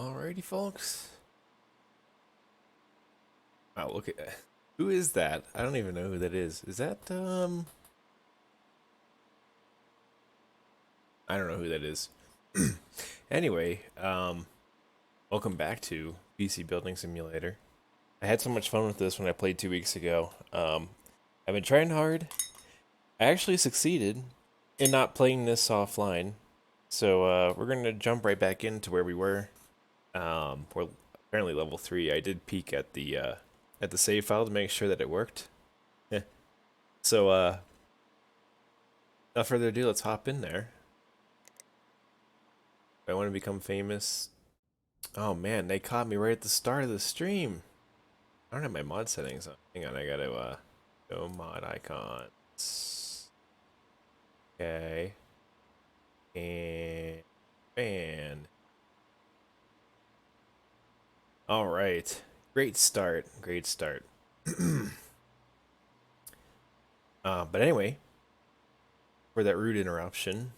Alrighty, folks. Wow, look at who is that? I don't even know who that is. Is that I don't know who that is. Anyway, welcome back to PC Building Simulator. I had so much fun with this when I played 2 weeks ago. I've been trying hard. I actually succeeded in not playing this offline. So we're gonna jump right back into where we were. We're apparently level 3. I did peek at the save file to make sure that it worked. So without further ado, let's hop in there. I want to become famous. Oh man, they caught me right at the start of the stream. I don't have my mod settings on. Hang on, I gotta go mod icons. Okay. And all right. Great start. Great start. But anyway, for that rude interruption.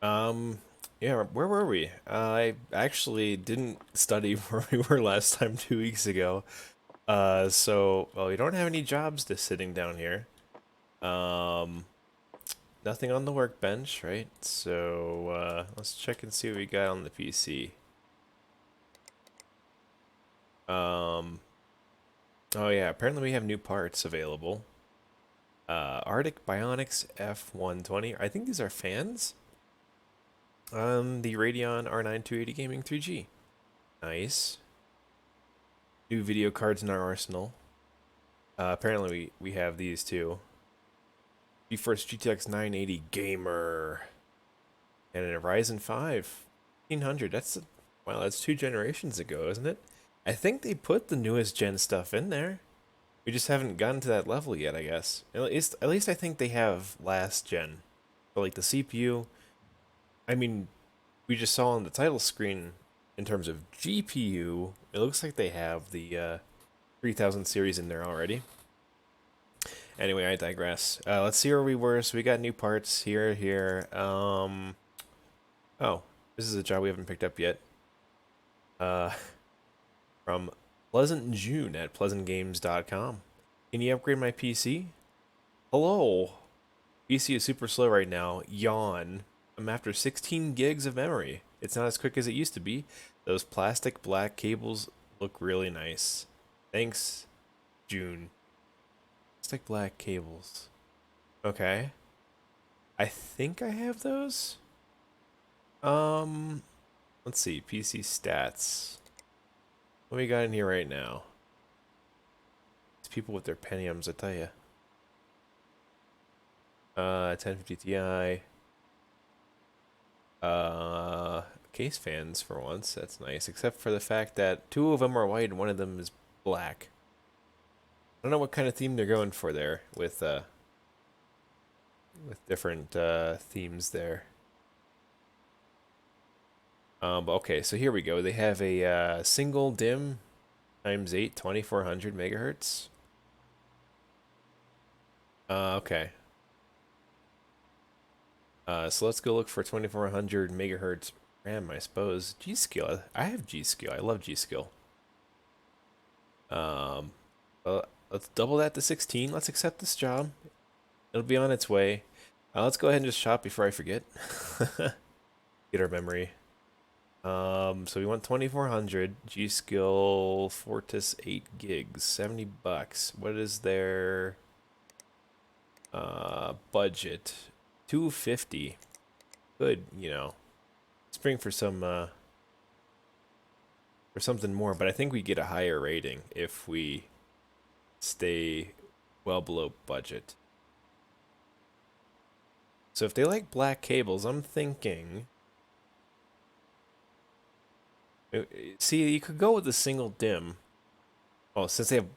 Um, yeah, where were we? I actually didn't study where we were last time 2 weeks ago. Well, we don't have any jobs just sitting down here. Um, Nothing on the workbench, right? So, let's check and see what we got on the PC. Um, oh yeah, apparently we have new parts available. Arctic Bionics F120. I think these are fans. The Radeon R9 280 Gaming 3G. Nice. New video cards in our arsenal. Apparently we have these too. GeForce GTX 980 Gamer. And a Ryzen 5 1500. Wow, that's 2 generations ago, isn't it? I think they put the newest gen stuff in there. We just haven't gotten to that level yet, I guess. At least I think they have last gen. But like the CPU, I mean, we just saw on the title screen in terms of GPU, it looks like they have the 3000 series in there already. Anyway, I digress. Let's see where we were. So we got new parts here. Oh, this is a job we haven't picked up yet. Uh, from Pleasant June at pleasantgames.com. Can you upgrade my PC? Hello. PC is super slow right now. Yawn. I'm after 16 gigs of memory. It's not as quick as it used to be. Those plastic black cables look really nice. Thanks, June. Plastic black cables. Okay. I think I have those. Um, let's see. PC stats. What we got in here right now? It's people with their Pentiums, I tell you. 1050 Ti. Case fans for once. That's nice. Except for the fact that 2 of them are white and 1 of them is black. I don't know what kind of theme they're going for there with different themes there. But okay, so here we go. They have a single DIMM times 8 2400 megahertz. Okay. So let's go look for 2400 megahertz RAM, I suppose. G-Skill. I have G-Skill. I love G-Skill. Let's double that to 16. Let's accept this job. It'll be on its way. Let's go ahead and just shop before I forget. Get our memory. So we want 2400 G-Skill Fortis 8 gigs, 70 bucks. What is their budget? 250. Good, you know. Spring for some for something more, but I think we get a higher rating if we stay well below budget. So if they like black cables, I'm thinking. See, you could go with a single DIMM. Oh, since they have,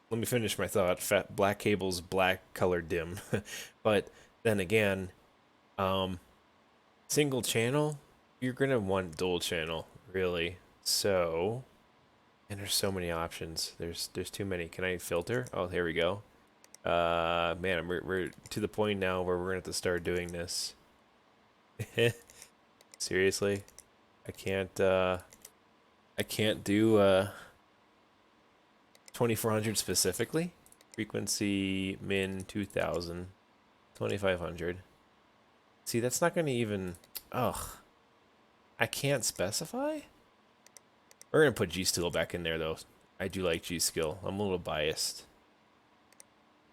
let me finish my thought. Fat black cables, black colored DIMM. But then again, single channel, you're gonna want dual channel, really. So, and there's so many options. There's too many. Can I filter? Oh, here we go. Man, we're to the point now where we're gonna have to start doing this. Seriously? I can't do 2400 specifically. Frequency min 2000, 2500. See, that's not going to even... Ugh. I can't specify? We're going to put G-Skill back in there, though. I do like G-Skill. I'm a little biased.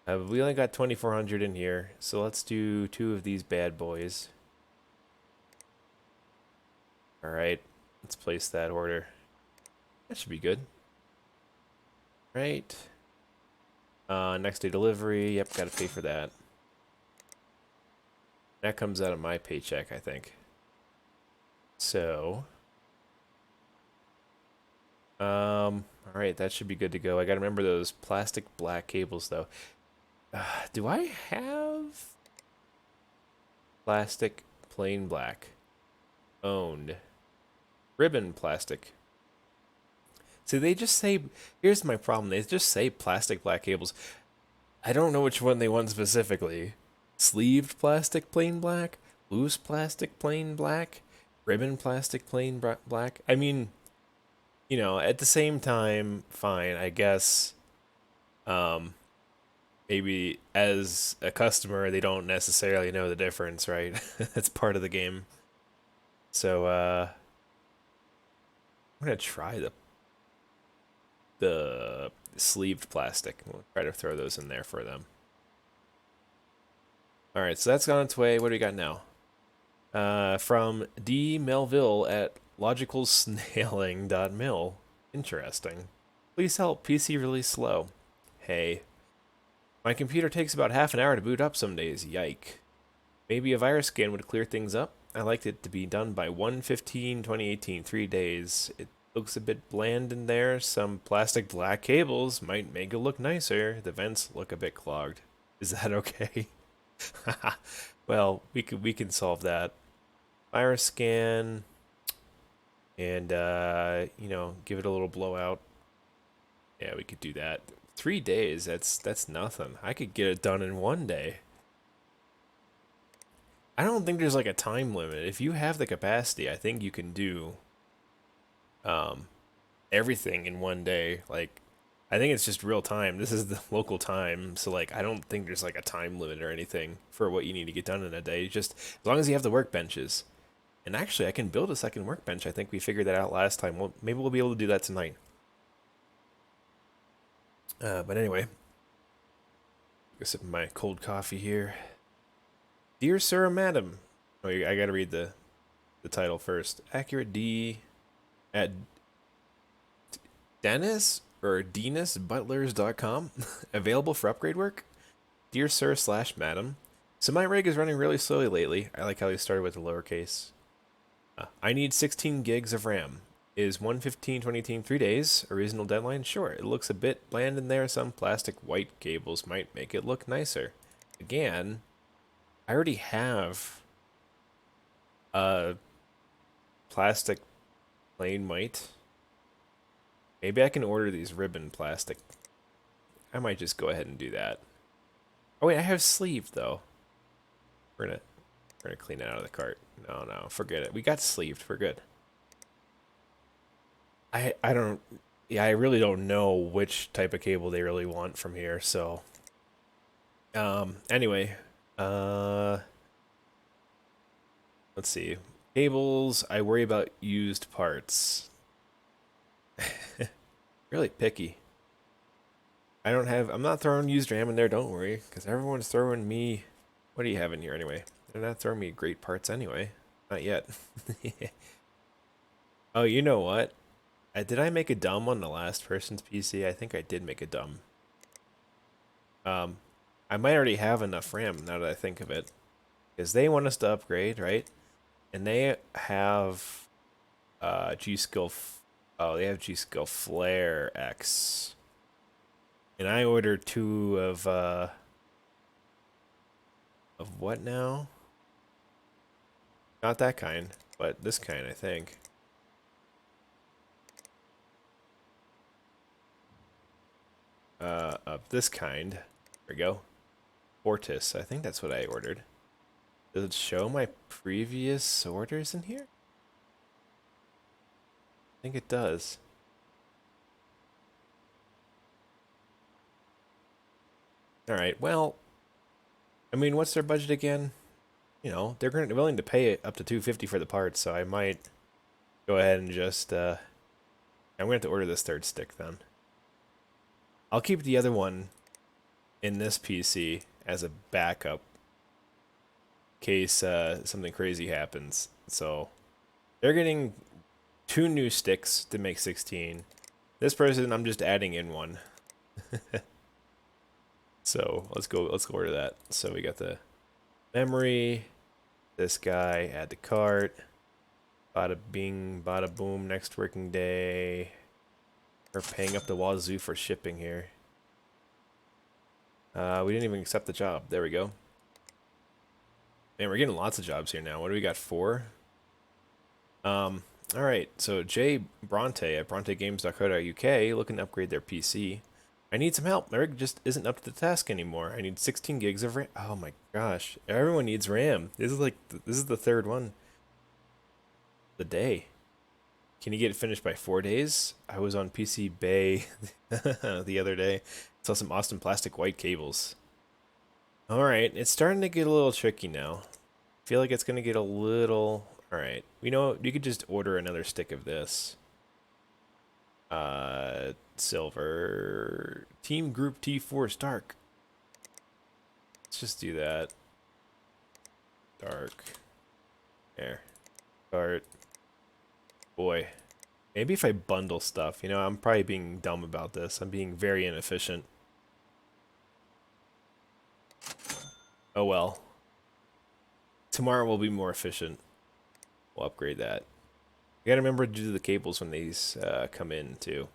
We only got 2400 in here, so let's do 2 of these bad boys. Alright, let's place that order. That should be good. Right. Next day delivery. Yep, gotta pay for that. That comes out of my paycheck, I think. So... alright, that should be good to go. I gotta remember those plastic black cables, though. Do I have... plastic plain black? Owned. Ribbon plastic. See, they just say... Here's my problem. They just say plastic black cables. I don't know which one they want specifically. Sleeved plastic plain black? Loose plastic plain black? Ribbon plastic plain black? I mean, you know, at the same time, fine, I guess. Maybe as a customer, they don't necessarily know the difference, right? That's part of the game. So, I'm gonna try the sleeved plastic. We'll try to throw those in there for them. All right, so that's gone its way. What do we got now? From D. Melville at logicalsnailing.mil. Interesting. Please help. PC really slow. Hey. My computer takes about half an hour to boot up some days. Yike. Maybe a virus scan would clear things up. I liked it to be done by 1/15/2018, 3 days. It looks a bit bland in there. Some plastic black cables might make it look nicer. The vents look a bit clogged. Is that okay? Well, we can solve that. Virus scan, and you know, give it a little blowout. Yeah, we could do that. 3 days. That's nothing. I could get it done in 1 day. I don't think there's like a time limit. If you have the capacity, I think you can do everything in 1 day. Like, I think it's just real time. This is the local time, so like I don't think there's like a time limit or anything for what you need to get done in a day. Just as long as you have the workbenches. And actually, I can build a second workbench. I think we figured that out last time. Well, maybe we'll be able to do that tonight. But anyway, go sip my cold coffee here. Dear Sir or Madam. Oh, I gotta read the title first. Accurate D at Dennis or DennisButlers.com. Available for upgrade work. Dear Sir / Madam. So my rig is running really slowly lately. I like how they started with the lowercase. I need 16 gigs of RAM. Is 1/15/2018 3 days a reasonable deadline? Sure. It looks a bit bland in there. Some plastic white cables might make it look nicer. Again, I already have plastic plain white. Maybe I can order these ribbon plastic. I might just go ahead and do that. Oh wait, I have sleeved though. We're gonna clean it out of the cart. No, forget it. We got sleeved. We're good. I don't. Yeah, I really don't know which type of cable they really want from here. So, anyway, let's see. Cables. I worry about used parts. Really picky. I'm not throwing used RAM in there, don't worry, because everyone's throwing me... What do you have in here anyway? They're not throwing me great parts anyway. Not yet. Oh, you know what? Did I make a dumb on the last person's PC? I think I did make a dumb. I might already have enough RAM now that I think of it. Because they want us to upgrade, right? And they have G-Skill... Oh, they have G-Skill Flare X. And I ordered 2 of what now? Not that kind, but this kind, I think. Of this kind. There we go. Fortis, I think that's what I ordered. Does it show my previous orders in here? think it does. All right. Well, I mean, what's their budget again? You know, they're willing to pay it up to 250 for the parts, so I might go ahead and just I'm gonna have to order this third stick then. I'll keep the other one in this PC as a backup in case something crazy happens. So they're getting 2 new sticks to make 16. This person, I'm just adding in one. So let's go order that. So we got the memory, this guy, add to cart, bada bing, bada boom, next working day. We're paying up the wazoo for shipping here. We didn't even accept the job. There we go. Man, we're getting lots of jobs here now. What do we got? 4? All right. So Jay Bronte at brontegames.co.uk looking to upgrade their PC. I need some help. Eric just isn't up to the task anymore. I need 16 gigs of RAM. Oh my gosh. Everyone needs RAM. This is the third one. The day. Can you get it finished by 4 days? I was on PC Bay the other day. Saw some Austin plastic white cables. Alright, it's starting to get a little tricky now. I feel like it's going to get a little... Alright, you know, you could just order another stick of this. Silver. Team Group T4 Stark. Let's just do that. Dark. There. Start. Boy. Maybe if I bundle stuff. You know, I'm probably being dumb about this. I'm being very inefficient. Oh well. Tomorrow will be more efficient. We'll upgrade that. You gotta remember to do the cables when these come in too.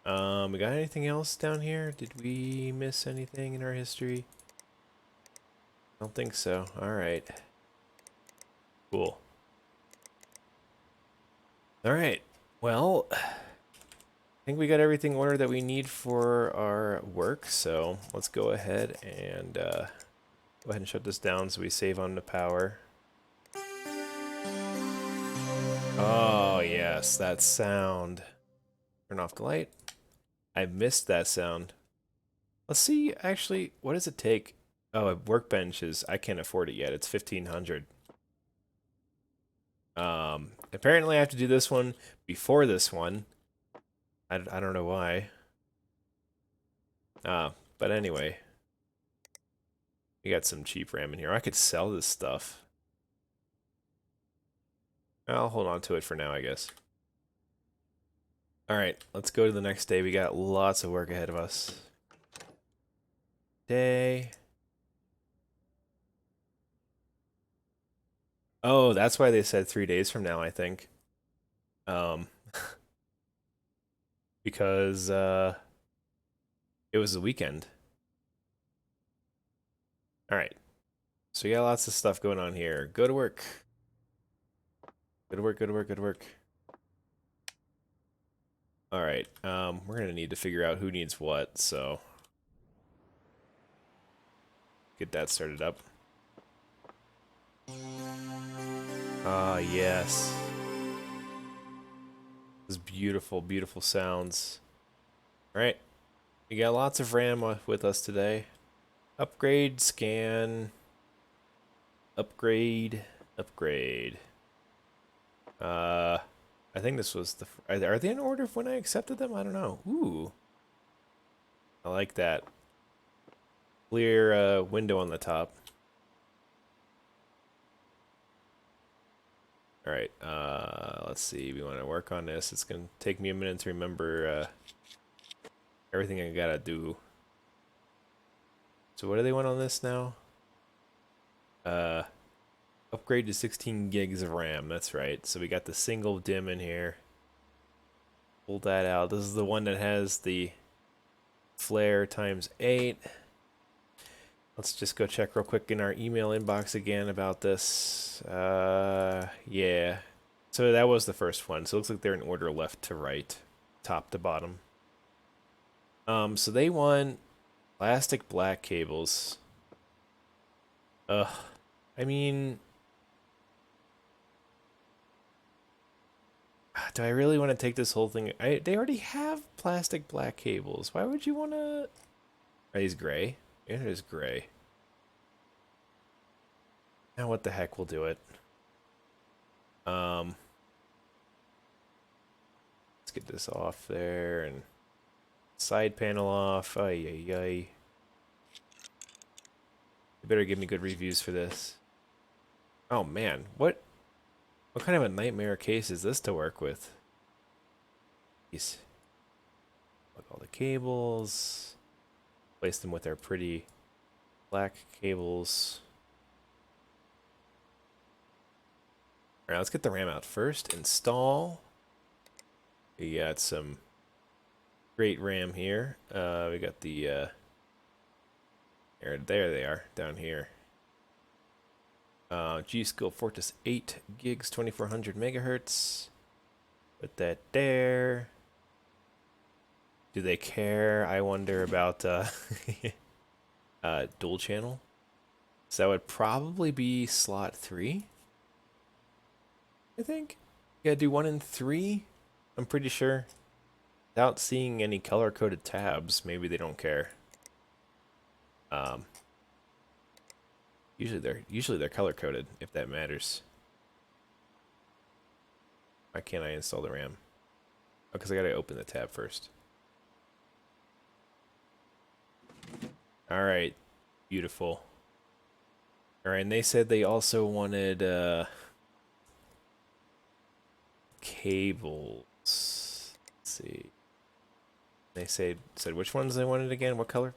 We got anything else down here? Did we miss anything in our history? I don't think so. Alright. Cool. Alright. Well, I think we got everything ordered that we need for our work, so let's go ahead and shut this down so we save on the power. Oh, yes, that sound. Turn off the light. I missed that sound. Let's see, actually, what does it take? Oh, a workbench is, I can't afford it yet. It's 1,500. Apparently I have to do this one before this one. I don't know why. But anyway. We got some cheap RAM in here. I could sell this stuff. I'll hold on to it for now, I guess. Alright, let's go to the next day. We got lots of work ahead of us. Day. Oh, that's why they said 3 days from now, I think. Because it was the weekend. Alright. So we got lots of stuff going on here. Go to work. Go to work, go to work, go to work. Alright, we're gonna need to figure out who needs what, so get that started up. Ah, yes. Those beautiful, beautiful sounds. Alright, we got lots of RAM with us today. Upgrade, scan, upgrade, upgrade. I think this was the... Are they in order of when I accepted them? I don't know. Ooh. I like that. Clear window on the top. Alright, let's see. We want to work on this. It's going to take me a minute to remember everything I gotta do. So what do they want on this now? Upgrade to 16 gigs of RAM. That's right. So we got the single DIMM in here. Pull that out. This is the one that has the flare times 8. Let's just go check real quick in our email inbox again about this. Yeah. So that was the first one. So it looks like they're in order left to right, top to bottom. So they want plastic black cables. I mean, Do I really want to take this whole thing? They already have plastic black cables. Why would you want to? Are these gray? It is gray. Now what the heck? We'll do it. Let's get this off there and side panel off. Ay ay ay. You better give me good reviews for this. Oh man, what kind of a nightmare case is this to work with? Jeez. Plug all the cables. Place them with our pretty black cables. Alright, let's get the RAM out first. Install. We got some great RAM here. We got the there they are, down here. G-Skill Fortis 8 gigs, 2400 megahertz. Put that there. Do they care? I wonder about dual channel. So that would probably be slot 3. I think. Yeah, do 1 and 3. I'm pretty sure. Without seeing any color-coded tabs, maybe they don't care. Usually they're color-coded, if that matters. Why can't I install the RAM? Oh, because I gotta open the tab first. Alright. Beautiful. Alright, and they said they also wanted, cables. Let's see. They said which ones they wanted again? What color?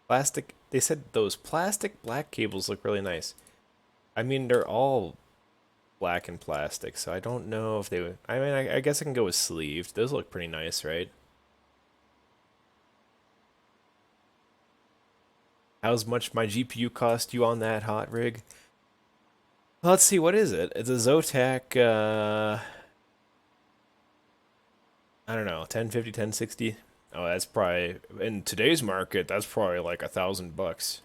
Plastic. They said those plastic black cables look really nice. I mean, they're all black and plastic, so I don't know if they would. I mean, I guess I can go with sleeved. Those look pretty nice, right? How's much my GPU cost you on that hot rig? Let's see, what is it? It's a Zotac, I don't know, 1050, 1060. Oh, that's probably, in today's market, that's probably like $1,000.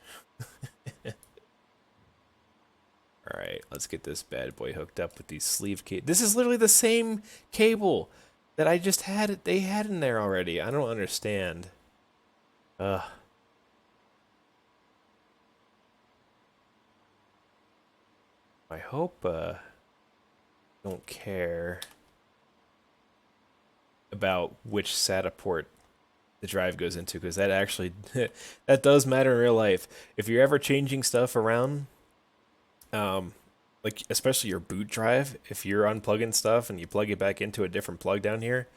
Alright, let's get this bad boy hooked up with these sleeve cables. This is literally the same cable that I just had, they had in there already. I don't understand. Ugh. I hope, don't care about which SATA port the drive goes into, because that actually that does matter in real life. If you're ever changing stuff around, like especially your boot drive, if you're unplugging stuff and you plug it back into a different plug down here,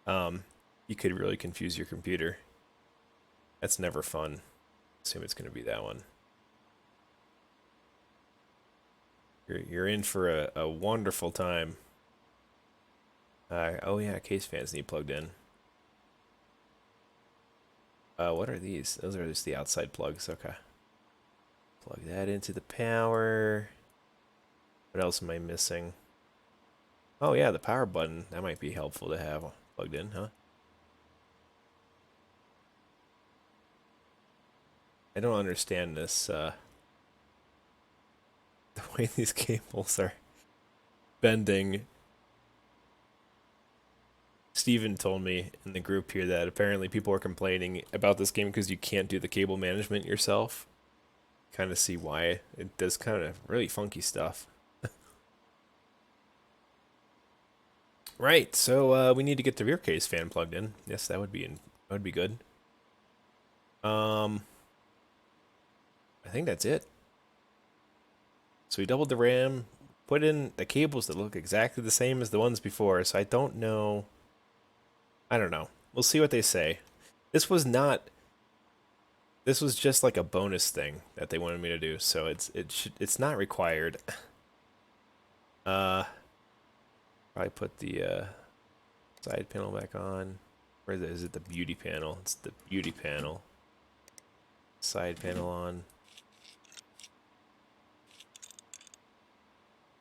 you could really confuse your computer. That's never fun. Assume it's going to be that one. You're in for a wonderful time. Oh yeah, case fans need plugged in. What are these? Those are just the outside plugs. Okay. Plug that into the power. What else am I missing? Oh yeah, the power button. That might be helpful to have plugged in, huh? I don't understand this, the way these cables are bending. Steven told me in the group here that apparently people are complaining about this game because you can't do the cable management yourself. Kind of see why. It does kind of really funky stuff. Right, so we need to get the rear case fan plugged in. Yes, that would be good. I think that's it. So we doubled the RAM, put in the cables that look exactly the same as the ones before, so I don't know. I don't know. We'll see what they say. This was just like a bonus thing that they wanted me to do, so it's not required. Probably put the side panel back on. Where is it? The beauty panel. It's the beauty panel. Side panel on.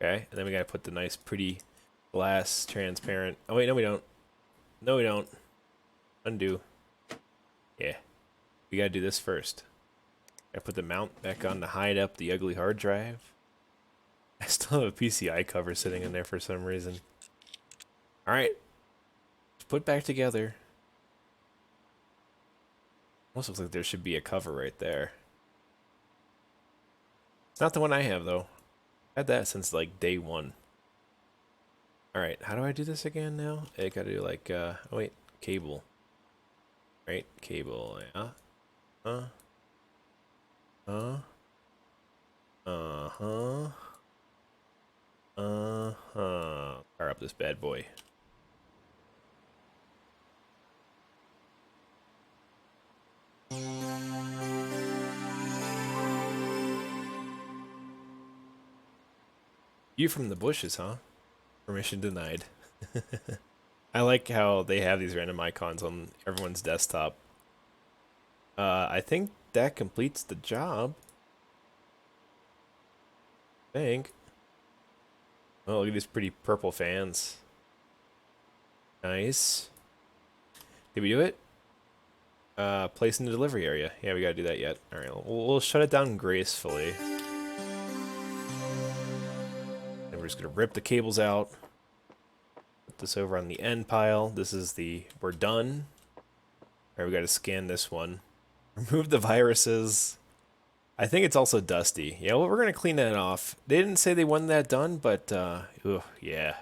Okay, and then we gotta put the nice, pretty glass transparent. Oh wait, no we don't. No we don't. Undo. Yeah. We gotta do this first. Gotta put the mount back on to hide up the ugly hard drive. I still have a PCI cover sitting in there for some reason. Alright. Put back together. Almost looks like there should be a cover right there. It's not the one I have, though. I've had that since, like, day one. Alright, how do I do this again now? I gotta do, like, oh, wait. Cable. Right? Cable, yeah. Uh. Uh-huh. Uh-huh. Fire up this bad boy. You from the bushes, huh? Permission denied. I like how they have these random icons on everyone's desktop. I think that completes the job. I think. Oh, look at these pretty purple fans. Nice. Did we do it? Place in the delivery area. Yeah, we gotta do that yet. Alright, we'll shut it down gracefully. And we're just gonna rip the cables out. Put this over on the end pile. This is the... We're done. Alright, we gotta scan this one. Remove the viruses. I think it's also dusty. Yeah, well, we're gonna clean that off. They didn't say they wanted that done, but, ugh, yeah.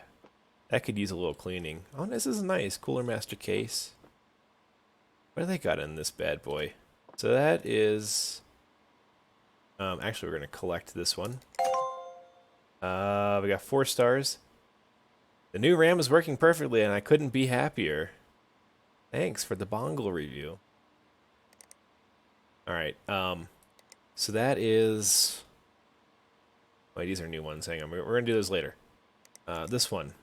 That could use a little cleaning. Oh, this is nice. Cooler Master case. What do they got in this bad boy? So that is... actually, we're going to collect this one. We got 4 stars. The new RAM is working perfectly, and I couldn't be happier. Thanks for the Bongle review. Alright, so that is... Wait, these are new ones. Hang on, we're going to do those later. This one.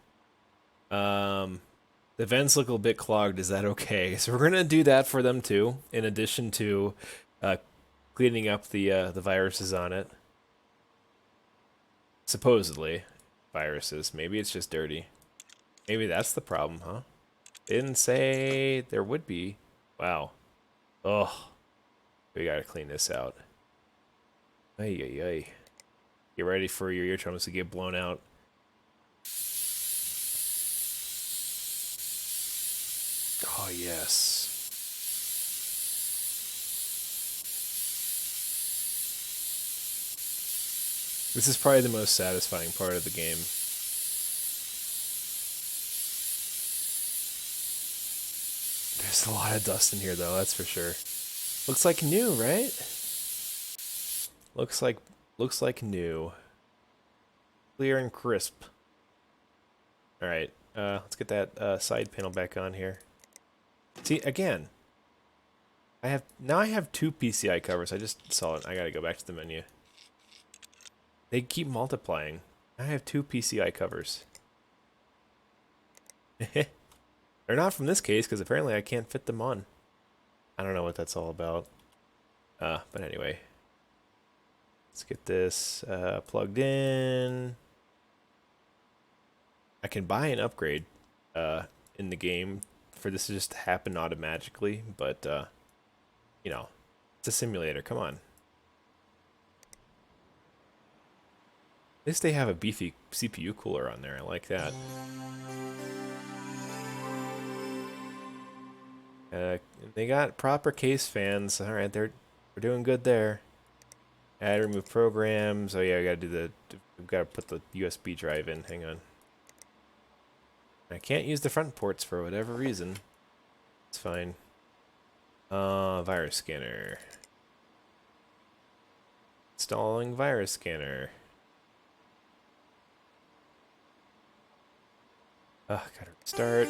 The vents look a bit clogged. Is that okay? So we're gonna do that for them too, in addition to cleaning up the viruses on it. Supposedly, viruses. Maybe it's just dirty. Maybe that's the problem, huh? They didn't say there would be. Wow. Ugh. We gotta clean this out. Ay ay ay. Get ready for your eardrums to get blown out. Oh, yes. This is probably the most satisfying part of the game. There's a lot of dust in here, though, that's for sure. Looks like new, right? Looks like new. Clear and crisp. Alright, let's get that side panel back on here. See, again, I have 2 PCI covers. I just saw it. I gotta go back to the menu. They keep multiplying. I have 2 PCI covers. They're not from this case, because apparently I can't fit them on. I don't know what that's all about. But anyway. Let's get this plugged in. I can buy an upgrade in the game for this to just happen automatically, but, you know, it's a simulator. Come on. At least they have a beefy CPU cooler on there. I like that. They got proper case fans. All right, we're doing good there. Add, remove programs. Oh yeah, we've got to put the USB drive in. Hang on. I can't use the front ports for whatever reason. It's fine. Virus scanner. Installing virus scanner. Gotta restart.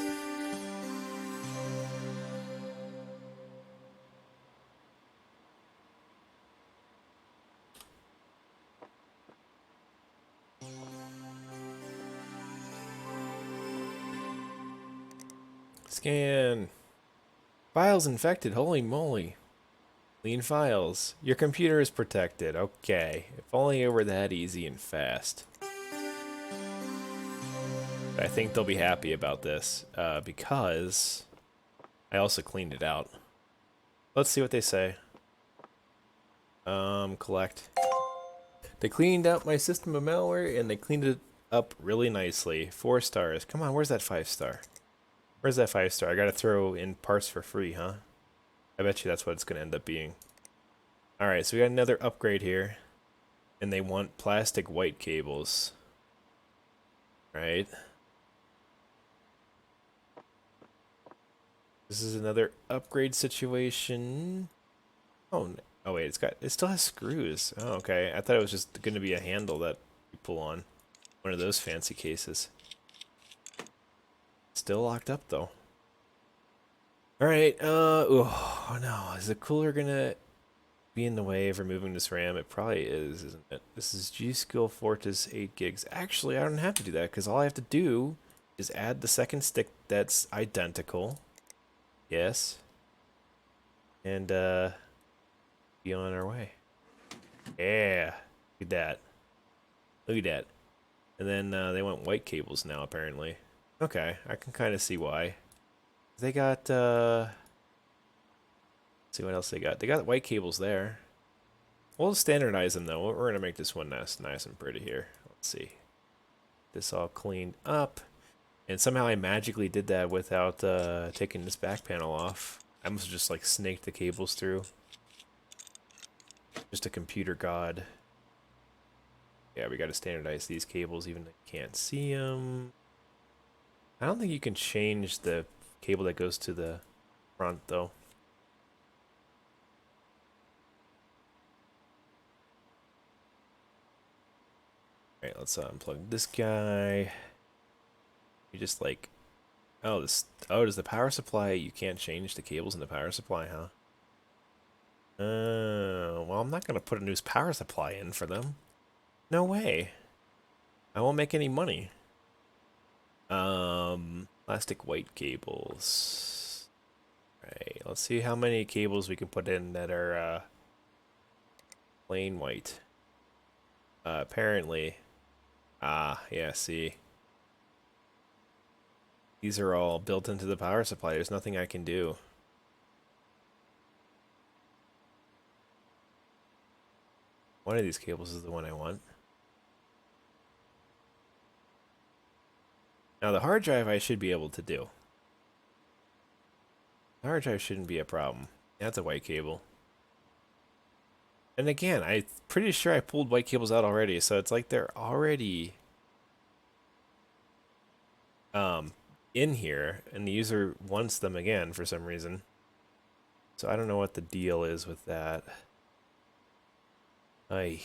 Scan. Files infected. Holy moly. Clean files. Your computer is protected. Okay. If only it were that easy and fast. I think they'll be happy about this, because I also cleaned it out. Let's see what they say. Collect. They cleaned out my system of malware, and they cleaned it up really nicely. 4 stars. Come on, where's that 5 star? Where's that 5 star? I gotta throw in parts for free, huh? I bet you that's what it's gonna end up being. Alright, so we got another upgrade here. And they want plastic white cables. Right? This is another upgrade situation. Oh, oh wait, it still has screws. Oh, okay. I thought it was just gonna be a handle that you pull on. One of those fancy cases. Still locked up though. Alright, oh no, is the cooler gonna be in the way of removing this RAM? It probably is, isn't it? This is G-Skill Fortis 8 gigs. Actually, I don't have to do that, because all I have to do is add the second stick that's identical. Yes. And, be on our way. Yeah, look at that. Look at that. And then, they want white cables now, apparently. Okay, I can kind of see why. They got, let's see what else they got. They got white cables there. We'll standardize them though. We're gonna make this one nice and pretty here. Let's see. This all cleaned up. And somehow I magically did that without taking this back panel off. I must have just like snaked the cables through. Just a computer god. Yeah, we gotta standardize these cables even though you can't see them. I don't think you can change the cable that goes to the front though. Alright, let's unplug this guy. You just like, oh, does the power supply, you can't change the cables in the power supply, huh? Well, I'm not gonna put a new power supply in for them. No way. I won't make any money. Plastic white cables. Right, let's see how many cables we can put in that are, plain white. Apparently. Yeah, see. These are all built into the power supply. There's nothing I can do. One of these cables is the one I want. Now the hard drive I should be able to do. The hard drive shouldn't be a problem. That's a white cable. And again, I'm pretty sure I pulled white cables out already, so it's like they're already in here, and the user wants them again for some reason. So I don't know what the deal is with that. Aye.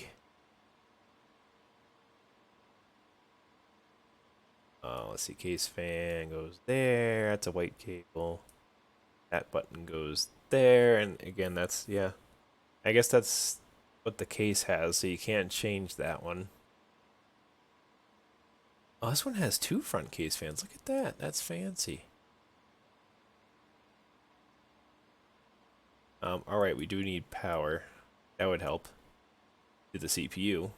Oh, let's see, case fan goes there, that's a white cable. That button goes there, and again, that's, yeah. I guess that's what the case has, so you can't change that one. Oh, this one has 2 front case fans. Look at that. That's fancy. Alright, we do need power. That would help. To the CPU.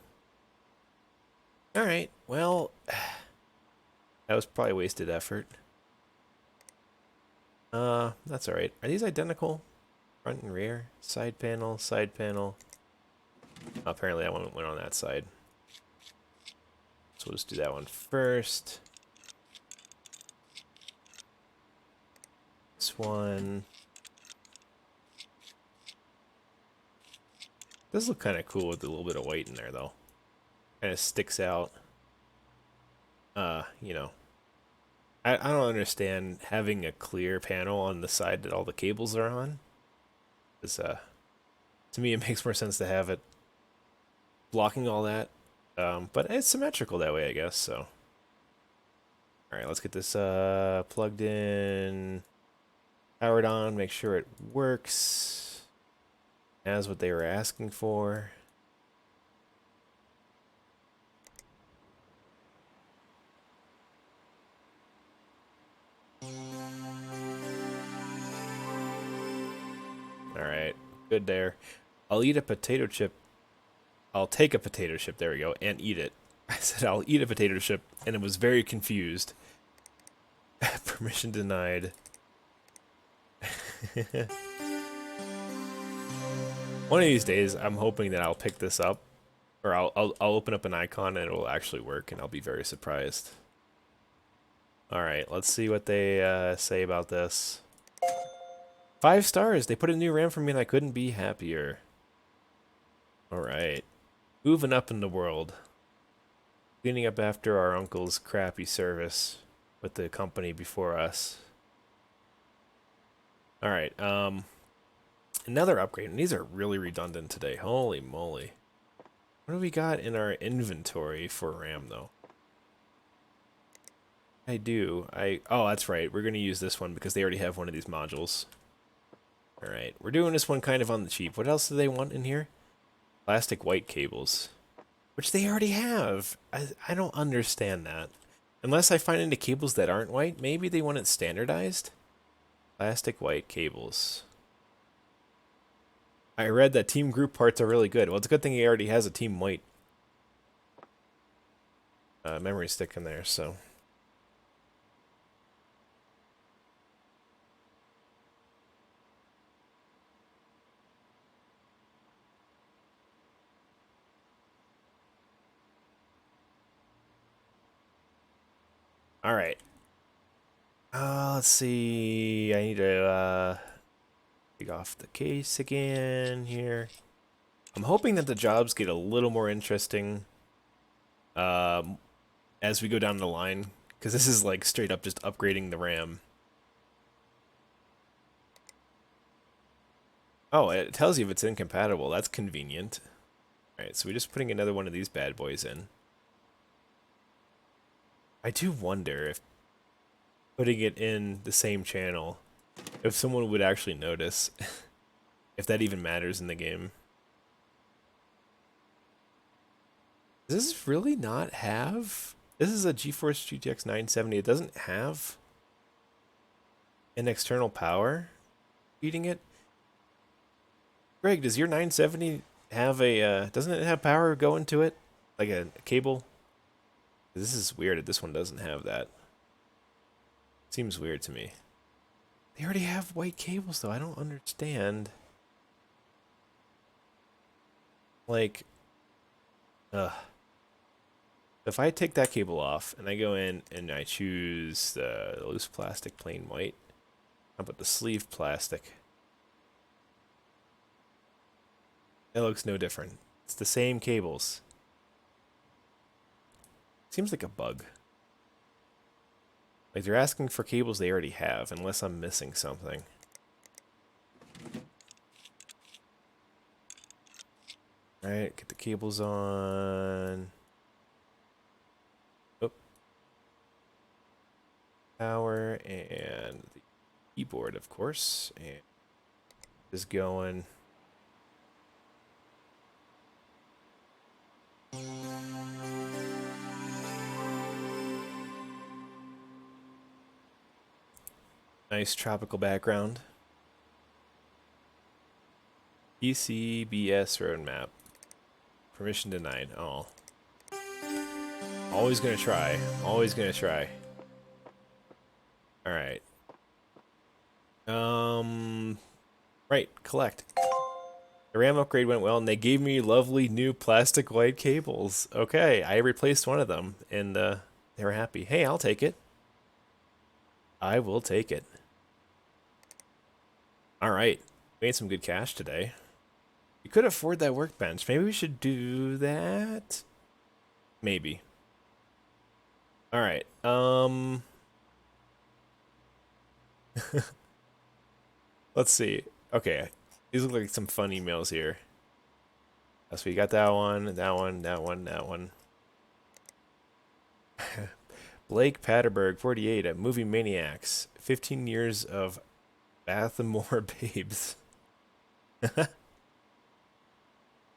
Alright, well, that was probably wasted effort. That's alright. Are these identical? Front and rear? Side panel, side panel. Apparently that one went on that side. So we'll just do that one first. This one. Does look kind of cool with a little bit of white in there though. Kind of sticks out. You know. I don't understand having a clear panel on the side that all the cables are on. It's, to me it makes more sense to have it blocking all that. But it's symmetrical that way, I guess, so. Alright, let's get this plugged in, powered on, make sure it works as what they were asking for. Alright, good there. I'll eat a potato chip. I'll take a potato chip, there we go, and eat it. I said I'll eat a potato chip, and it was very confused. Permission denied. One of these days, I'm hoping that I'll pick this up Or I'll open up an icon and it'll actually work, and I'll be very surprised. All right, let's see what they say about this. 5 stars. They put a new RAM for me, and I couldn't be happier. All right, moving up in the world, cleaning up after our uncle's crappy service with the company before us. All right, another upgrade, and these are really redundant today. Holy moly! What do we got in our inventory for RAM though? Oh, that's right. We're going to use this one because they already have one of these modules. All right. We're doing this one kind of on the cheap. What else do they want in here? Plastic white cables, which they already have. I don't understand that. Unless I find any cables that aren't white, maybe they want it standardized. Plastic white cables. I read that team group parts are really good. Well, it's a good thing he already has a team white memory stick in there, so... All right. Let's see. I need to take off the case again here. I'm hoping that the jobs get a little more interesting as we go down the line, because this is like straight up just upgrading the RAM. Oh, it tells you if it's incompatible. That's convenient. All right, so we're just putting another one of these bad boys in. I do wonder if putting it in the same channel, if someone would actually notice, if that even matters in the game. Does this really not have... This is a GeForce GTX 970. It doesn't have an external power feeding it. Greg, does your 970 have a... doesn't it have power going to it? Like a cable? This is weird that this one doesn't have that. Seems weird to me. They already have white cables, though. I don't understand. Like... If I take that cable off and I go in and I choose the loose plastic plain white, how about the sleeve plastic? It looks no different. It's the same cables. Seems like a bug. Like they're asking for cables they already have, unless I'm missing something. Alright, get the cables on. Power and the keyboard, of course, and is going. Nice tropical background. PCBS roadmap. Permission denied. Oh. Always gonna try. Always gonna try. Alright. Right, collect. The RAM upgrade went well, and they gave me lovely new plastic white cables. Okay, I replaced one of them, and they were happy. Hey, I'll take it. I will take it. Alright, made some good cash today. You could afford that workbench. Maybe we should do that? Maybe. Alright, let's see. Okay, these look like some fun emails here. So we got that one, that one, that one, that one. Blake Patterberg, 48, at Movie Maniacs. 15 years of Bathmore babes.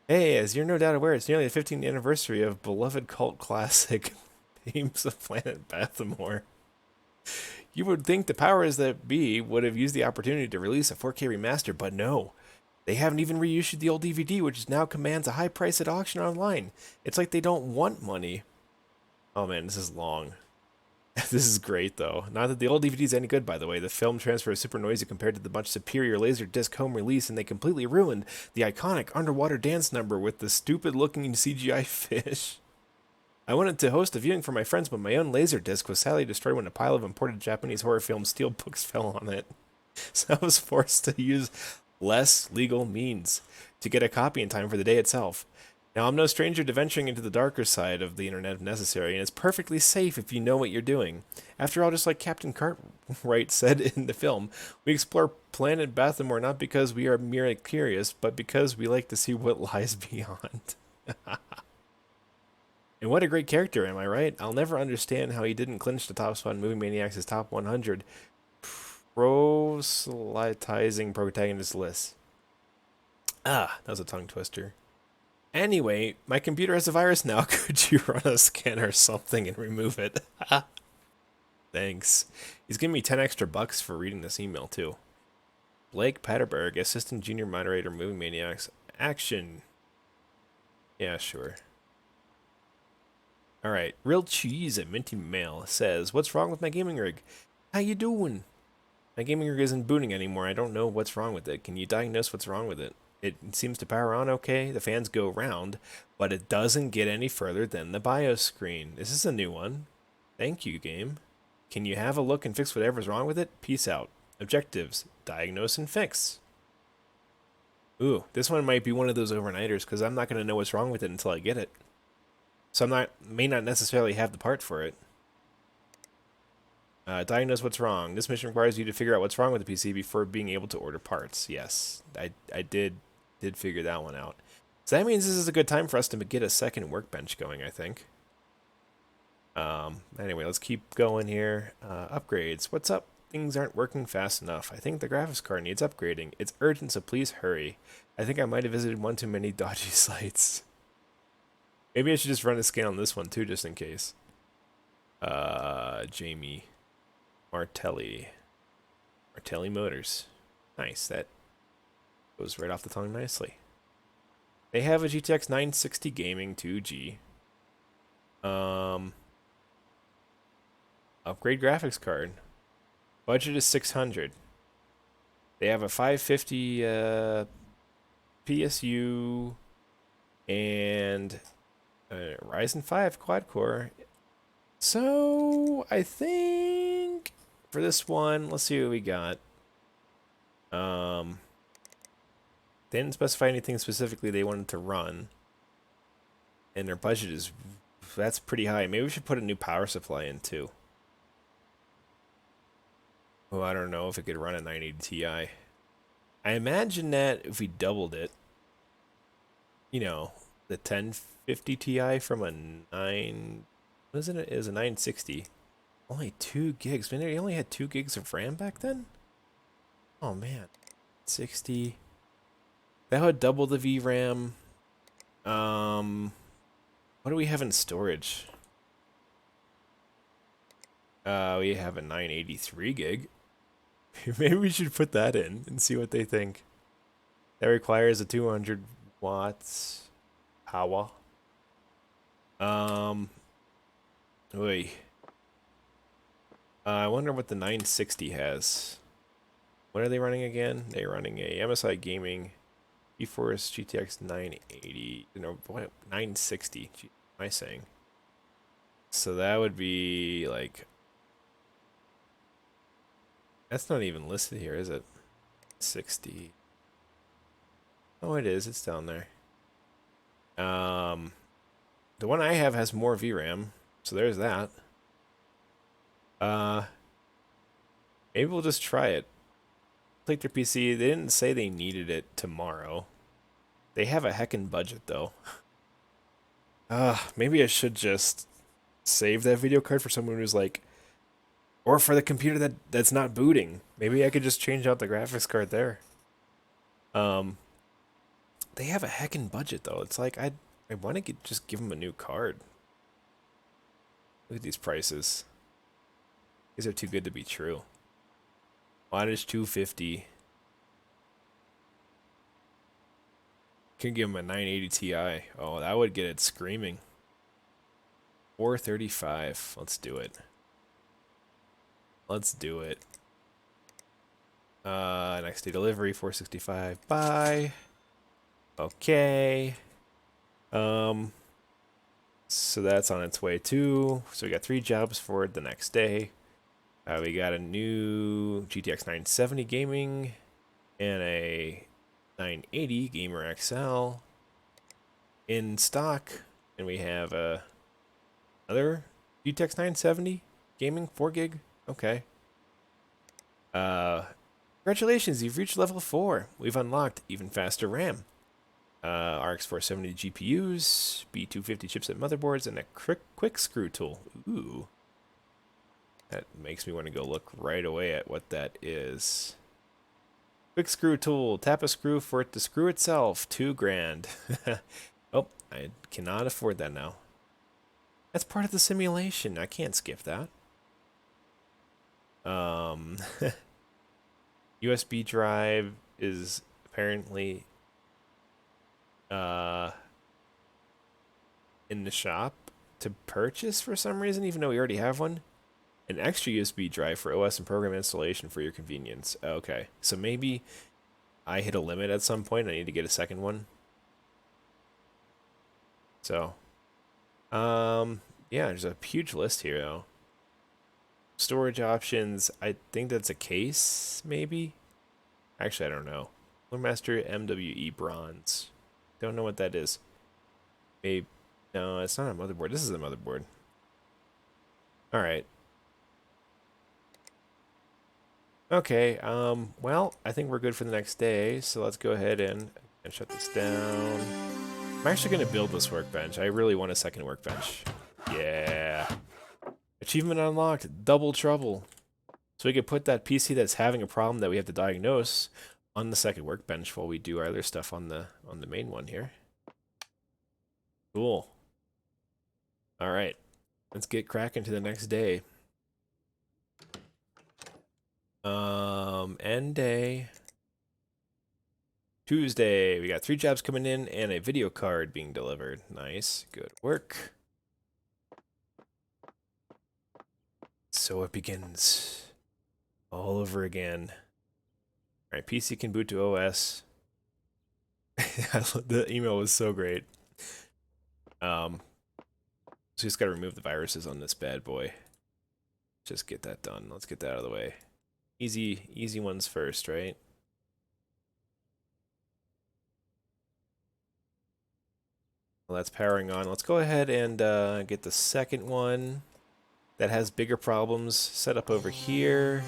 Hey, as you're no doubt aware, it's nearly the 15th anniversary of beloved cult classic Babes of Planet Bathmore. You would think the powers that be would have used the opportunity to release a 4K remaster, but no. They haven't even reissued the old DVD, which now commands a high price at auction online. It's like they don't want money. Oh man, this is long. This is great, though. Not that the old DVD is any good, by the way. The film transfer is super noisy compared to the much superior Laserdisc home release, and they completely ruined the iconic underwater dance number with the stupid-looking CGI fish. I wanted to host a viewing for my friends, but my own Laserdisc was sadly destroyed when a pile of imported Japanese horror film steelbooks fell on it. So I was forced to use less legal means to get a copy in time for the day itself. Now, I'm no stranger to venturing into the darker side of the internet if necessary, and it's perfectly safe if you know what you're doing. After all, just like Captain Cartwright said in the film, we explore planet Bathmore not because we are merely curious, but because we like to see what lies beyond. And what a great character, am I right? I'll never understand how he didn't clinch the top spot in Movie Maniacs' top 100 proselytizing protagonist list. Ah, that was a tongue twister. Anyway, my computer has a virus now. Could you run a scan or something and remove it? Thanks. He's giving me 10 extra bucks for reading this email, too. Blake Patterberg, Assistant Junior Moderator, Movie Maniacs. Action. Yeah, sure. Alright, Real Cheese at Minty Mail says, what's wrong with my gaming rig? How you doing? My gaming rig isn't booting anymore. I don't know what's wrong with it. Can you diagnose what's wrong with it? It seems to power on okay. The fans go round, but it doesn't get any further than the BIOS screen. This is a new one. Thank you, game. Can you have a look and fix whatever's wrong with it? Peace out. Objectives. Diagnose and fix. Ooh, this one might be one of those overnighters because I'm not going to know what's wrong with it until I get it. So may not necessarily have the part for it. Diagnose what's wrong. This mission requires you to figure out what's wrong with the PC before being able to order parts. Yes, I did figure that one out. So that means this is a good time for us to get a second workbench going, I think. Anyway, let's keep going here. Upgrades. What's up? Things aren't working fast enough. I think the graphics card needs upgrading. It's urgent, so please hurry. I think I might have visited one too many dodgy sites. Maybe I should just run a scan on this one too, just in case. Jamie Martelli Motors. Nice, that goes right off the tongue nicely. They have a GTX 960 Gaming 2G. Upgrade graphics card. Budget is 600. They have a 550 PSU and Ryzen 5 quad core. So I think for this one, let's see what we got. They didn't specify anything specifically they wanted to run, and their budget is that's pretty high. Maybe we should put a new power supply in too. Oh, I don't know if it could run a 980 Ti. I imagine that if we doubled it, you know, the 1050 Ti from a 9, what is it? It was a 960. Only 2 gigs. Man, they only had 2 gigs of RAM back then? Oh man. 60. That would double the VRAM. What do we have in storage? We have a 983 gig. Maybe we should put that in and see what they think. That requires a 200 watts power. Oy. I wonder what the 960 has. What are they running again? They're running a MSI Gaming GeForce GTX 980. No, what? 960. What am I saying? So that would be like. That's not even listed here, is it? 60. Oh, it is. It's down there. The one I have has more VRAM, so there's that. Maybe we'll just try it. Click their PC. They didn't say they needed it tomorrow. They have a heckin' budget though. Maybe I should just save that video card for someone who's like, or for the computer that's not booting. Maybe I could just change out the graphics card there. They have a heckin' budget though. It's like I want to just give them a new card. Look at these prices. These are too good to be true. Wattage 250. Can give them a 980 Ti. Oh, that would get it screaming. 435. Let's do it. Let's do it. Next day delivery, 465. Bye. Okay. So that's on its way too. So we got 3 jobs for it the next day. We got a new GTX 970 gaming and a 980 Gamer XL in stock, and we have another GTX 970 gaming 4 gig. Okay. Congratulations, you've reached level 4. We've unlocked even faster RAM. RX 470 GPUs, B250 chipset motherboards, and a quick screw tool. Ooh. That makes me want to go look right away at what that is. Quick screw tool. Tap a screw for it to screw itself. $2,000. Oh, I cannot afford that now. That's part of the simulation. I can't skip that. USB drive is apparently in the shop to purchase for some reason, even though we already have one. An extra USB drive for OS and program installation for your convenience. Okay, so maybe I hit a limit at some point. I need to get a second one. So, yeah, there's a huge list here, though. Storage options, I think that's a case, maybe? Actually, I don't know. Master MWE Bronze. Don't know what that is. Maybe, no, it's not a motherboard. This is a motherboard. Alright. Okay, well, I think we're good for the next day, so let's go ahead and shut this down. I'm actually going to build this workbench. I really want a second workbench. Yeah. Achievement unlocked, double trouble. So we could put that PC that's having a problem that we have to diagnose on the second workbench while we do our other stuff on the main one here. Cool. All right, let's get cracking to the next day. End day. Tuesday, we got 3 jobs coming in and a video card being delivered. Nice, good work. So it begins all over again. All right, PC can boot to OS. The email was so great. So just gotta remove the viruses on this bad boy. Just get that done. Let's get that out of the way. Easy ones first, right? Well, that's powering on. Let's go ahead and get the second one that has bigger problems set up over here.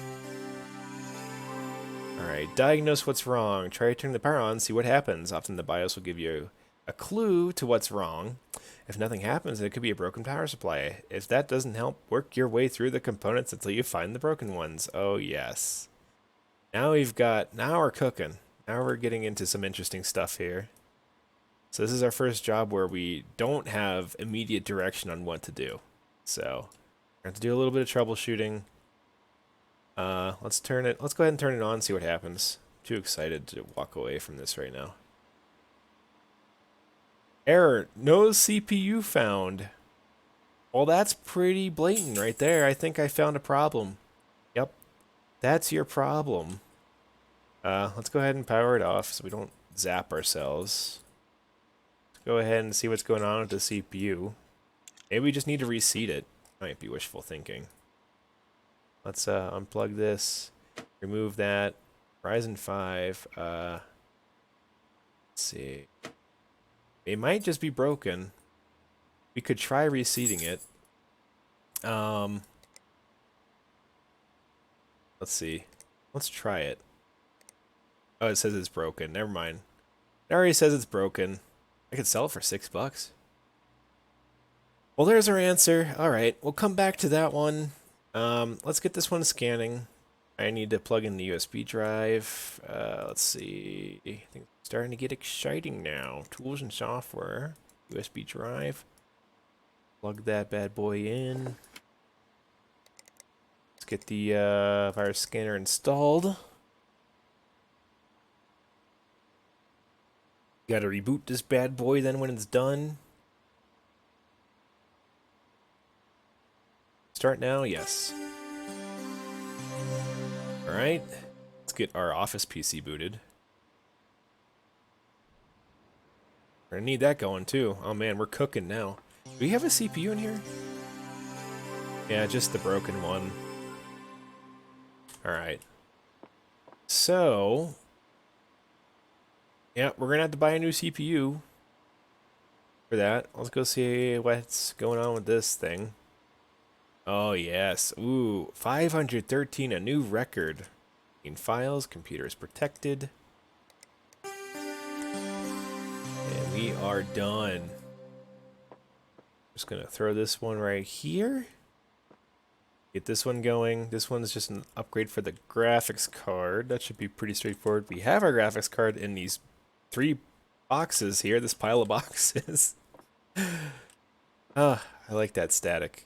Alright, diagnose what's wrong. Try to turn the power on, see what happens. Often the BIOS will give you a clue to what's wrong. If nothing happens, it could be a broken power supply. If that doesn't help, work your way through the components until you find the broken ones. Oh, yes. Now we're cooking. Now we're getting into some interesting stuff here. So this is our first job where we don't have immediate direction on what to do. So we're going to do a little bit of troubleshooting. Let's go ahead and turn it on and see what happens. I'm too excited to walk away from this right now. Error, no CPU found. Well, that's pretty blatant right there. I think I found a problem. Yep, that's your problem. Let's go ahead and power it off so we don't zap ourselves. Let's go ahead and see what's going on with the CPU. Maybe we just need to reseat it. Might be wishful thinking. Let's unplug this, remove that. Ryzen 5. Let's see. It might just be broken. We could try reseating it. Let's see. Let's try it. Oh, it says it's broken. Never mind. It already says it's broken. I could sell it for $6. Well, there's our answer. All right, we'll come back to that one. Let's get this one scanning. I need to plug in the USB drive. Let's see. Things are starting to get exciting now. Tools and software. USB drive. Plug that bad boy in. Let's get the virus scanner installed. Gotta reboot this bad boy then when it's done. Start now? Yes. All right, let's get our office PC booted. We're gonna need that going too. Oh man, we're cooking now. Do we have a CPU in here? Yeah, just the broken one. All right. So, yeah, we're gonna have to buy a new CPU for that. Let's go see what's going on with this thing. Oh yes, ooh, 513, a new record. In files, computer is protected. And we are done. Just gonna throw this one right here. Get this one going. This one's just an upgrade for the graphics card. That should be pretty straightforward. We have our graphics card in these 3 boxes here, this pile of boxes. Ah, I like that static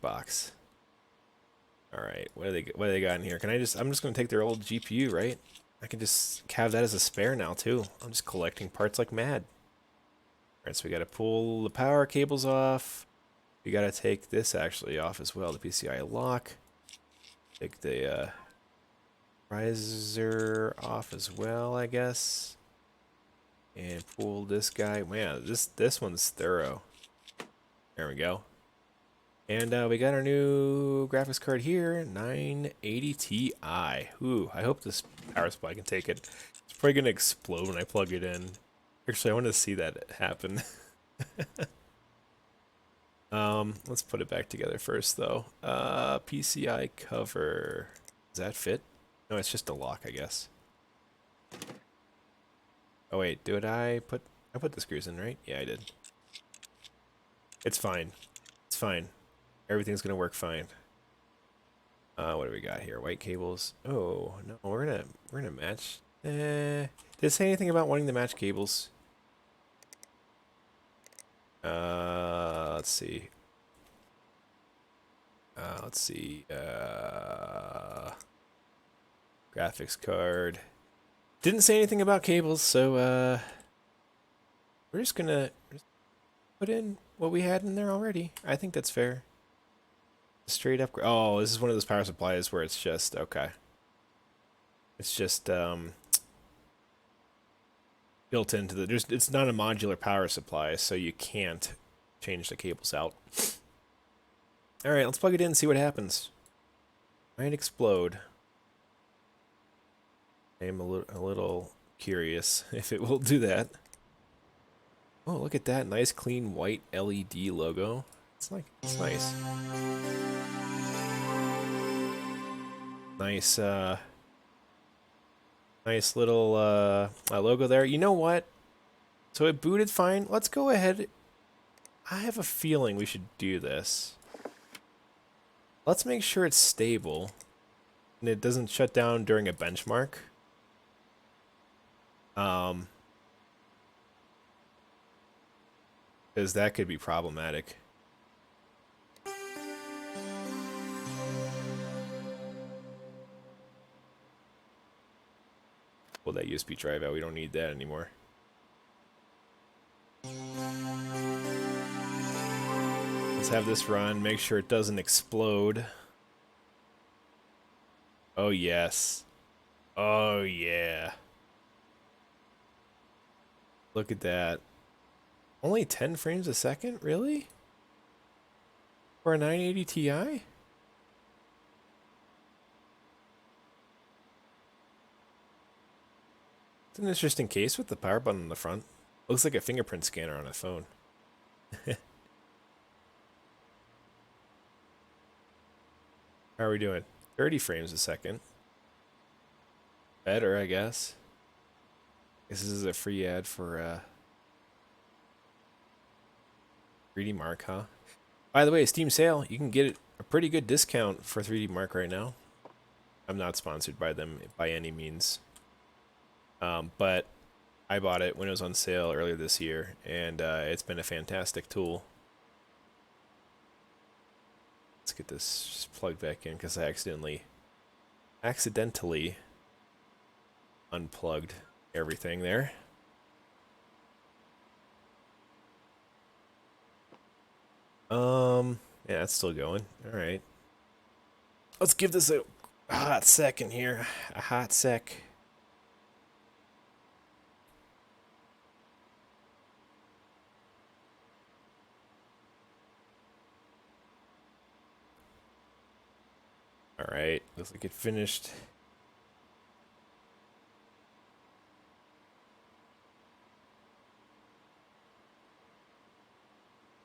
box. All right, what do they got in here? I'm just gonna take their old GPU, right? I can just have that as a spare now too. I'm just collecting parts like mad. All right, so we gotta pull the power cables off. We gotta take this actually off as well, the PCI lock. Take the riser off as well, I guess. And pull this guy. Man, this one's thorough. There we go. And we got our new graphics card here, 980 Ti. Ooh, I hope this power supply can take it. It's probably gonna explode when I plug it in. Actually, I want to see that happen. Let's put it back together first, though. PCI cover. Does that fit? No, it's just a lock, I guess. Oh wait, I put the screws in, right? Yeah, I did. It's fine. It's fine. Everything's gonna work fine. What do we got here? White cables. Oh no, we're gonna match. Did it say anything about wanting to match cables? Let's see. Let's see. Graphics card. Didn't say anything about cables, so we're just gonna put in what we had in there already. I think that's fair. Straight up. Oh, this is one of those power supplies where it's just okay. It's just built into the. It's not a modular power supply, so you can't change the cables out. All right, let's plug it in and see what happens. Might explode. I am a little curious if it will do that. Oh, look at that nice, clean white LED logo. It's nice. Nice, nice little logo there. You know what? So it booted fine. Let's go ahead. I have a feeling we should do this. Let's make sure it's stable and it doesn't shut down during a benchmark. Because that could be problematic. Pull that USB drive out. We don't need that anymore. Let's have this run. Make sure it doesn't explode. Oh, yes. Oh, yeah. Look at that. Only 10 frames a second? Really? For a 980 Ti? It's an interesting case with the power button on the front. Looks like a fingerprint scanner on a phone. How are we doing? 30 frames a second. Better, I guess. This is a free ad for 3D Mark, huh? By the way, Steam sale, you can get a pretty good discount for 3D Mark right now. I'm not sponsored by them by any means. But I bought it when it was on sale earlier this year, and it's been a fantastic tool. Let's get this just plugged back in because I accidentally unplugged everything there. Yeah, it's still going. All right. Let's give this a A hot second here. A hot sec. Alright, looks like it finished.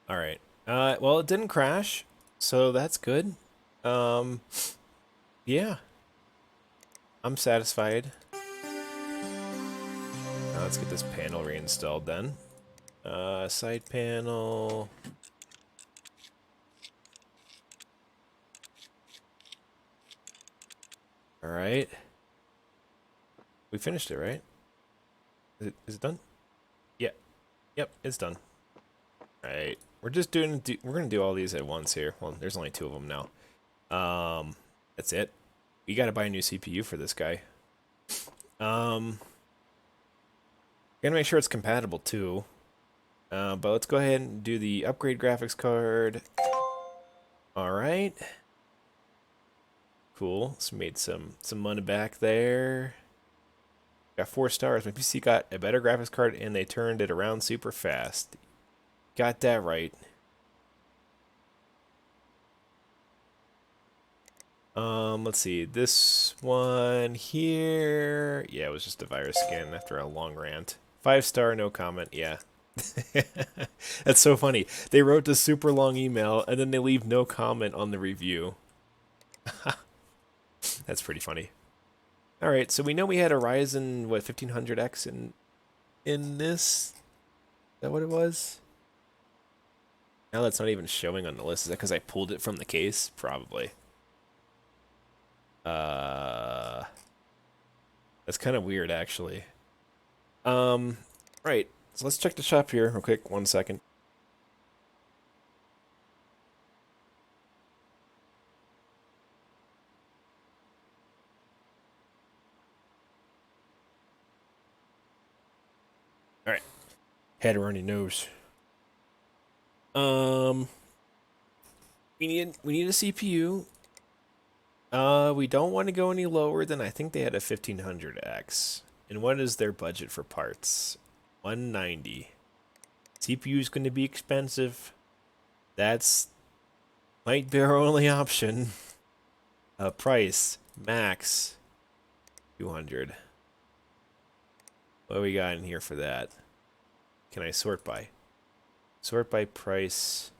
Alright. Well, it didn't crash, so that's good. Um, yeah. I'm satisfied. Now let's get this panel reinstalled then. Side panel. Alright. We finished it, right? Is it done? Yeah. Yep, it's done. Alright. We're just we're gonna do all these at once here. Well, there's only 2 of them now. That's it. We gotta buy a new CPU for this guy. Gotta make sure it's compatible too. But let's go ahead and do the upgrade graphics card. Alright. Cool. So made some money back there. Got 4 stars. My PC got a better graphics card and they turned it around super fast. Got that right. Let's see. This one here. Yeah, it was just a virus scan after a long rant. 5-star, no comment. Yeah. That's so funny. They wrote a super long email and then they leave no comment on the review. That's pretty funny. All right, so we know we had a Ryzen what 1500X in this. Is that what it was? Now that's not even showing on the list. Is that because I pulled it from the case? Probably. That's kind of weird, actually. Right. So let's check the shop here real quick. 1 second. All right. Had a runny nose. We need a CPU. We don't want to go any lower than I think they had a 1500X. And what is their budget for parts? 190. CPU is going to be expensive. That's might be our only option. Price max 200. What do we got in here for that? Can I sort by? Sort by price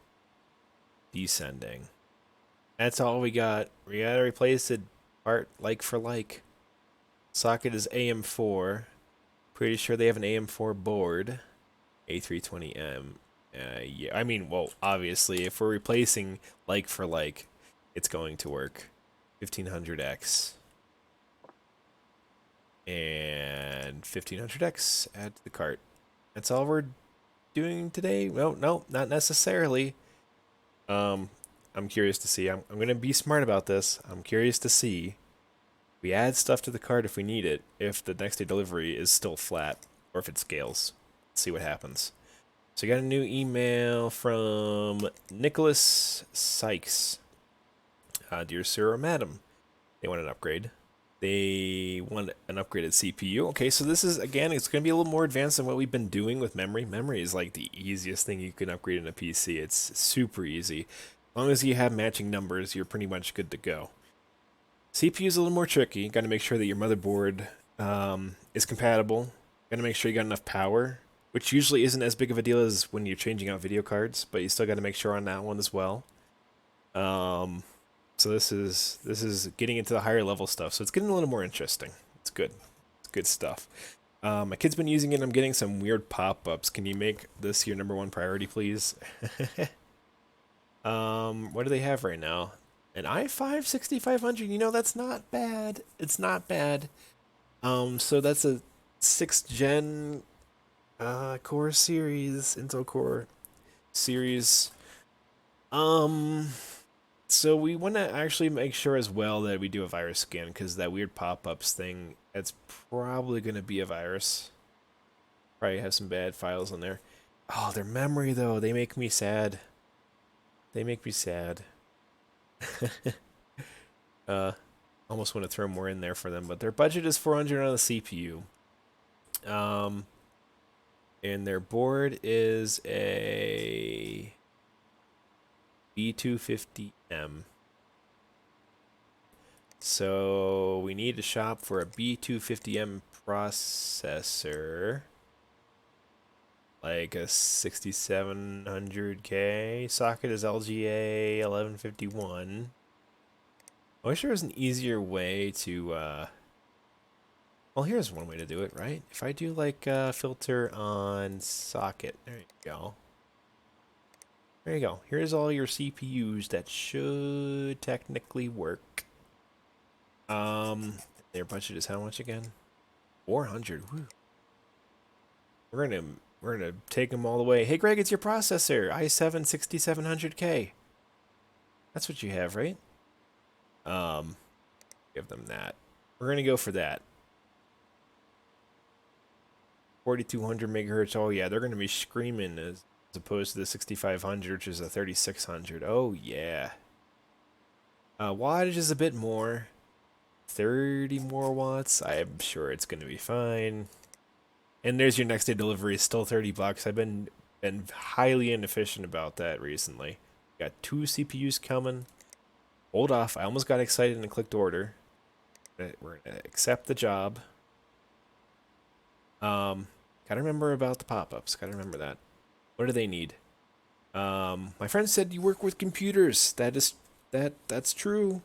descending. That's all we got. We gotta replace it part like for like. Socket is AM4. Pretty sure they have an AM4 board. A320M. Yeah, I mean, well, obviously, if we're replacing like for like, it's going to work. 1500X. And 1500X, add to the cart. That's all we're doing today? No, not necessarily. I'm curious to see. I'm going to be smart about this. I'm curious to see. We add stuff to the cart if we need it, if the next day delivery is still flat, or if it scales. Let's see what happens. So I got a new email from Nicholas Sykes. Dear sir or madam, they want an upgrade. They want an upgraded CPU. Okay, so this is, again, it's going to be a little more advanced than what we've been doing with memory. Memory is like the easiest thing you can upgrade in a PC. It's super easy. As long as you have matching numbers, you're pretty much good to go. CPU is a little more tricky. Got to make sure that your motherboard is compatible. Got to make sure you got enough power, which usually isn't as big of a deal as when you're changing out video cards, but you still got to make sure on that one as well. So this is getting into the higher level stuff. So it's getting a little more interesting. It's good. It's good stuff. My kid's been using it. I'm getting some weird pop-ups. Can you make this your #1 priority, please? What do they have right now? An i5 6500. You know, that's not bad. It's not bad. So that's a 6th gen Core series, Intel Core series. So we want to actually make sure as well that we do a virus scan, because that weird pop-ups thing, that's probably going to be a virus. Probably have some bad files in there. Oh, their memory, though. They make me sad. They make me sad. I'll almost want to throw more in there for them, but their budget is 400 on the CPU. And their board is a B250M. So we need to shop for a B250M processor, like a 6700K. Socket is LGA 1151. I wish there was an easier way to, well, here's one way to do it, right? If I do like filter on socket, there you go. There you go. Here's all your CPUs that should technically work. Their budget is how much again? 400. Woo. We're gonna take them all the way. Hey Greg, it's your processor, i7 6700K. That's what you have, right? Give them that. We're gonna go for that. 4200 megahertz. Oh yeah, they're gonna be screaming as opposed to the 6500, which is a 3600. Oh yeah. Wattage is a bit more. 30 more watts. I'm sure it's gonna be fine. And there's your next day delivery. Still 30 bucks. I've been highly inefficient about that recently. Got 2 CPUs coming. Hold off. I almost got excited and clicked order. We're gonna accept the job. Gotta remember about the pop-ups. Gotta remember that. What do they need? My friend said you work with computers. That's true.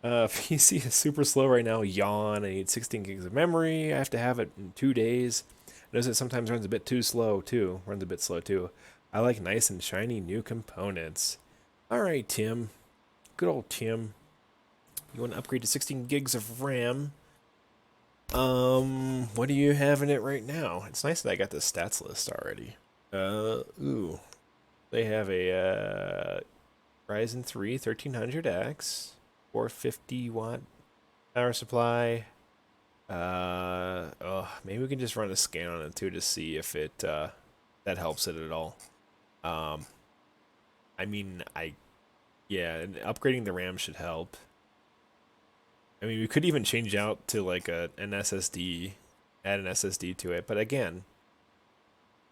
PC is super slow right now. Yawn. I need 16 gigs of memory. I have to have it in 2 days. Notice it sometimes runs a bit too slow too. Runs a bit slow too. I like nice and shiny new components. All right, Tim. Good old Tim. You want to upgrade to 16 gigs of RAM? What do you have in it right now? It's nice that I got the stats list already. Ooh. They have a Ryzen 3 1300X, 450 watt power supply. Maybe we can just run a scan on it too to see if it that helps it at all. I mean, yeah, upgrading the RAM should help. I mean, we could even change out to like an SSD, add an SSD to it, but again,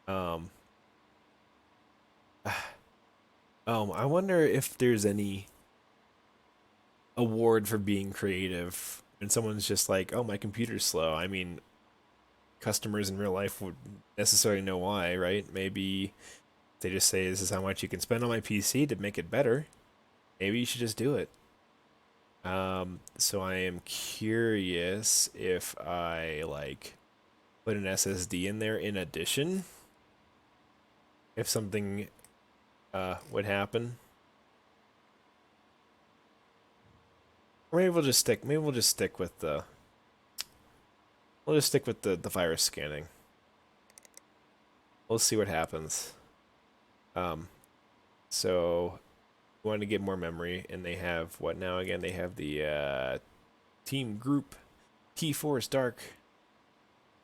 I wonder if there's any award for being creative and someone's just like, oh, my computer's slow. I mean, customers in real life would necessarily know why, right? Maybe they just say, this is how much you can spend on my PC to make it better. Maybe you should just do it. So I am curious if I like put an SSD in there in addition, if something would happen. Or maybe we'll just stick with the virus scanning. We'll see what happens. So we want to get more memory, and they have what now again? They have the Team Group T-Force Dark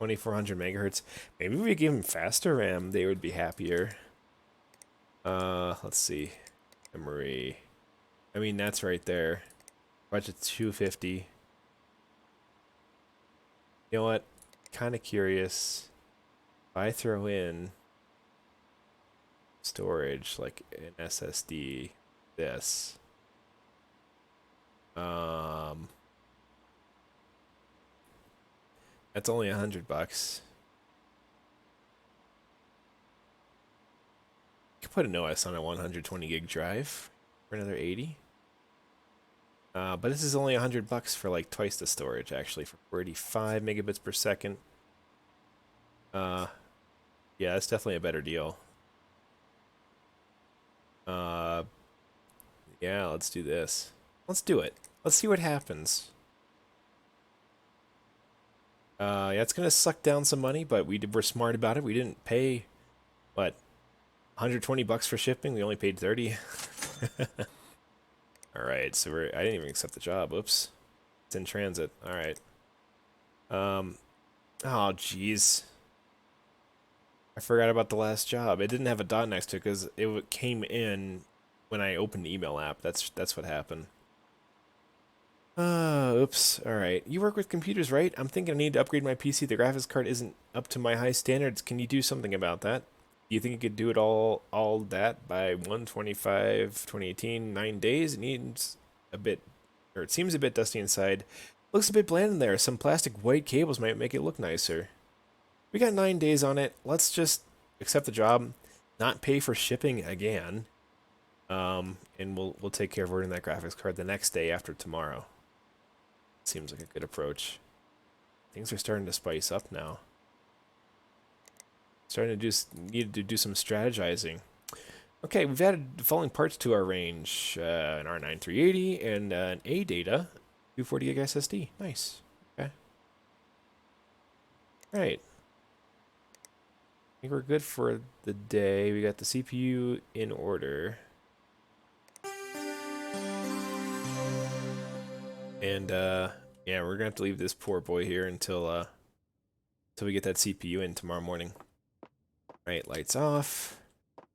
2400 megahertz. Maybe if we give them faster RAM, they would be happier. Let's see. Memory. I mean, that's right there. Budget 250. You know what? Kind of curious. If I throw in storage, like an SSD, this. That's only $100. You could put an OS on a 120 gig drive for another 80. But this is only $100 for like twice the storage, actually, for 45 megabits per second. Yeah, that's definitely a better deal. Yeah, let's do this. Let's do it. Let's see what happens. Yeah, it's gonna suck down some money, but we're smart about it. We didn't pay, what, 120 bucks for shipping? We only paid 30. All right, so I didn't even accept the job. Oops, it's in transit. All right. Oh, jeez. I forgot about the last job. It didn't have a dot next to it because it came in when I opened the email app. That's what happened. Oops. All right. You work with computers, right? I'm thinking I need to upgrade my PC. The graphics card isn't up to my high standards. Can you do something about that? Do you think you could do it all that by 125, 2018, 9 days? It needs a bit, or it seems a bit dusty inside. Looks a bit bland in there. Some plastic white cables might make it look nicer. We got 9 days on it. Let's just accept the job, not pay for shipping again, and we'll take care of ordering that graphics card the next day after tomorrow. Seems like a good approach. Things are starting to spice up now. Starting to need to do some strategizing. Okay, we've added the following parts to our range: an R9 380 and an A data 240 gig SSD. Nice. Okay. Right. I think we're good for the day. We got the CPU in order. And yeah, we're gonna have to leave this poor boy here until we get that CPU in tomorrow morning. Right, lights off.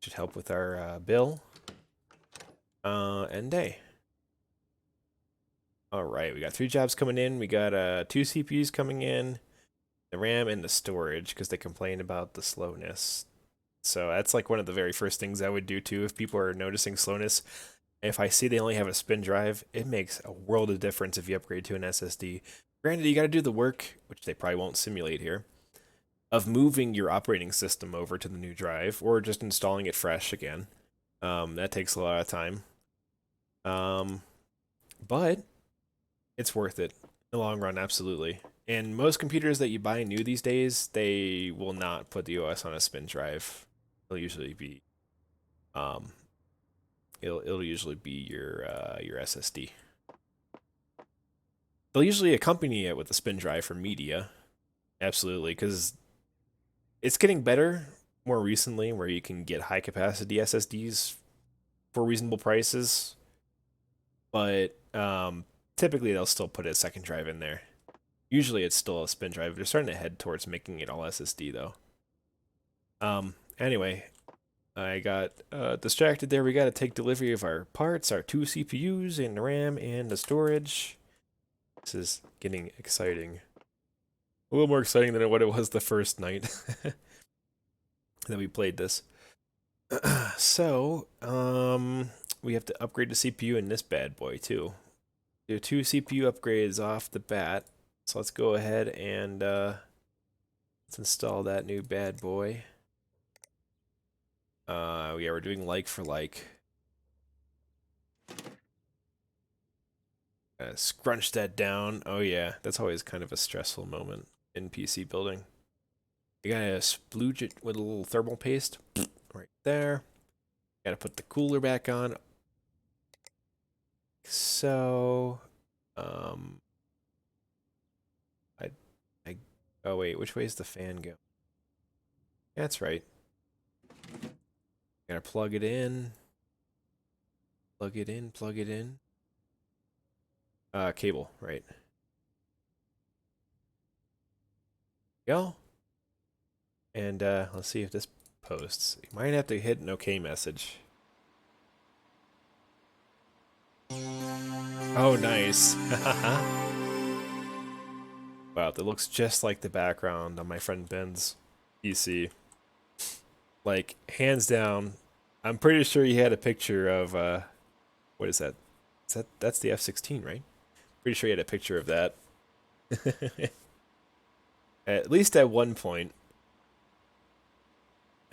Should help with our bill. End day. All right, we got 3 jobs coming in. We got 2 CPUs coming in, the RAM and the storage, because they complain about the slowness. So that's like one of the very first things I would do too if people are noticing slowness. If I see they only have a spin drive, it makes a world of difference if you upgrade to an SSD. Granted, you got to do the work, which they probably won't simulate here, of moving your operating system over to the new drive or just installing it fresh again. That takes a lot of time. But it's worth it in the long run, absolutely. And most computers that you buy new these days, they will not put the OS on a spin drive. It'll usually be, um, it'll usually be your SSD. They'll usually accompany it with a spin drive for media, absolutely, because it's getting better more recently, where you can get high capacity SSDs for reasonable prices, but typically they'll still put a second drive in there. Usually it's still a spin drive. They're starting to head towards making it all SSD though. Anyway, I got distracted there. We got to take delivery of our parts, our 2 CPUs and the RAM and the storage. This is getting exciting. A little more exciting than what it was the first night that we played this. So, we have to upgrade the CPU in this bad boy too. Do 2 CPU upgrades off the bat. So let's go ahead and let's install that new bad boy. Yeah, we're doing like for like. Scrunch that down. Oh yeah, that's always kind of a stressful moment in PC building. You gotta splooge it with a little thermal paste right there. Gotta put the cooler back on. So, I, oh wait, which way is the fan go? That's right. Gotta plug it in. Plug it in, plug it in. Cable, right. Go. And let's see if this posts. You might have to hit an OK message. Oh, nice. Wow, that looks just like the background on my friend Ben's PC. Like, hands down, I'm pretty sure he had a picture of, what is that? That's the F-16, right? Pretty sure he had a picture of that. At least at one point.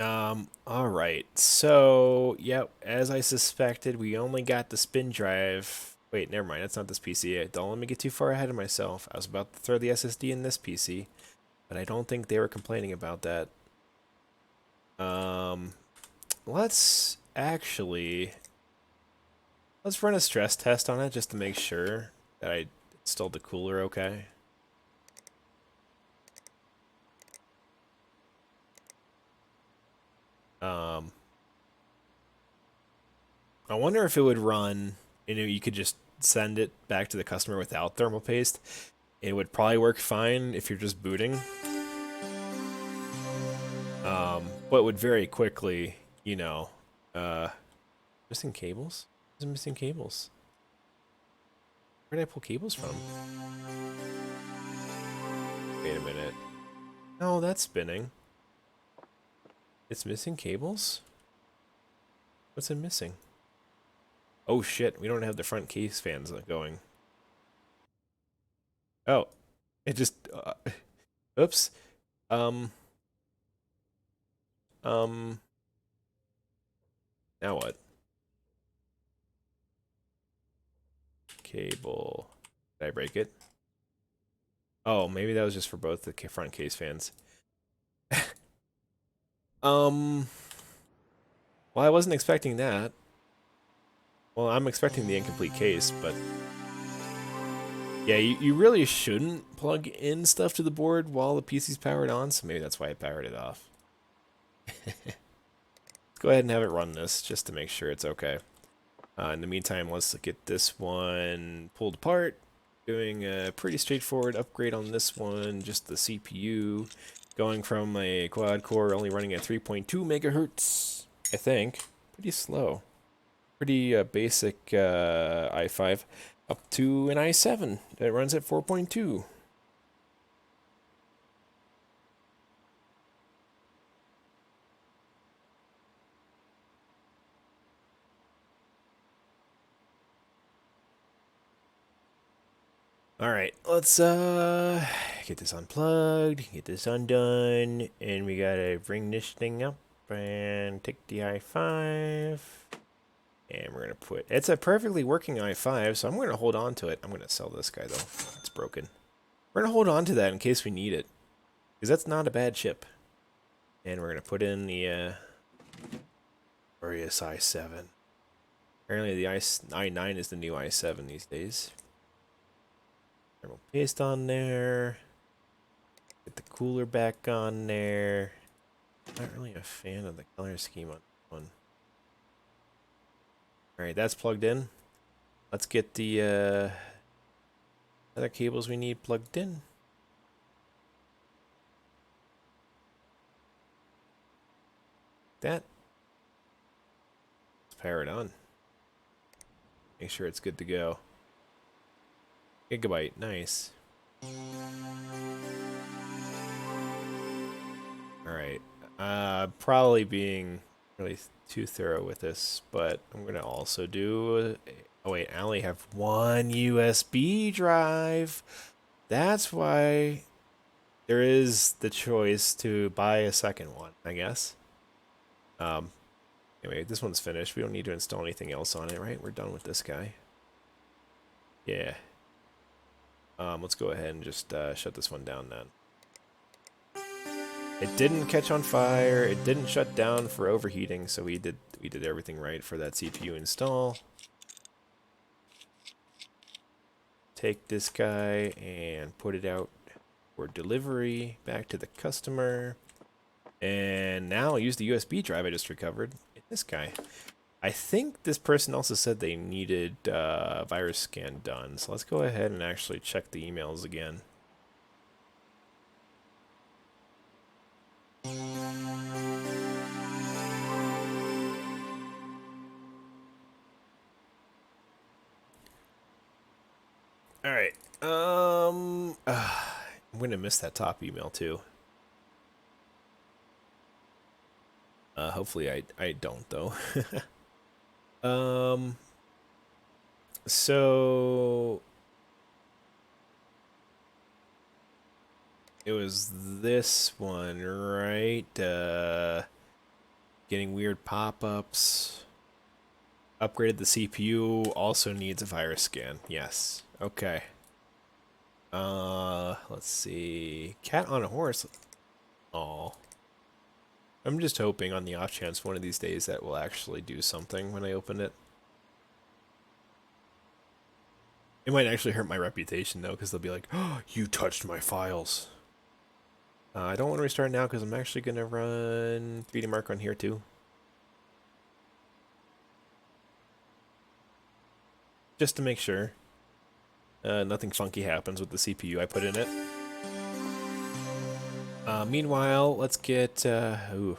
Alright. So, yep, as I suspected, we only got the spin drive. Wait, never mind, that's not this PC. Don't let me get too far ahead of myself. I was about to throw the SSD in this PC, but I don't think they were complaining about that. Let's run a stress test on it just to make sure that I installed the cooler okay. I wonder if it would run, you could just send it back to the customer without thermal paste. It would probably work fine if you're just booting. But would very quickly, missing cables? Missing cables. Where did I pull cables from? Wait a minute. No, that's spinning. It's missing cables? What's it missing? Oh shit, we don't have the front case fans going. Oh, it just... oops. Um... Now what? Cable. Did I break it? Oh, maybe that was just for both the front case fans. Well, I wasn't expecting that. Well, I'm expecting the incomplete case, but... Yeah, you really shouldn't plug in stuff to the board while the PC's powered on, so maybe that's why I powered it off. Let's go ahead and have it run this, just to make sure it's okay. In the meantime, let's get this one pulled apart. Doing a pretty straightforward upgrade on this one, just the CPU. Going from a quad core only running at 3.2 megahertz, I think. Pretty slow. Pretty basic i5 up to an i7 that runs at 4.2. Alright, let's get this unplugged, get this undone, and we gotta bring this thing up and take the i5. And we're gonna put, it's a perfectly working i5, so I'm gonna hold on to it. I'm gonna sell this guy though. It's broken. We're gonna hold on to that in case we need it. Because that's not a bad chip. And we're gonna put in the glorious i7. Apparently the i9 is the new i7 these days. Thermal paste on there. Get the cooler back on there. Not really a fan of the color scheme on this one. Alright, that's plugged in. Let's get the other cables we need plugged in. That. Let's power it on. Make sure it's good to go. Gigabyte, nice. Alright. Probably being really too thorough with this, but I'm gonna also do... Oh wait, I only have one USB drive. That's why there is the choice to buy a second one, I guess. Anyway, this one's finished. We don't need to install anything else on it, right? We're done with this guy. Yeah. Let's go ahead and just shut this one down then. It didn't catch on fire. It didn't shut down for overheating, so we did everything right for that CPU install. Take this guy and put it out for delivery back to the customer. And now I'll use the USB drive I just recovered. This guy. I think this person also said they needed virus scan done. So let's go ahead and actually check the emails again. Alright. I'm gonna miss that top email too. Hopefully I don't though. So it was this one, right? Getting weird pop-ups. Upgraded the CPU, also needs a virus scan. Yes. Okay. Let's see. Cat on a horse. Oh. I'm just hoping on the off chance one of these days that will actually do something when I open it. It might actually hurt my reputation though, because they'll be like, "Oh, you touched my files." I don't want to restart now because I'm actually going to run 3D Mark on here too. Just to make sure. Nothing funky happens with the CPU I put in it. Meanwhile, let's get... ooh.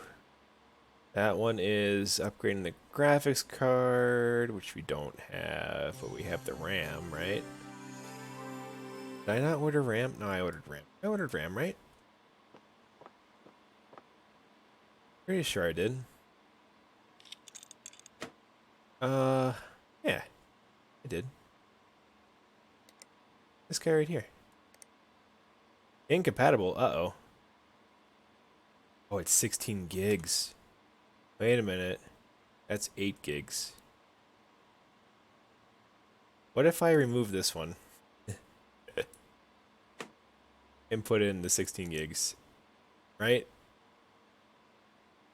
That one is upgrading the graphics card, which we don't have, but we have the RAM, right? Did I not order RAM? No, I ordered RAM. I ordered RAM, right? Pretty sure I did. Uh, yeah, I did. This guy right here. Incompatible. Uh-oh. Oh, it's 16 gigs. Wait a minute. That's 8 gigs. What if I remove this one and put in the 16 gigs? Right?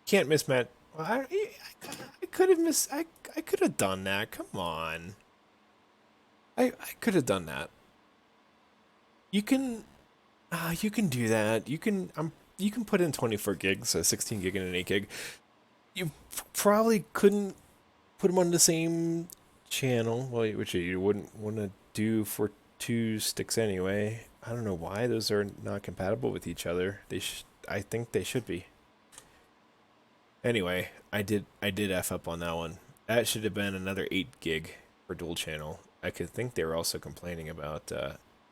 Can't mismatch. Well, I could have I could have done that. Come on. I could have done that. You can you can do that. You can put in 24 gigs, so 16 gig and an 8 gig. You probably couldn't put them on the same channel, well, which you wouldn't want to do for two sticks anyway. I don't know why those are not compatible with each other. I think they should be. Anyway, I did F up on that one. That should have been another 8 gig for dual channel. I could think they were also complaining about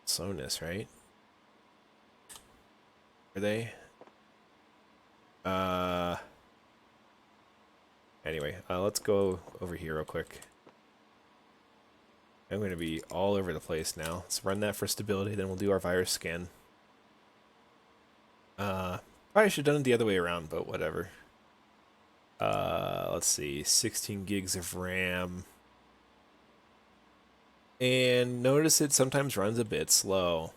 slowness, right? Are they? Uh anyway, let's go over here real quick. I'm going to be all over the place now. Let's run that for stability, then we'll do our virus scan. Probably should have done it the other way around, but whatever. Let's see, 16 gigs of RAM. And notice it sometimes runs a bit slow.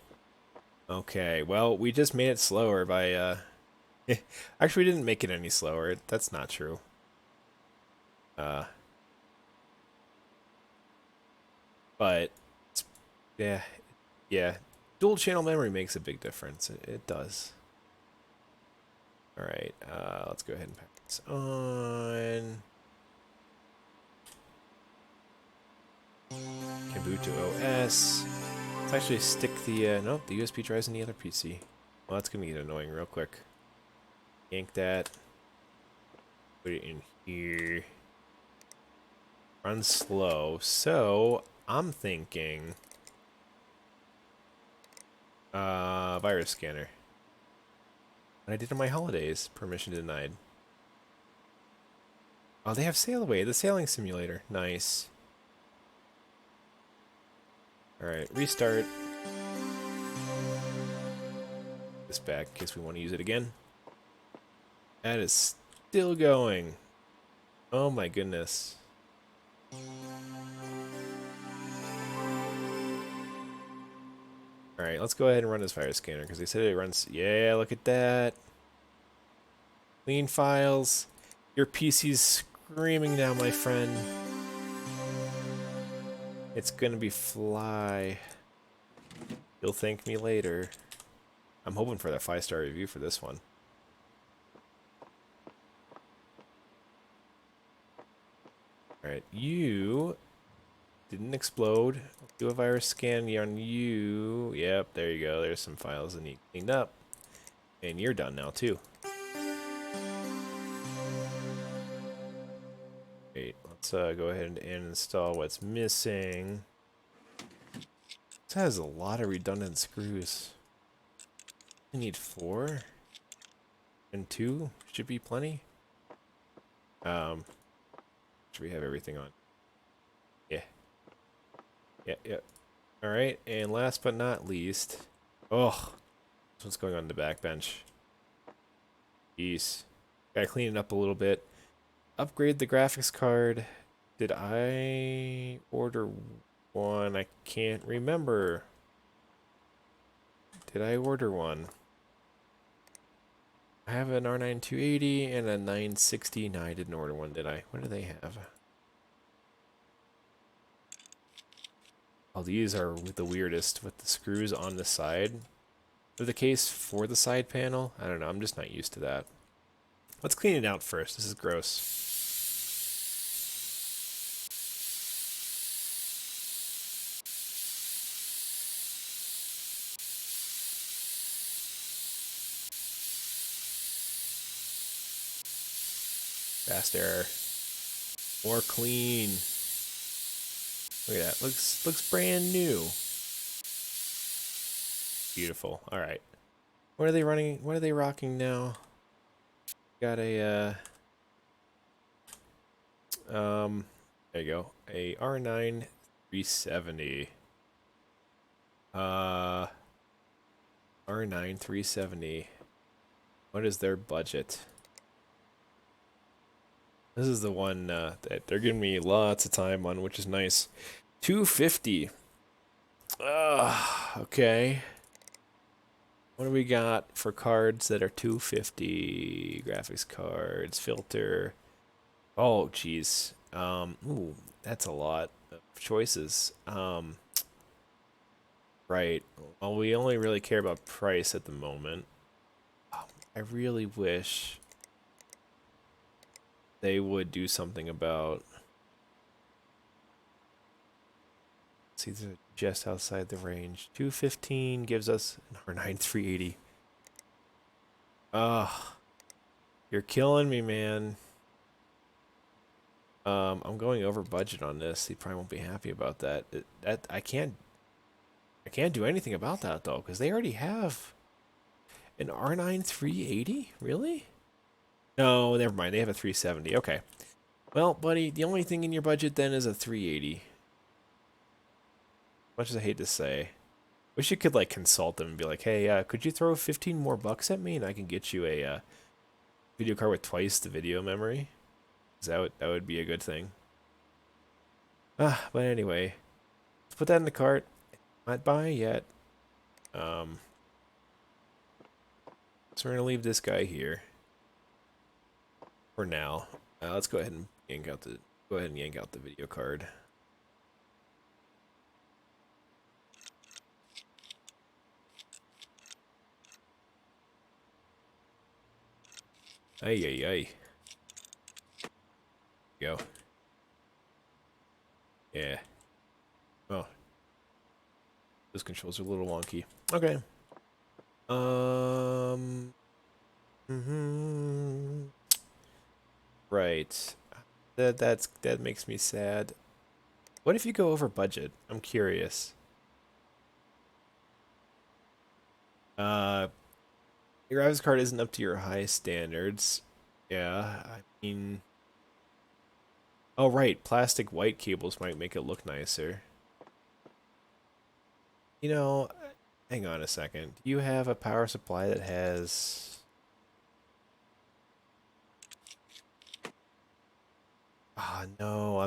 Okay, well, we just made it slower by, actually, we didn't make it any slower. That's not true. But, yeah, yeah. Dual channel memory makes a big difference. It does. Alright, let's go ahead and pack this on. Can boot to OS. Let's actually stick the, nope, the USB drive's in the other PC. Well, that's gonna get annoying real quick. Yank that. Put it in here. Run slow. So, I'm thinking... virus scanner. What I did on my holidays. Permission denied. Oh, they have Sail Away, the sailing simulator. Nice. Alright, restart. This back in case we want to use it again. That is still going. Oh my goodness. Alright, let's go ahead and run this virus scanner because they said it runs. Yeah, look at that. Clean files. Your PC's screaming now, my friend. It's gonna be fly. You'll thank me later. I'm hoping for that 5-star review for this one. Alright, you didn't explode. Do a virus scan on you. Yep, there you go. There's some files that need cleaned up. And you're done now, too. Great. Let's go ahead and install what's missing. This has a lot of redundant screws. I need 4. And 2 should be plenty. Should we have everything on? Yeah. Yeah. Alright, and last but not least... Oh! That's what's going on in the back bench. Jeez. Gotta clean it up a little bit. Upgrade the graphics card. Did I order one? I can't remember. Did I order one? I have an R9 280 and a 960. No, I didn't order one, did I? What do they have? Oh, these are the weirdest with the screws on the side of the case for the side panel. I don't know, I'm just not used to that. Let's clean it out first. This is gross. Fast error. More clean. Look at that. Looks brand new. Beautiful. All right. What are they running? What are they rocking now? Got a there you go. A R9 370. R9 370. What is their budget? This is the one that they're giving me lots of time on, which is nice. 250. Okay. What do we got for cards that are 250? Graphics cards, filter. Oh, jeez. Ooh, that's a lot of choices. Right. Well, we only really care about price at the moment. I really wish they would do something about. See, these are just outside the range. 215 gives us an R9 380. Ugh. You're killing me, man. I'm going over budget on this. He probably won't be happy about that. I can't do anything about that though, because they already have an R9 380. Really? No, never mind. They have a 370. Okay. Well, buddy, the only thing in your budget then is a 380. Much as I hate to say. Wish you could like consult them and be like, hey, could you throw 15 more bucks at me and I can get you a video card with twice the video memory? 'Cause that would be a good thing. But anyway, let's put that in the cart. Not buy yet. So we're gonna leave this guy here for now. Let's go ahead and yank out the video card. Ay ay ay. Go. Yeah. Oh. Those controls are a little wonky. Okay. Right. That makes me sad. What if you go over budget? I'm curious. Your graphics card isn't up to your high standards. Yeah, I mean... Oh, right. Plastic white cables might make it look nicer. You know, hang on a second. Do you have a power supply that has... no,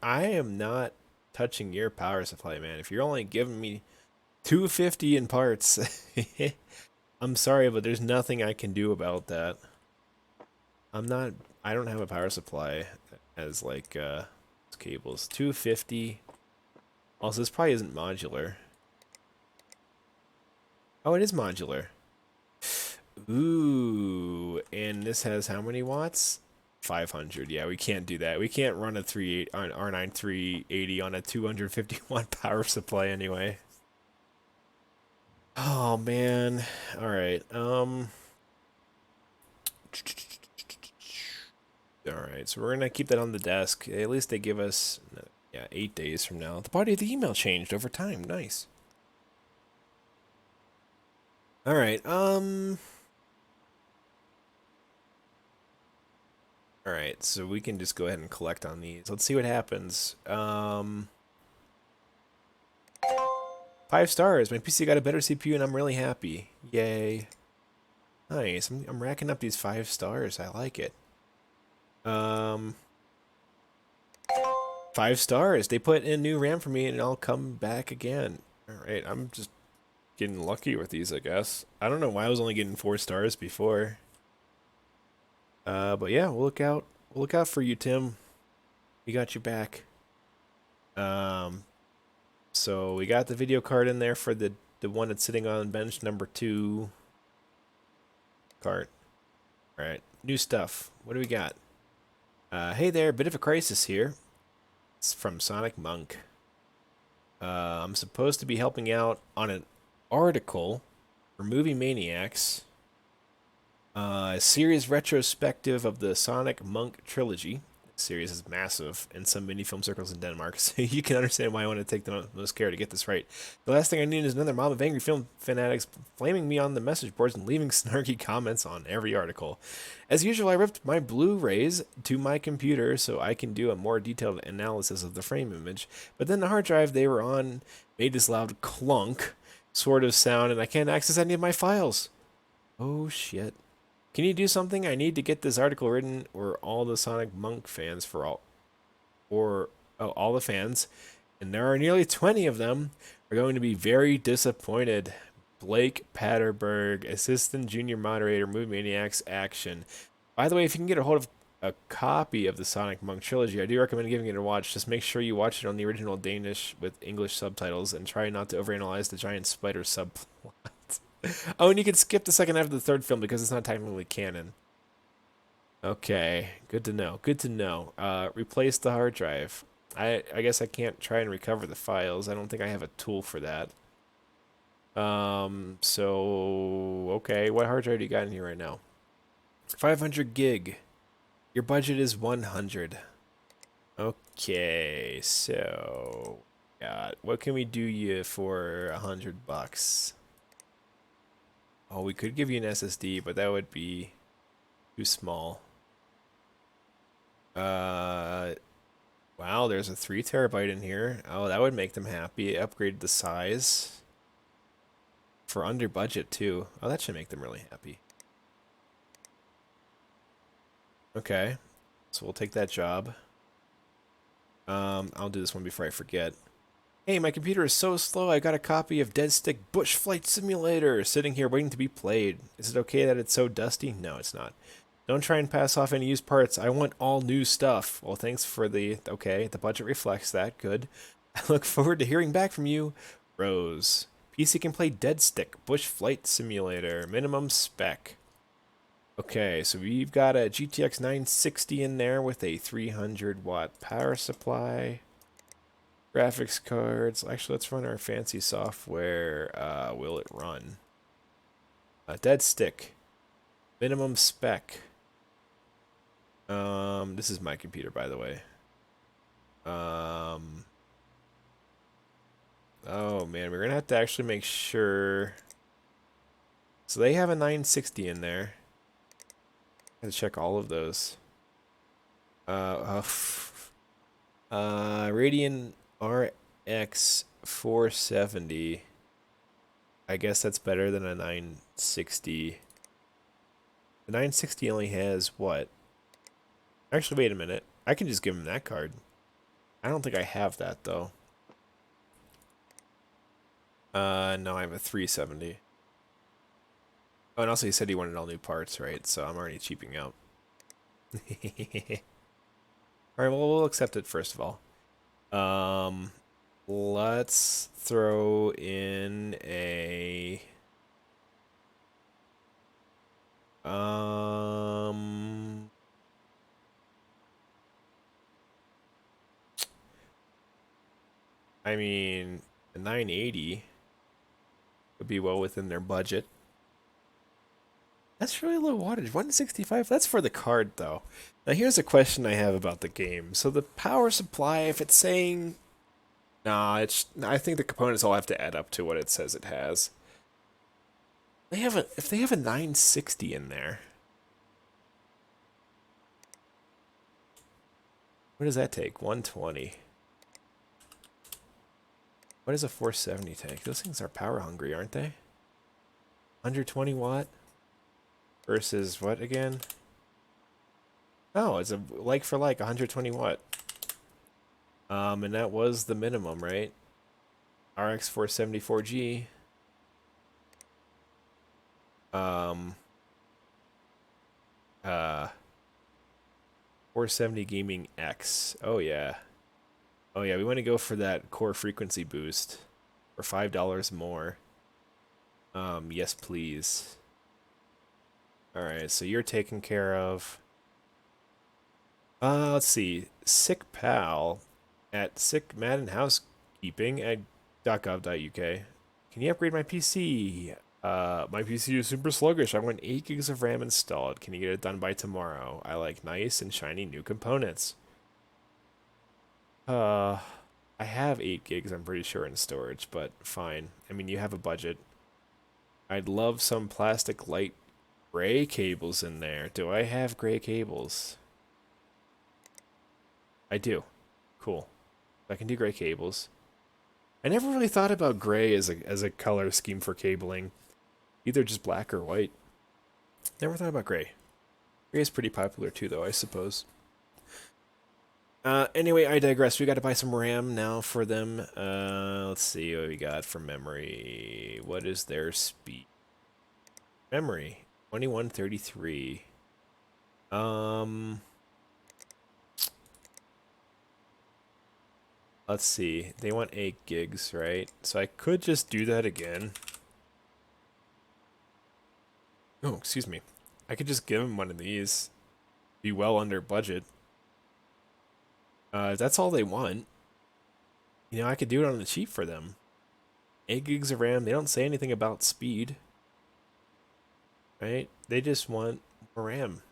I am not touching your power supply, man. If you're only giving me 250 in parts, I'm sorry, but there's nothing I can do about that. I don't have a power supply that has like cables. 250. Also, this probably isn't modular. Oh, it is modular. Ooh, and this has how many watts? 500. Yeah, we can't do that. We can't run a R9 380 on a 250 watt power supply anyway. Oh man. All right. All right. So we're gonna keep that on the desk. At least they give us, yeah, 8 days from now. The body of the email changed over time. Nice. All right. All right. So we can just go ahead and collect on these. Let's see what happens. 5 stars. My PC got a better CPU and I'm really happy. Yay. Nice. I'm racking up these 5 stars. I like it. 5 stars. They put in new RAM for me and I'll come back again. Alright, I'm just getting lucky with these, I guess. I don't know why I was only getting 4 stars before. But yeah, we'll look out for you, Tim. We got your back. So we got the video card in there for the one that's sitting on bench number 2. Cart. Alright, new stuff. What do we got? Hey there, bit of a crisis here. It's from Sonic Monk. I'm supposed to be helping out on an article for Movie Maniacs. A series retrospective of the Sonic Monk trilogy. series is massive in some mini film circles in Denmark, so you can understand why I want to take the most care to get this right. The last thing I need is another mob of angry film fanatics flaming me on the message boards and leaving snarky comments on every article. As usual, I ripped my Blu-rays to my computer so I can do a more detailed analysis of the frame image, but then the hard drive they were on made this loud clunk sort of sound, and I can't access any of my files. Oh shit. Can you do something? I need to get this article written or all the Sonic Monk fans all the fans, and there are nearly 20 of them, are going to be very disappointed. Blake Patterberg, Assistant Junior Moderator, Movie Maniacs Action. By the way, if you can get a hold of a copy of the Sonic Monk trilogy, I do recommend giving it a watch. Just make sure you watch it on the original Danish with English subtitles and try not to overanalyze the giant spider subplot. Oh, and you can skip the second half of the third film because it's not technically canon. Okay, good to know. Good to know. Replace the hard drive. I guess I can't try and recover the files. I don't think I have a tool for that. So okay, what hard drive do you got in here right now? 500 gig. Your budget is 100. Okay, so what can we do you for $100? Oh, we could give you an SSD, but that would be too small. Wow, there's a 3 terabyte in here. Oh, that would make them happy. Upgraded the size. For under budget, too. Oh, that should make them really happy. Okay, so we'll take that job. I'll do this one before I forget. Hey, my computer is so slow, I got a copy of Dead Stick Bush Flight Simulator sitting here waiting to be played. Is it okay that it's so dusty? No, it's not. Don't try and pass off any used parts. I want all new stuff. Well, thanks for the... Okay, the budget reflects that. Good. I look forward to hearing back from you. Rose. PC can play Dead Stick Bush Flight Simulator. Minimum spec. Okay, so we've got a GTX 960 in there with a 300 watt power supply. Graphics cards. Actually, let's run our fancy software. Will it run? Dead Stick. Minimum spec. This is my computer, by the way. Oh man, we're gonna have to actually make sure. So they have a 960 in there. I have to check all of those. Radeon RX 470. I guess that's better than a 960. The 960 only has what? Actually, wait a minute. I can just give him that card. I don't think I have that, though. No, I have a 370. Oh, and also he said he wanted all new parts, right? So I'm already cheaping out. Alright, well, we'll accept it first of all. Let's throw in a... I mean, a 980 would be well within their budget. That's really low wattage. 165? That's for the card, though. Now, here's a question I have about the game. So the power supply, if it's saying... Nah, I think the components all have to add up to what it says it has. If they have a 960 in there... What does that take? 120. What does a 470 take? Those things are power hungry, aren't they? 120 watt versus what again? Oh, it's a like for like 120 watt. And that was the minimum, right? RX 474G. 470 Gaming X. Oh yeah. Oh yeah, we want to go for that core frequency boost for $5 more. Yes please. Alright, so you're taken care of. Let's see. Sick Pal at Sick Madden Housekeeping at .gov.uk. Can you upgrade my PC? My PC is super sluggish. I want 8 gigs of RAM installed. Can you get it done by tomorrow? I like nice and shiny new components. I have 8 gigs, I'm pretty sure, in storage, but fine. I mean, you have a budget. I'd love some plastic light gray cables in there. Do I have gray cables? I do. Cool. I can do gray cables. I never really thought about gray as a color scheme for cabling. Either just black or white. Never thought about gray. Gray is pretty popular too, though, I suppose. Anyway, I digress. We got to buy some RAM now for them. Let's see what we got for memory. What is their speed? Memory, 2133. Let's see. They want 8 gigs, right? So I could just do that again. Oh, excuse me. I could just give them one of these. Be well under budget. That's all they want. You know, I could do it on the cheap for them. 8 gigs of RAM. They don't say anything about speed. Right? They just want more RAM.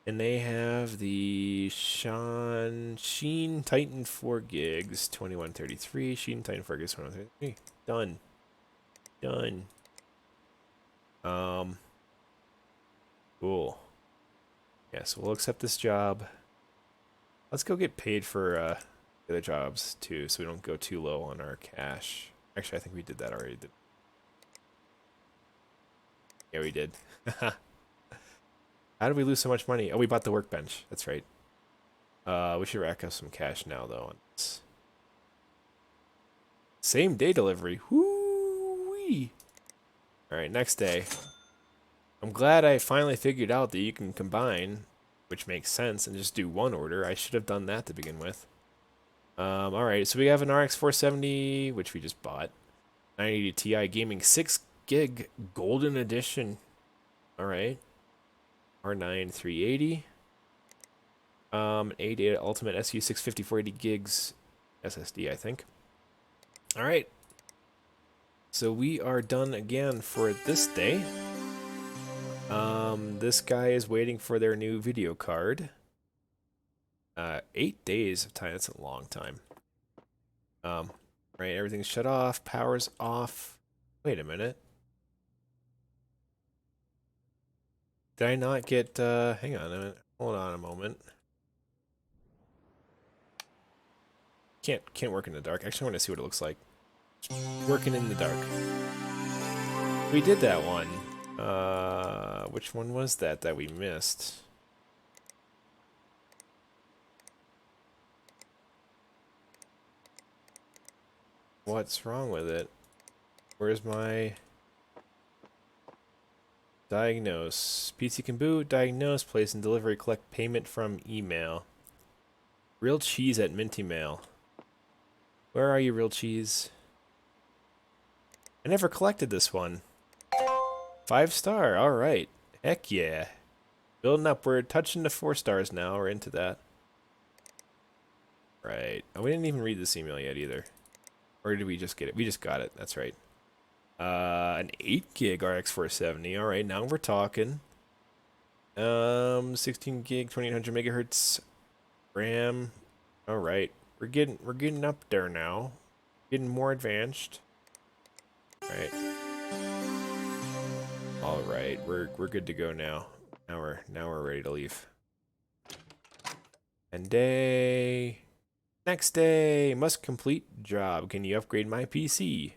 And they have the Sheen Titan 4 gigs, 2133. Sheen Titan 4 gigs, 2133. Done. Done. Cool. Yeah, so we'll accept this job. Let's go get paid for the other jobs too, so we don't go too low on our cash. Actually, I think we did that already. Yeah, we did. How did we lose so much money? Oh, we bought the workbench. That's right. We should rack up some cash now, though, on this. Same day delivery. Whoo-wee! Alright, next day. I'm glad I finally figured out that you can combine, which makes sense, and just do one order. I should have done that to begin with. Alright, so we have an RX 470, which we just bought. 980 Ti Gaming 6 gig Golden Edition. Alright. R9 380. 8 Ultimate SU 650 480 gigs SSD, I think. Alright. So we are done again for this day. This guy is waiting for their new video card. 8 days of time, that's a long time. Right, everything's shut off, power's off. Wait a minute. Did I not get, hang on a minute. Hold on a moment. Can't work in the dark. Actually, I want to see what it looks like. Working in the dark. We did that one. Which one was that we missed? What's wrong with it? Where's my diagnose? PC can boot, diagnose, place and delivery, collect payment from email. Real cheese at Minty Mail. Where are you, real cheese? I never collected this one. 5-star, alright. Heck yeah. Building up, we're touching the 4 stars now, we're into that. Right. Oh, we didn't even read this email yet either. Or did we just get it? We just got it, that's right. An 8 gig RX 470, alright, now we're talking. 16 gig, 2800 megahertz RAM. Alright. We're getting up there now. Getting more advanced. Alright. Alright, we're good to go now. Now we're ready to leave. And day. Next day. Must complete job. Can you upgrade my PC?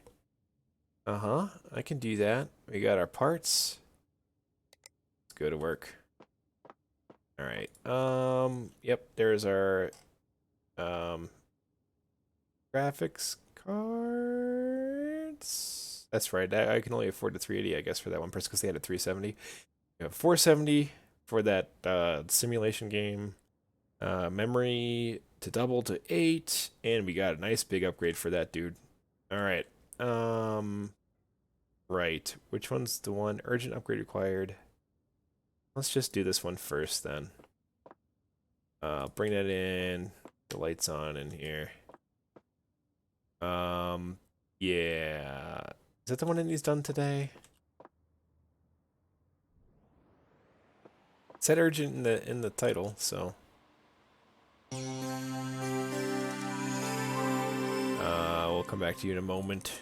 Uh-huh. I can do that. We got our parts. Let's go to work. Alright. Yep, there's our graphics cards. That's right. I can only afford the 380, I guess, for that one person because they had a 370. We have 470 for that simulation game. Memory to double to 8, and we got a nice big upgrade for that dude. All right. Right. Which one's the one? Urgent upgrade required. Let's just do this one first then. Bring that in. The lights on in here. Yeah. Is that the one that needs done today? It said urgent in the title, so. we'll come back to you in a moment.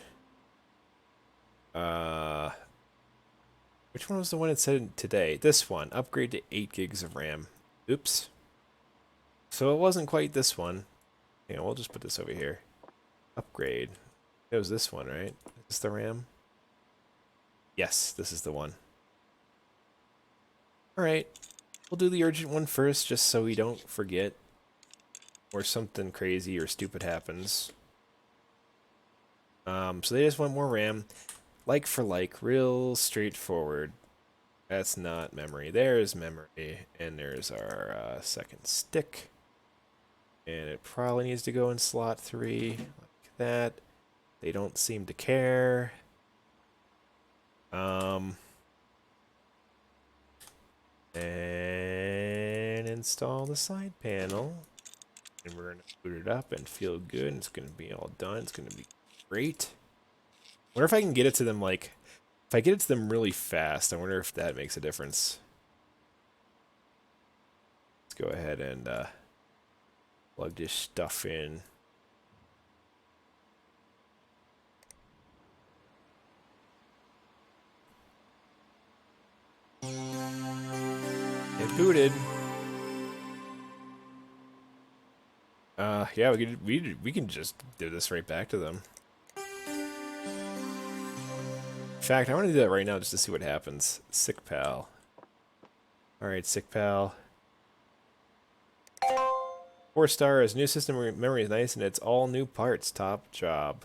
Which one was the one that said today? This one. Upgrade to 8 gigs of RAM. Oops. So it wasn't quite this one. Yeah, we'll just put this over here. Upgrade. It was this one, right? Is this the RAM? Yes, this is the one. Alright. We'll do the urgent one first, just so we don't forget. Or something crazy or stupid happens. So they just want more RAM. Like for like, real straightforward. That's not memory. There's memory. And there's our second stick. And it probably needs to go in slot 3. Like that. They don't seem to care. And install the side panel. And we're going to boot it up and feel good. And it's going to be all done. It's going to be great. Wonder if I can get it to them, like, if I get it to them really fast, I wonder if that makes a difference. Let's go ahead and plug this stuff in. Get booted. Yeah, we can just do this right back to them. In fact, I want to do that right now just to see what happens. Sick pal. Alright, sick pal. 4 stars. New system memory is nice and it's all new parts. Top job.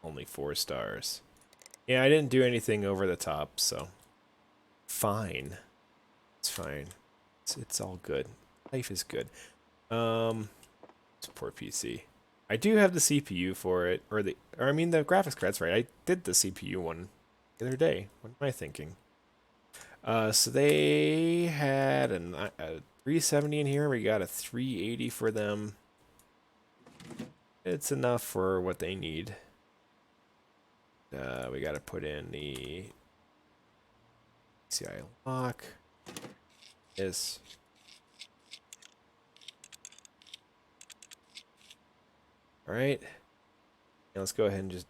Only 4 stars. Yeah, I didn't do anything over the top, so fine. It's fine. It's all good. Life is good. Support PC. I do have the CPU for it, or I mean the graphics card's right. I did the CPU one the other day. What am I thinking? So they had a 370 in here. We got a 380 for them. It's enough for what they need. We got to put in the CI lock. This. All right. Now let's go ahead and just.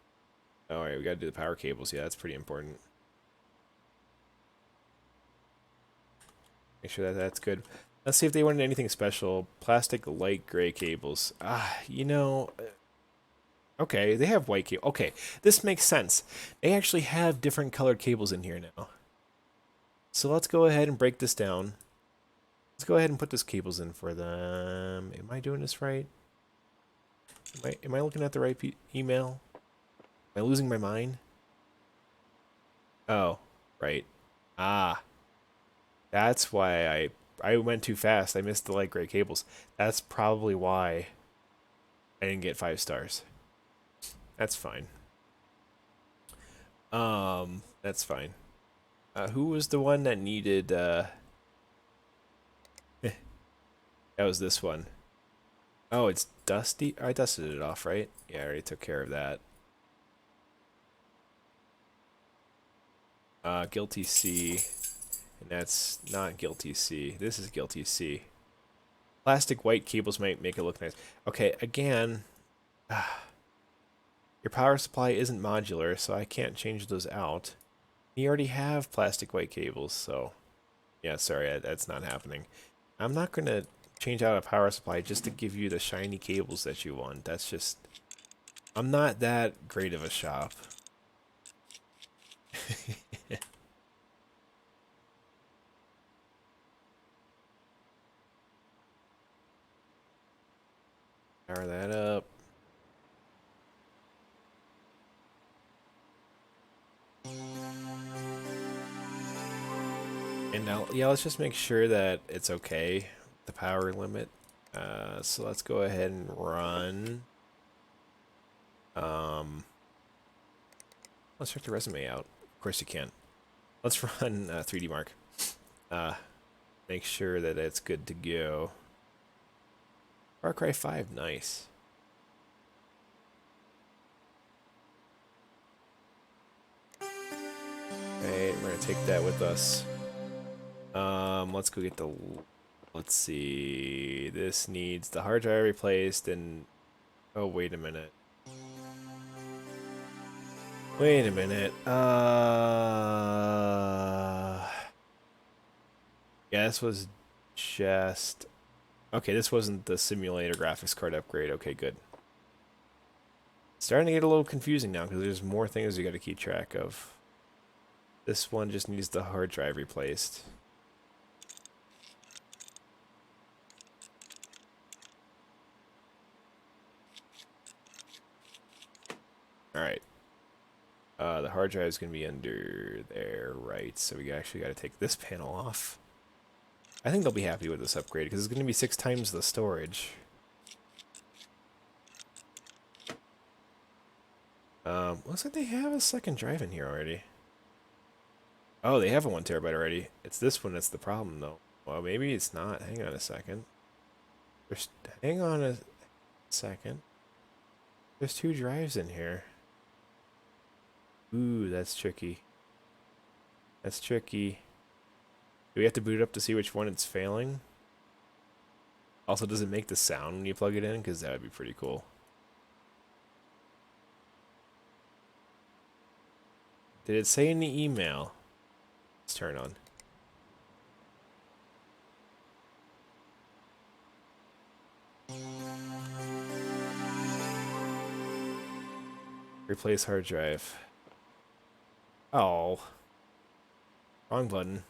All right, we got to do the power cables. Yeah, that's pretty important. Make sure that that's good. Let's see if they wanted anything special. Plastic light gray cables. You know. Okay, they have white cable. Okay, this makes sense. They actually have different colored cables in here now. So let's go ahead and break this down. Let's go ahead and put these cables in for them. Am I doing this right? Am I looking at the right email? Am I losing my mind? Oh, right. Ah. That's why I went too fast. I missed the light gray cables. That's probably why I didn't get 5 stars. That's fine. That's fine. Who was the one that needed, that was this one. Oh, it's dusty? I dusted it off, right? Yeah, I already took care of that. Guilty C. And that's not guilty C. This is guilty C. Plastic white cables might make it look nice. Okay, again, your power supply isn't modular, so I can't change those out. You already have plastic white cables, so yeah, sorry, that's not happening. I'm not going to change out a power supply just to give you the shiny cables that you want. That's just... I'm not that great of a shop. Power that up. And now, yeah, let's just make sure that it's okay, the power limit. So let's go ahead and run. Let's check the resume out. Of course you can. Let's run 3D Mark. Make sure that it's good to go. Far Cry 5, nice. Alright, we're gonna take that with us. Let's go get the... Let's see... This needs the hard drive replaced and... Oh, wait a minute. Wait a minute. Yeah, this was just... Okay, this wasn't the simulator graphics card upgrade. Okay, good. Starting to get a little confusing now because there's more things you got to keep track of. This one just needs the hard drive replaced. Alright. The hard drive is going to be under there, right? So we actually got to take this panel off. I think they'll be happy with this upgrade because it's going to be 6 times the storage. Looks like they have a second drive in here already. Oh, they have a 1 terabyte already. It's this one that's the problem, though. Well, maybe it's not. Hang on a second. Hang on a second. There's 2 drives in here. Ooh, that's tricky. That's tricky. Do we have to boot it up to see which one it's failing? Also, does it make the sound when you plug it in? Because that would be pretty cool. Did it say in the email? Let's turn on. Replace hard drive. Oh. Wrong button.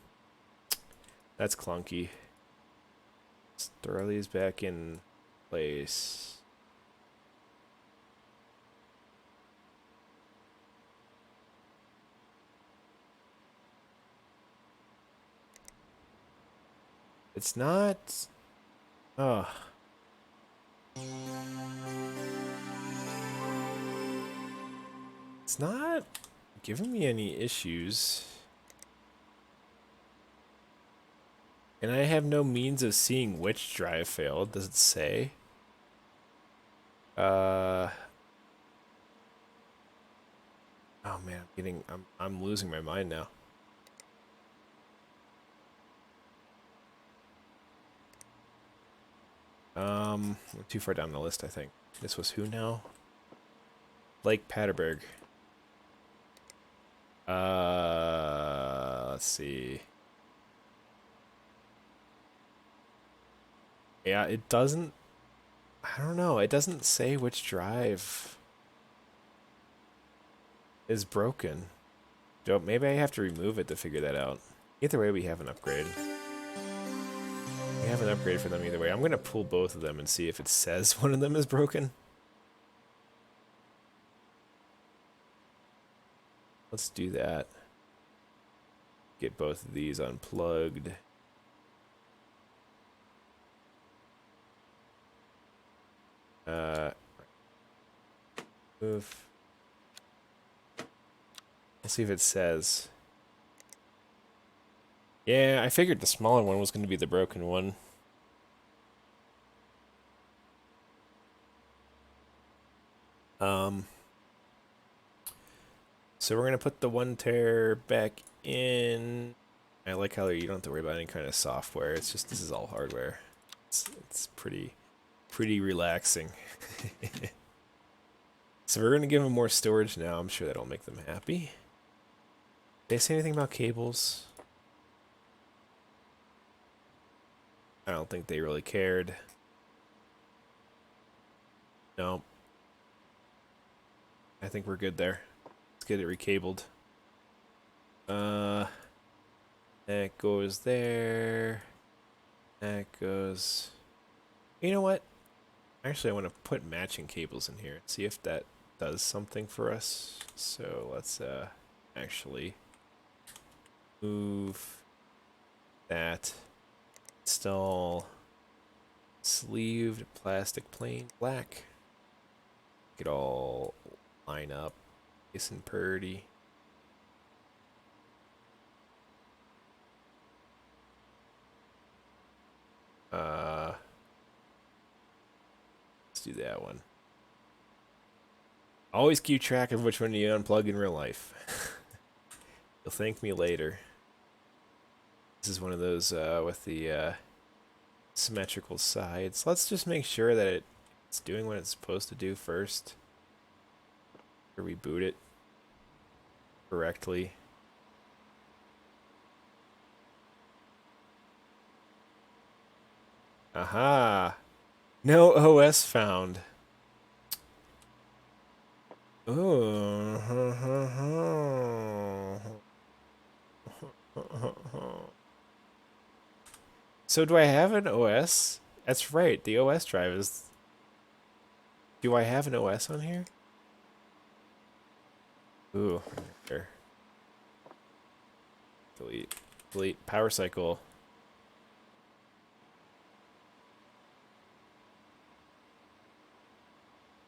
That's clunky. Let's throw these back in place. It's not... Oh. It's not giving me any issues. And I have no means of seeing which drive failed. Does it say? Oh man, I'm losing my mind now. We're too far down the list, I think. This was who now? Lake Paterberg. Let's see. Yeah, it doesn't... I don't know. It doesn't say which drive is broken. Maybe I have to remove it to figure that out. Either way, we have an upgrade. We have an upgrade for them either way. I'm going to pull both of them and see if it says one of them is broken. Let's do that. Get both of these unplugged. Move. Let's see if it says. Yeah, I figured the smaller one was going to be the broken one. So we're going to put the 1 tera back in. I like how you don't have to worry about any kind of software. It's just, this is all hardware. It's pretty relaxing. So we're going to give them more storage now. I'm sure that'll make them happy. Did they say anything about cables? I don't think they really cared. No. I think we're good there. Let's get it recabled. That goes there. That goes... You know what? Actually, I want to put matching cables in here. See if that does something for us. So let's actually move that. Install sleeved plastic plain black. Get all line up nice and purdy. Let's do that one. Always keep track of which one you unplug in real life. You'll thank me later. This is one of those with the symmetrical sides. Let's just make sure that it's doing what it's supposed to do first. Or reboot it. correctly. Aha! No OS found. Oh. So do I have an OS? That's right, the OS drive is... Do I have an OS on here? Ooh, there. Delete. Delete. Power cycle.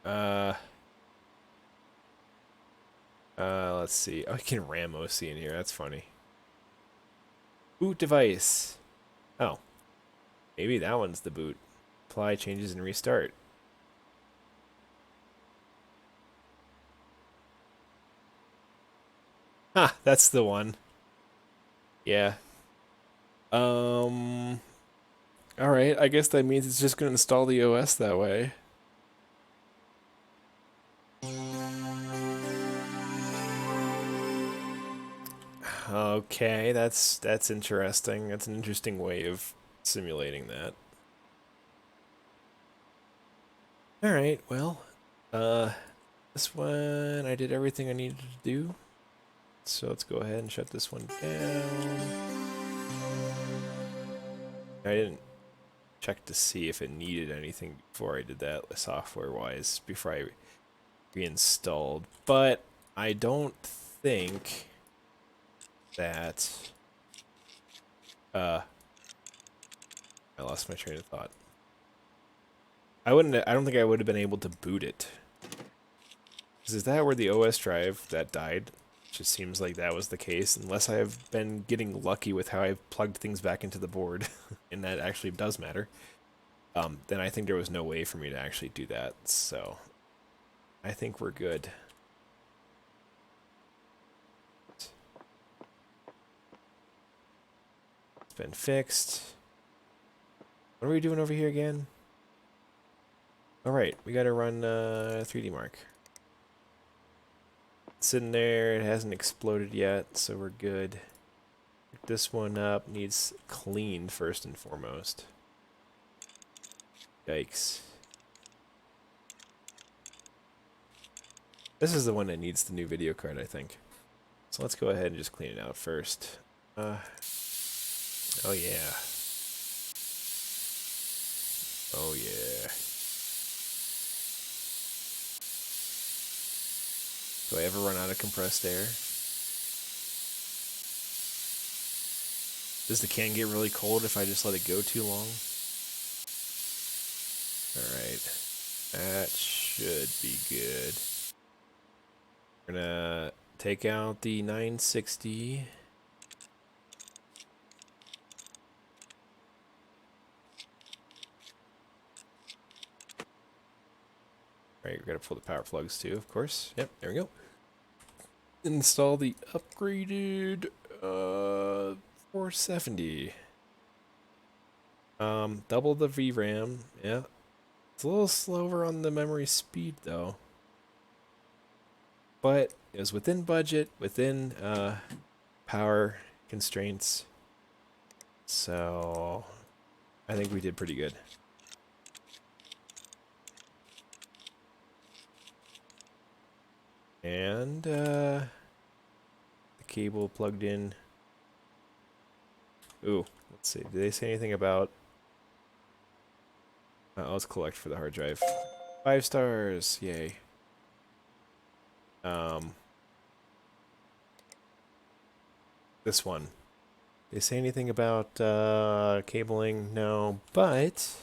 Uh... let's see. Oh, I can RAM OC in here. That's funny. Boot device. Oh, maybe that one's the boot. Apply changes and restart. Ha, that's the one. Yeah. All right. I guess that means it's just going to install the OS that way. Okay, that's interesting. That's an interesting way of simulating that. All right. Well, uh, this one I did everything I needed to do. So let's go ahead and shut this one down. I didn't check to see if it needed anything before I did that software-wise, before I reinstalled. But I don't think that... I lost my train of thought. I don't think I would have been able to boot it. Is that where the OS drive that died? Just seems like that was the case, unless I've been getting lucky with how I've plugged things back into the board, and that actually does matter. Then I think there was no way for me to actually do that, so I think we're good. It's been fixed. What are we doing over here again? Alright, we gotta run 3D Mark. It's sitting there, it hasn't exploded yet, so we're good. This one up needs cleaned first and foremost. Yikes. This is the one that needs the new video card, I think. So let's go ahead and just clean it out first. Oh yeah. Oh yeah. Do I ever run out of compressed air? Does the can get really cold if I just let it go too long? Alright. That should be good. We're gonna take out the 960. Alright, we gotta pull the power plugs too, of course. Yep, there we go. Install the upgraded 470. Double the VRAM. Yeah. It's a little slower on the memory speed though. But it was within budget, within power constraints. So I think we did pretty good. And the cable plugged in. Ooh, let's see. Did they say anything about... let's collect for the hard drive. 5 stars, yay. This one. They say anything about cabling? No, but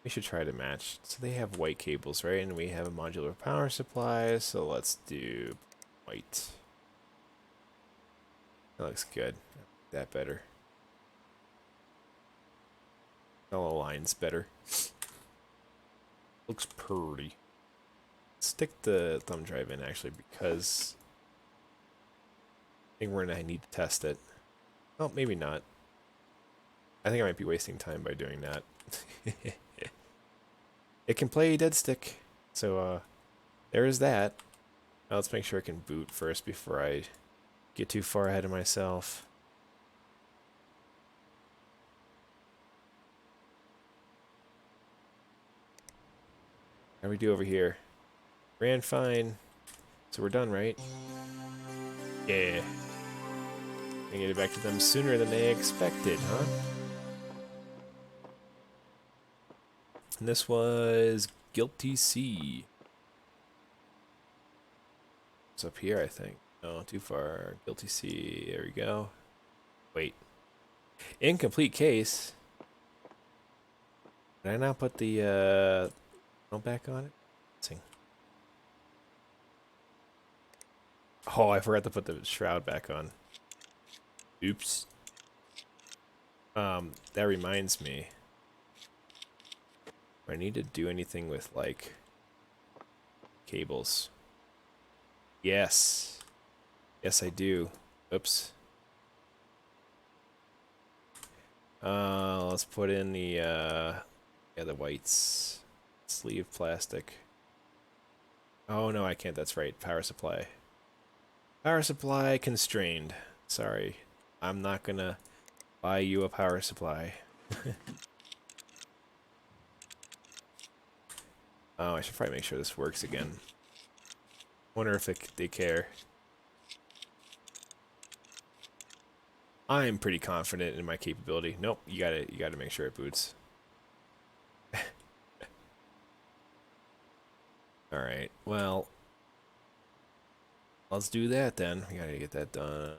we should try to match. So they have white cables, right? And we have a modular power supply, so let's do white. That looks good. That better. All lines better. Looks pretty. Stick the thumb drive in actually because I think we're gonna need to test it. Oh, maybe not. I think I might be wasting time by doing that. It can play dead stick, so there is that. Now let's make sure I can boot first before I get too far ahead of myself. How do we do over here? Ran fine. So we're done, right? Yeah. I get it back to them sooner than they expected, huh? And this was Guilty Sea. It's up here, I think. No, too far. Guilty Sea. There we go. Wait. Incomplete case. Did I not put the back on it? Let's see. Oh, I forgot to put the shroud back on. Oops. That reminds me. Do I need to do anything with, like, cables? Yes. Yes, I do. Oops. Let's put in the whites. Sleeve plastic. Oh, no, I can't. That's right. Power supply. Power supply constrained. Sorry. I'm not gonna buy you a power supply. Oh, I should probably make sure this works again. Wonder if they care. I'm pretty confident in my capability. Nope, you gotta make sure it boots. Alright, well, let's do that then. We gotta get that done.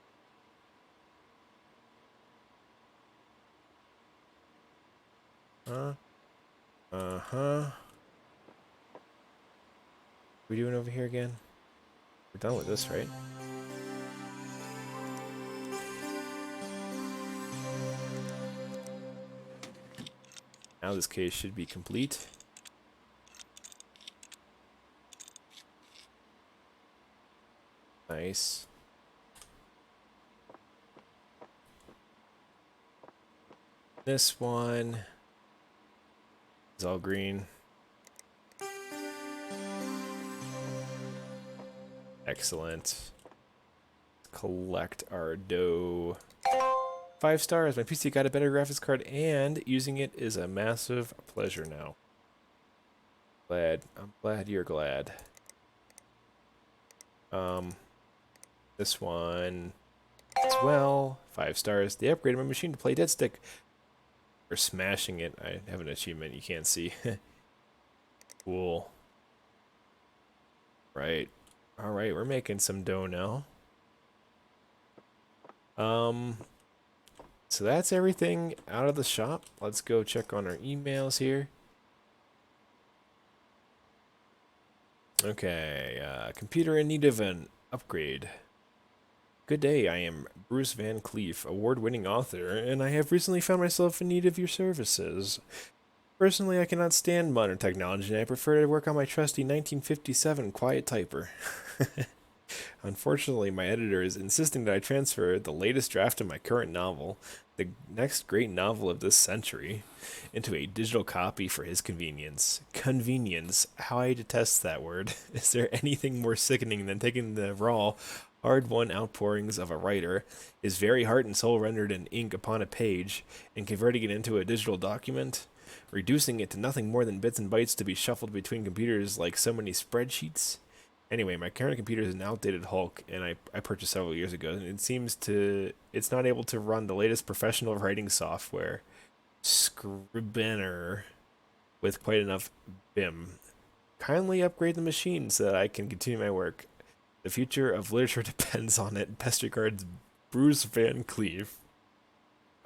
Uh-huh. What are we doing over here again? We're done with this, right? Now this case should be complete. Nice. This one is all green. Excellent. Collect our dough. 5 stars. My PC got a better graphics card, and using it is a massive pleasure now. I'm glad you're glad. This one as well. 5 stars. They upgraded my machine to play Dead Stick. Or smashing it. I have an achievement you can't see. Cool. Right. Alright, we're making some dough now. So that's everything out of the shop. Let's go check on our emails here. Okay, computer in need of an upgrade. Good day, I am Bruce Van Cleef, award-winning author, and I have recently found myself in need of your services. Personally, I cannot stand modern technology, and I prefer to work on my trusty 1957 quiet typer. Unfortunately, my editor is insisting that I transfer the latest draft of my current novel, the next great novel of this century, into a digital copy for his convenience. Convenience. How I detest that word. Is there anything more sickening than taking the raw, hard-won outpourings of a writer, his very heart and soul rendered in ink upon a page, and converting it into a digital document? Reducing it to nothing more than bits and bytes to be shuffled between computers like so many spreadsheets? Anyway, my current computer is an outdated Hulk, and I purchased several years ago, and it's not able to run the latest professional writing software, Scrivener, with quite enough vim. Kindly upgrade the machine so that I can continue my work. The future of literature depends on it. Best regards, Bruce Van Cleef.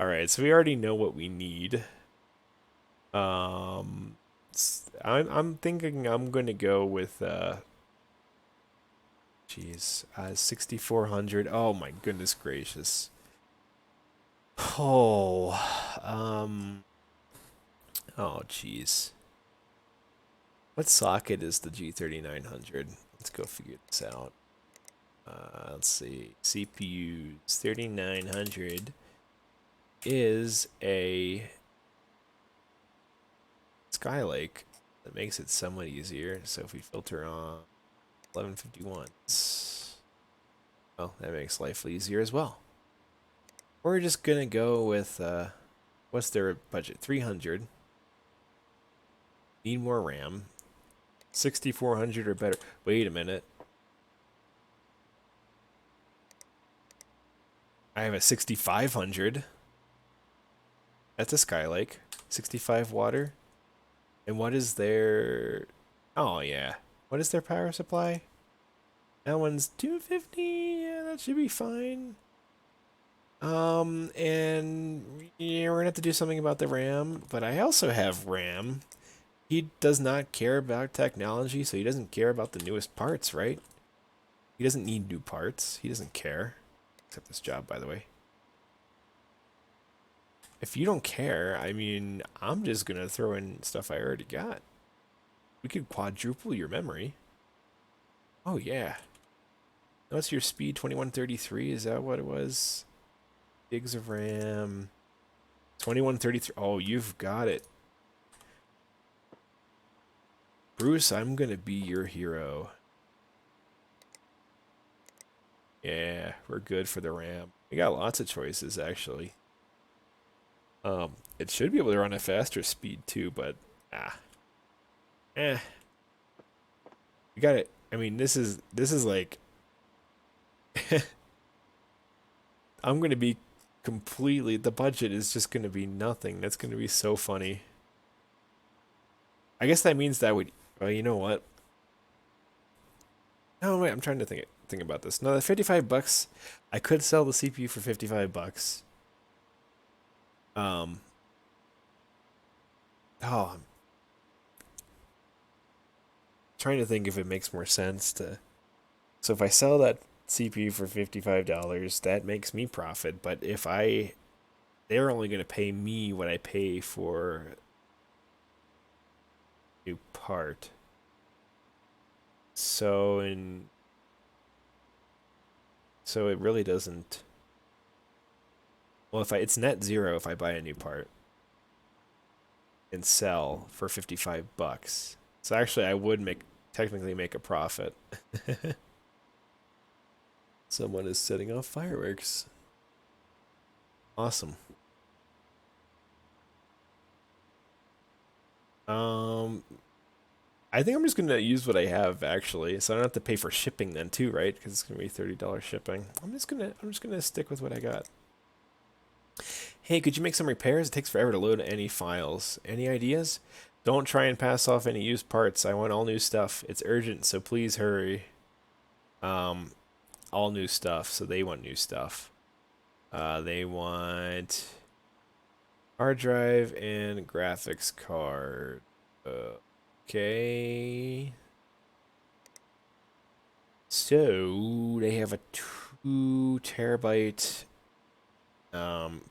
Alright, so we already know what we need. I'm thinking I'm gonna go with, 6,400. Oh my goodness gracious. Oh, oh jeez. What socket is the G3900? Let's go figure this out. Let's see. CPU's 3900 is a Skylake. That makes it somewhat easier. So if we filter on 1151s. Well, that makes life easier as well. We're just gonna go with what's their budget? 300. Need more RAM. 6400 or better. Wait a minute. I have a 6500. That's a Skylake. 65 water. And what is their... Oh, yeah. What is their power supply? That one's 250. Yeah, that should be fine. And yeah, we're gonna have to do something about the RAM, but I also have RAM. He does not care about technology, so he doesn't care about the newest parts, right? He doesn't need new parts. He doesn't care. Except this job, by the way. If you don't care, I mean, I'm just gonna throw in stuff I already got. We could quadruple your memory. Oh, yeah. What's your speed? 2133? Is that what it was? Gigs of RAM. 2133. Oh, you've got it. Bruce, I'm gonna be your hero. Yeah, we're good for the RAM. We got lots of choices, actually. It should be able to run at faster speed, too, but... Eh. We got it. I mean, this is like... I'm gonna be completely... The budget is just gonna be nothing. That's gonna be so funny. I guess that means that would... Well, you know what? No, wait, I'm trying to think about this. No, the 55 bucks, I could sell the CPU for 55 bucks. Oh, I'm trying to think if it makes more sense to... So if I sell that CPU for $55, that makes me profit, but if they're only going to pay me what I pay for a new part. So it really doesn't... Well, it's net zero if I buy a new part and sell for 55 bucks. So actually I would technically make a profit. Someone is setting off fireworks. Awesome. I think I'm just gonna use what I have actually, so I don't have to pay for shipping then too, right? Because it's gonna be $30 shipping. I'm just gonna stick with what I got. Hey, could you make some repairs? It takes forever to load any files. Any ideas? Don't try and pass off any used parts. I want all new stuff. It's urgent, so please hurry. All new stuff. So they want new stuff. They want hard drive and graphics card. Okay. So they have a 2 terabyte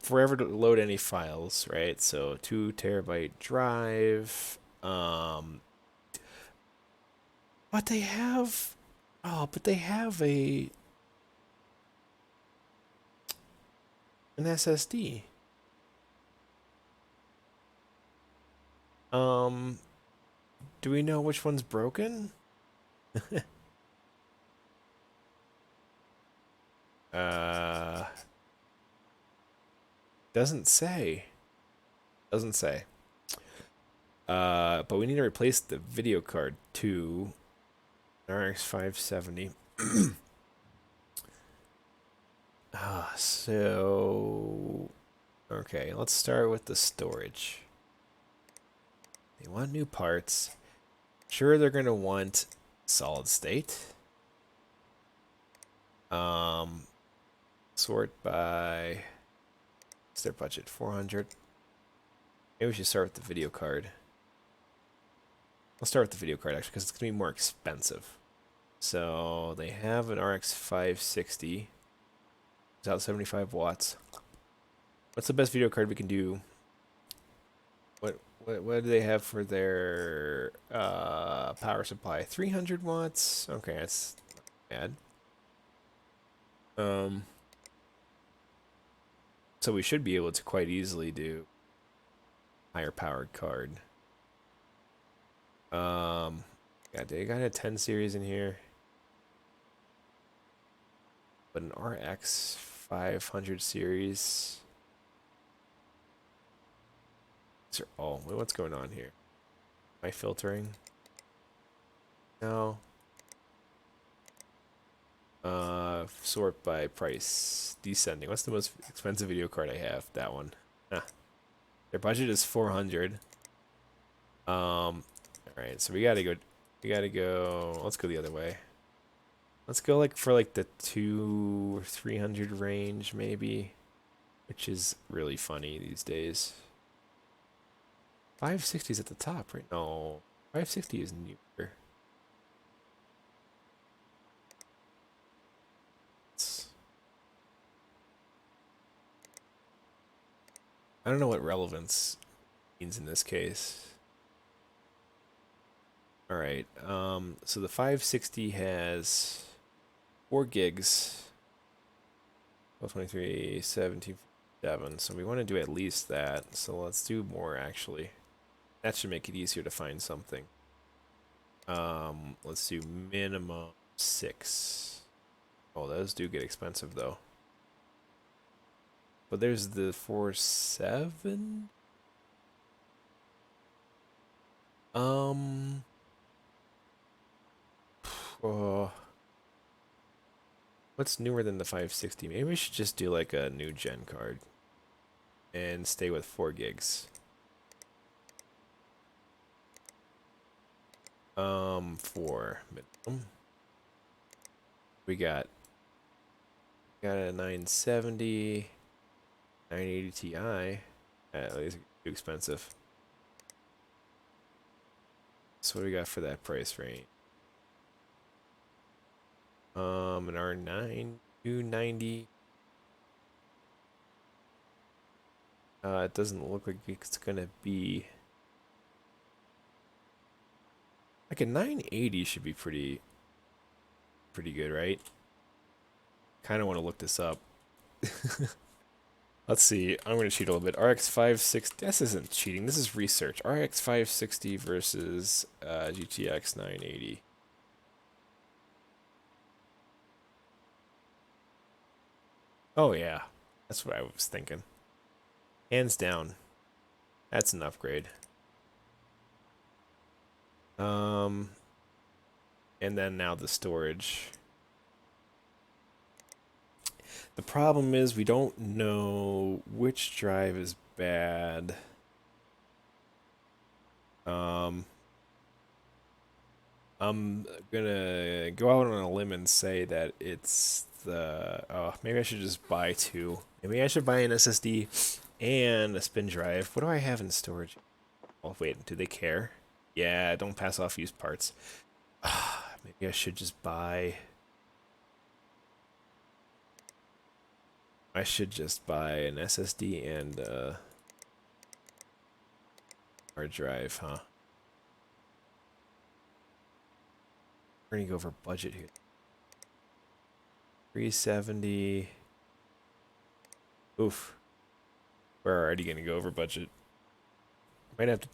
forever to load any files, right? So 2 terabyte drive. But they have but they have an SSD. Do we know which one's broken? Doesn't say. Doesn't say. But we need to replace the video card too. RX 570. So okay, let's start with the storage. They want new parts. Sure, they're gonna want solid state. Sort by... What's their budget? 400. Maybe we should start with the video card. I'll start with the video card actually, because it's gonna be more expensive. So they have an RX 560. It's out 75 watts. What's the best video card we can do? What do they have for their power supply? 300 watts. Okay, that's not bad. So we should be able to quite easily do higher powered card. Yeah, they got a 10 series in here. but an RX 500 series. These are all. Wait, what's going on here? Am I filtering? No. Sort by price. Descending. What's the most expensive video card I have? That one. Huh. Their budget is 400. All right, so we gotta go. We gotta go. Let's go the other way. Let's go like for like the 200 or 300 range, maybe, which is really funny these days. 560 is at the top, right? No, 560 is newer. I don't know what relevance means in this case. All right. So the 560 has 4 gigs. 1223, 1757. So we want to do at least that. So let's do more actually. That should make it easier to find something. Let's do minimum 6. Oh, those do get expensive though. But there's the 47. Oh, what's newer than the 560? Maybe we should just do like a new gen card and stay with 4 gigs. 4 minimum. We got a 970, 980 Ti. These are too expensive. So what do we got for that price range? An R9 290. It doesn't look like it's gonna be like a 980 should be pretty good, right? Kind of want to look this up. Let's see. I'm going to cheat a little bit. RX 560. This isn't cheating. This is research. RX 560 versus GTX 980. Oh, yeah. That's what I was thinking. Hands down. That's an upgrade. And then now the storage. The problem is we don't know which drive is bad. I'm gonna go out on a limb and say that it's the. Oh, maybe I should just buy 2. Maybe I should buy an SSD and a spin drive. What do I have in storage? Oh, wait, do they care? Yeah, don't pass off used parts. Maybe I should just buy. I should just buy an SSD and hard drive, huh? We're gonna go over budget here. 370. Oof. We're already gonna go over budget. Might have to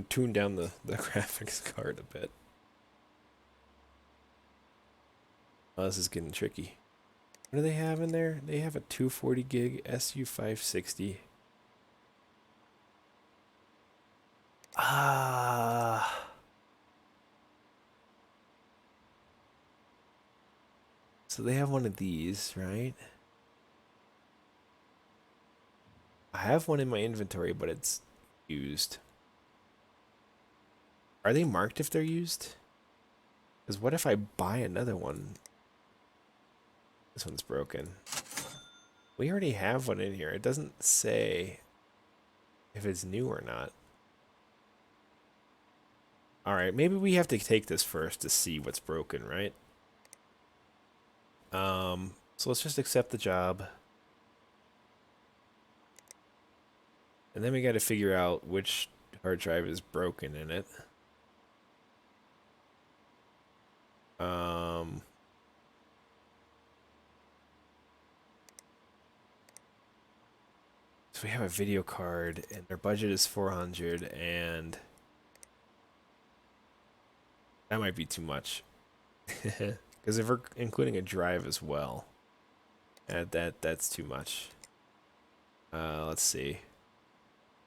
tune down the graphics card a bit. Oh, this is getting tricky. What do they have in there? They have a 240 gig SU560. So they have one of these, right? I have one in my inventory, but it's used. Are they marked if they're used? Because what if I buy another one? This one's broken. We already have one in here. It doesn't say if it's new or not. Alright, maybe we have to take this first to see what's broken, right? So let's just accept the job. And then we got to figure out which hard drive is broken in it. So we have a video card, and their budget is 400, and that might be too much. Because if we're including a drive as well. That's too much. Let's see.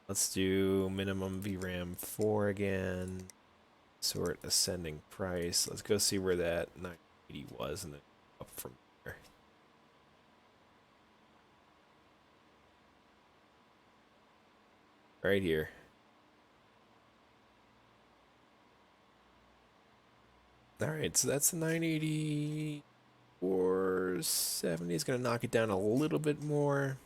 Let's do minimum VRAM 4 again. Sort ascending price. Let's go see where that 980 was and then up from there. Right here. Alright, so that's the 980. 470 is going to knock it down a little bit more.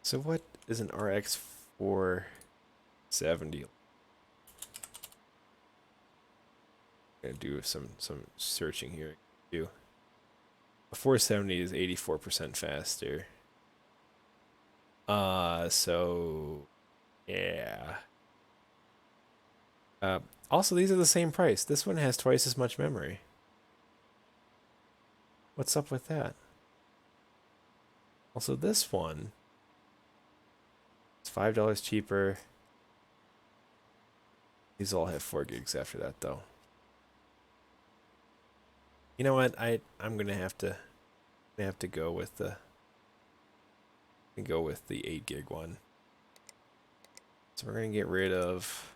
So what is an RX 470? I'm going to do some searching here. A 470 is 84% faster. So yeah. Also, these are the same price. This one has twice as much memory. What's up with that? Also, this one is $5 cheaper. These all have 4 gigs after that, though. You know what? I'm gonna have to go with the 8 gig one. So we're gonna get rid of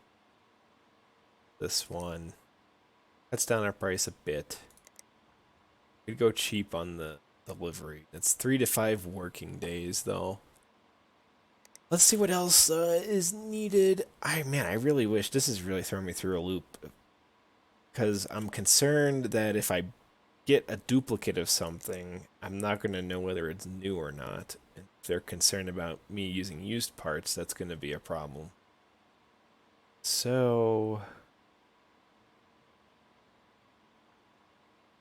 this one. Cuts down our price a bit. We'd go cheap on the delivery. It's 3 to 5 working days, though. Let's see what else is needed. Man, I really wish this is really throwing me through a loop, because I'm concerned that if I get a duplicate of something, I'm not going to know whether it's new or not. And if they're concerned about me using used parts, that's going to be a problem. So,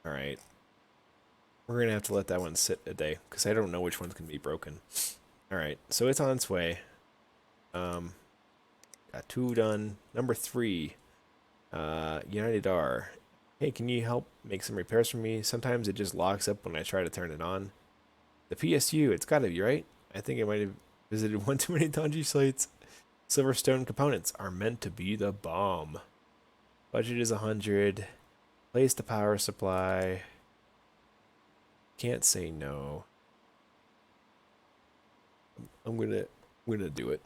all right. We're going to have to let that one sit a day, because I don't know which one's going to be broken. All right, so it's on its way. Got 2 done. Number 3, United R. Hey, can you help make some repairs for me? Sometimes it just locks up when I try to turn it on. The PSU, it's gotta be, right? I think I might have visited one too many dodgy sites. Silverstone components are meant to be the bomb. Budget is 100. Place the power supply. Can't say no. I'm gonna do it.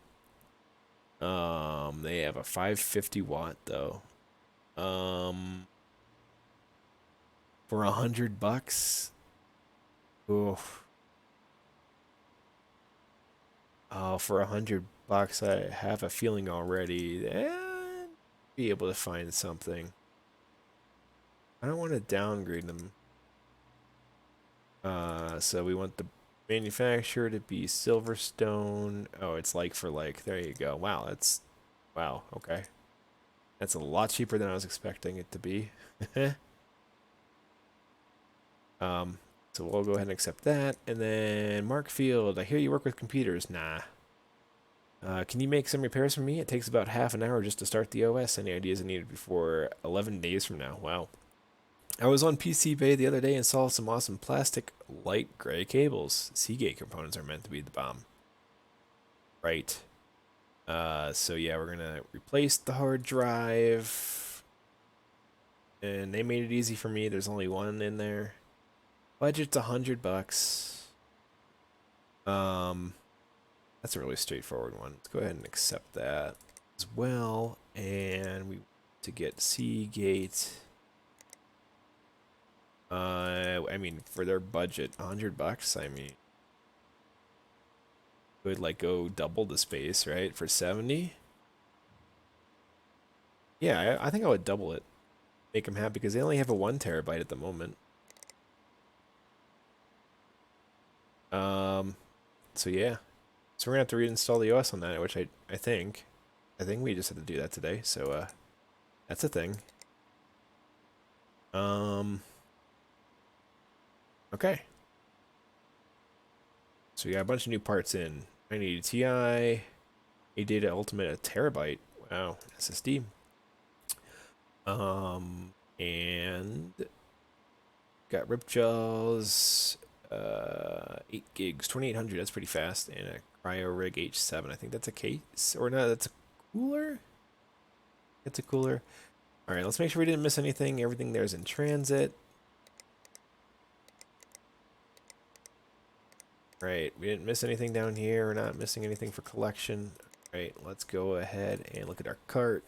They have a 550 watt though. For $100. Oof. Oh, for $100, I have a feeling already. Be able to find something. I don't want to downgrade them. So we want the manufacturer to be Silverstone. Oh, it's like for like. There you go. Wow, wow. Okay, that's a lot cheaper than I was expecting it to be. So we'll go ahead and accept that. And then Mark Field, I hear you work with computers. Nah. Can you make some repairs for me? It takes about half an hour just to start the OS. Any ideas are needed before 11 days from now? Wow. I was on PC Bay the other day and saw some awesome plastic light gray cables. Seagate components are meant to be the bomb. Right. So yeah, we're gonna replace the hard drive. And they made it easy for me. There's only one in there. Budget's $100. That's a really straightforward one. Let's go ahead and accept that as well. And we to get Seagate. I mean, for their budget, $100. I mean, would like go double the space, right? For 70. Yeah, I think I would double it. Make them happy because they only have a 1 terabyte at the moment. So yeah. So we're gonna have to reinstall the OS on that, which I think we just had to do that today. So that's a thing. Okay. So we got a bunch of new parts in. 980 Ti, AData Ultimate, a terabyte. Wow, SSD. And got rip jaws, 8 gigs, 2800. That's pretty fast, and a Cryo Rig H7. I think that's a case, or no, that's a cooler. It's a cooler. All right, let's make sure we didn't miss anything. Everything there's in transit. Right, we didn't miss anything down here. We're not missing anything for collection. Right, let's go ahead and look at our cart.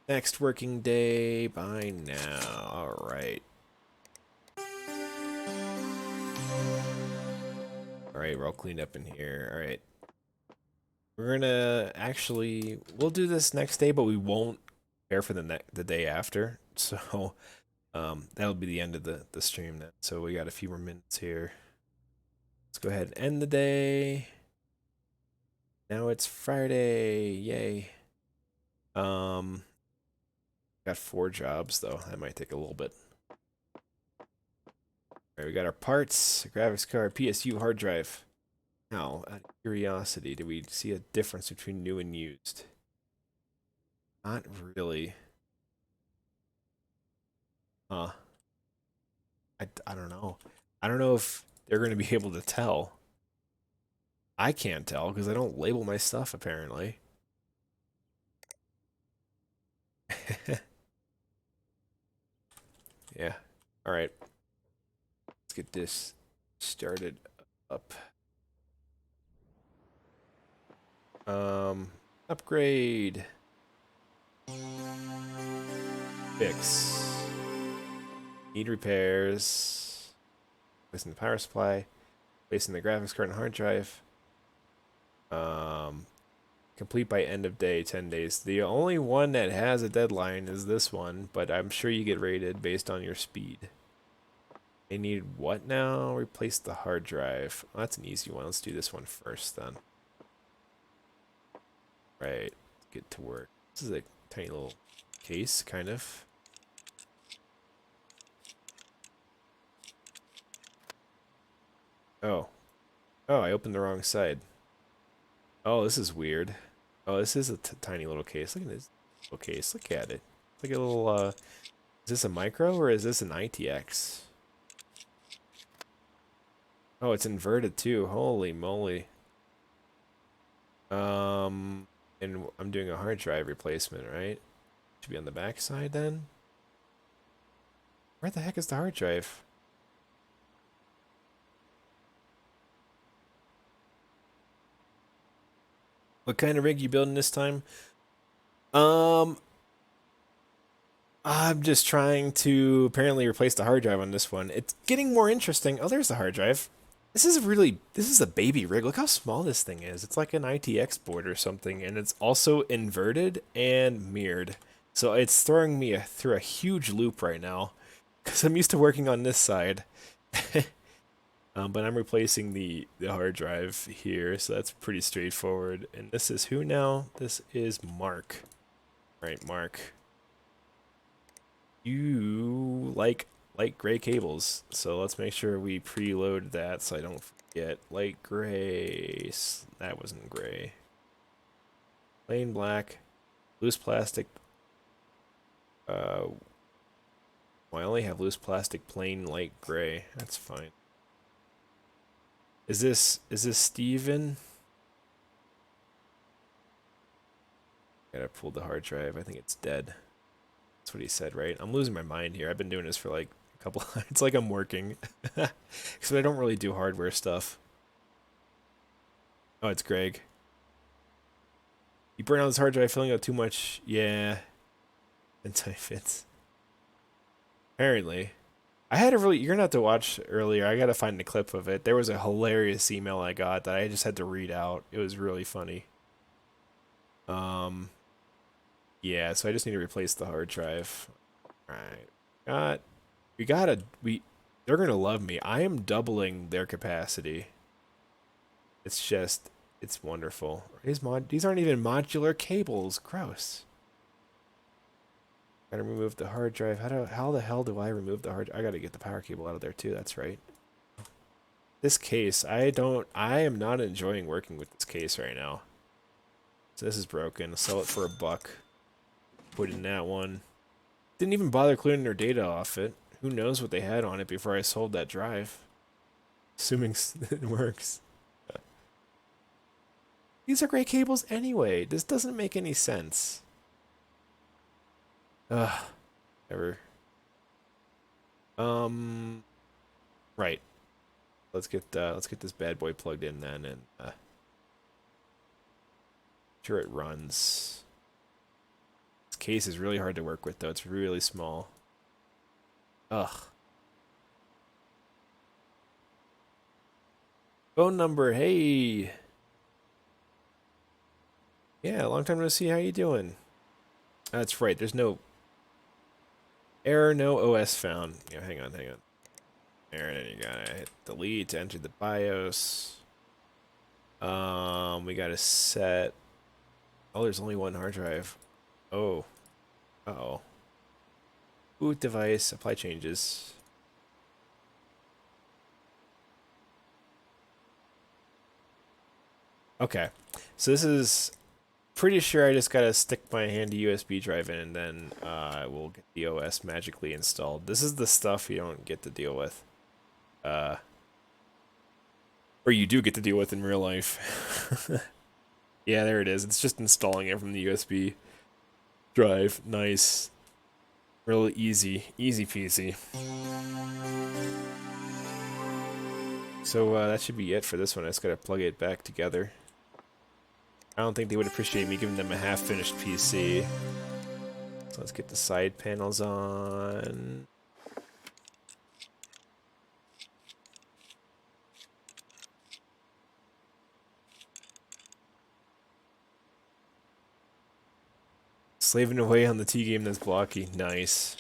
Next working day by now. All right. All right, we're all cleaned up in here. All right. We're gonna actually, we'll do this next day, but we won't prepare for the day after. So that'll be the end of the stream then. So we got a few more minutes here. Let's go ahead and end the day. Now it's Friday. Yay. Got 4 jobs though. That might take a little bit. All right, we got our parts, graphics card, PSU hard drive. Now, out of curiosity, do we see a difference between new and used? Not really. Huh. I don't know. I don't know if they're going to be able to tell. I can't tell because I don't label my stuff apparently. Yeah. All right. Let's get this started up. Upgrade. Fix. Need repairs. Placing the power supply. Placing the graphics card and hard drive. Complete by end of day, 10 days. The only one that has a deadline is this one, but I'm sure you get rated based on your speed. They need what now? Replace the hard drive. Oh, that's an easy one. Let's do this one first then. Right. Let's get to work. This is a tiny little case, kind of. Oh. Oh, I opened the wrong side. Oh, this is weird. Oh, this is a tiny little case. Look at this little case. Look at it. It's like a little, is this a micro or is this an ITX? Oh, it's inverted too. Holy moly. And I'm doing a hard drive replacement, right? Should be on the back side then? Where the heck is the hard drive? What kind of rig you building this time? Um, I'm just trying to apparently replace the hard drive on this one. It's getting more interesting. Oh, there's the hard drive. This is a baby rig. Look how small this thing is. It's like an ITX board or something, and it's also inverted and mirrored. So it's throwing me through a huge loop right now, because I'm used to working on this side. But I'm replacing the hard drive here, so that's pretty straightforward. And this is who now? This is Mark. All right, Mark. You like light gray cables, so let's make sure we preload that so I don't forget. Light gray. That wasn't gray. Plain black. Loose plastic. Well, I only have loose plastic plain light gray. That's fine. Is this Steven? Gotta pull the hard drive. I think it's dead. That's what he said, right? I'm losing my mind here. I've been doing this for like a couple. It's like I'm working, because I don't really do hardware stuff. Oh, it's Greg. You burn out this hard drive, filling out too much. Yeah, anti-fits. Apparently, I had a really. You're gonna have to watch earlier. I gotta find the clip of it. There was a hilarious email I got that I just had to read out. It was really funny. Yeah, so I just need to replace the hard drive. Alright. They're gonna love me. I am doubling their capacity. It's just, it's wonderful. These aren't even modular cables. Gross. Gotta remove the hard drive. How the hell do I remove the hard? I gotta get the power cable out of there too. That's right. This case, I am not enjoying working with this case right now. So this is broken. I'll sell it for $1. Put in that one. Didn't even bother clearing their data off it. Who knows what they had on it before I sold that drive. Assuming it works. These are great cables anyway. This doesn't make any sense. Ugh. Ever. Right. Let's get this bad boy plugged in then, and sure it runs. This case is really hard to work with though. It's really small. Ugh. Phone number. Hey. Yeah, long time no see. How you doing? That's right. There's no error, no OS found. Yeah, hang on. There, and then you gotta hit delete to enter the BIOS. We gotta set. Oh, there's only one hard drive. Oh. Uh-oh. Boot device. Apply changes. Okay. So this is pretty sure I just gotta stick my handy USB drive in and then I will get the OS magically installed. This is the stuff you don't get to deal with. Or you do get to deal with in real life. Yeah, there it is. It's just installing it from the USB drive. Nice. Real easy. Easy peasy. So that should be it for this one. I just gotta plug it back together. I don't think they would appreciate me giving them a half-finished PC. So let's get the side panels on. Slaving away on the T game that's blocky. Nice.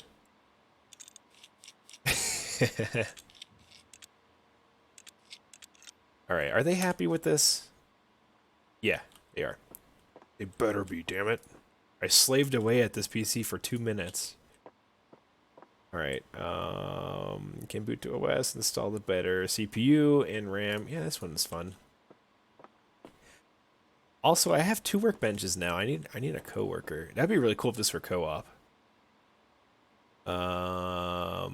Alright, are they happy with this? Yeah, they are. They better be, damn it. I slaved away at this PC for 2 minutes. Alright, can boot to OS, install the better CPU and RAM. Yeah, this one's fun. Also, I have 2 workbenches now. I need a coworker. That'd be really cool if this were co-op.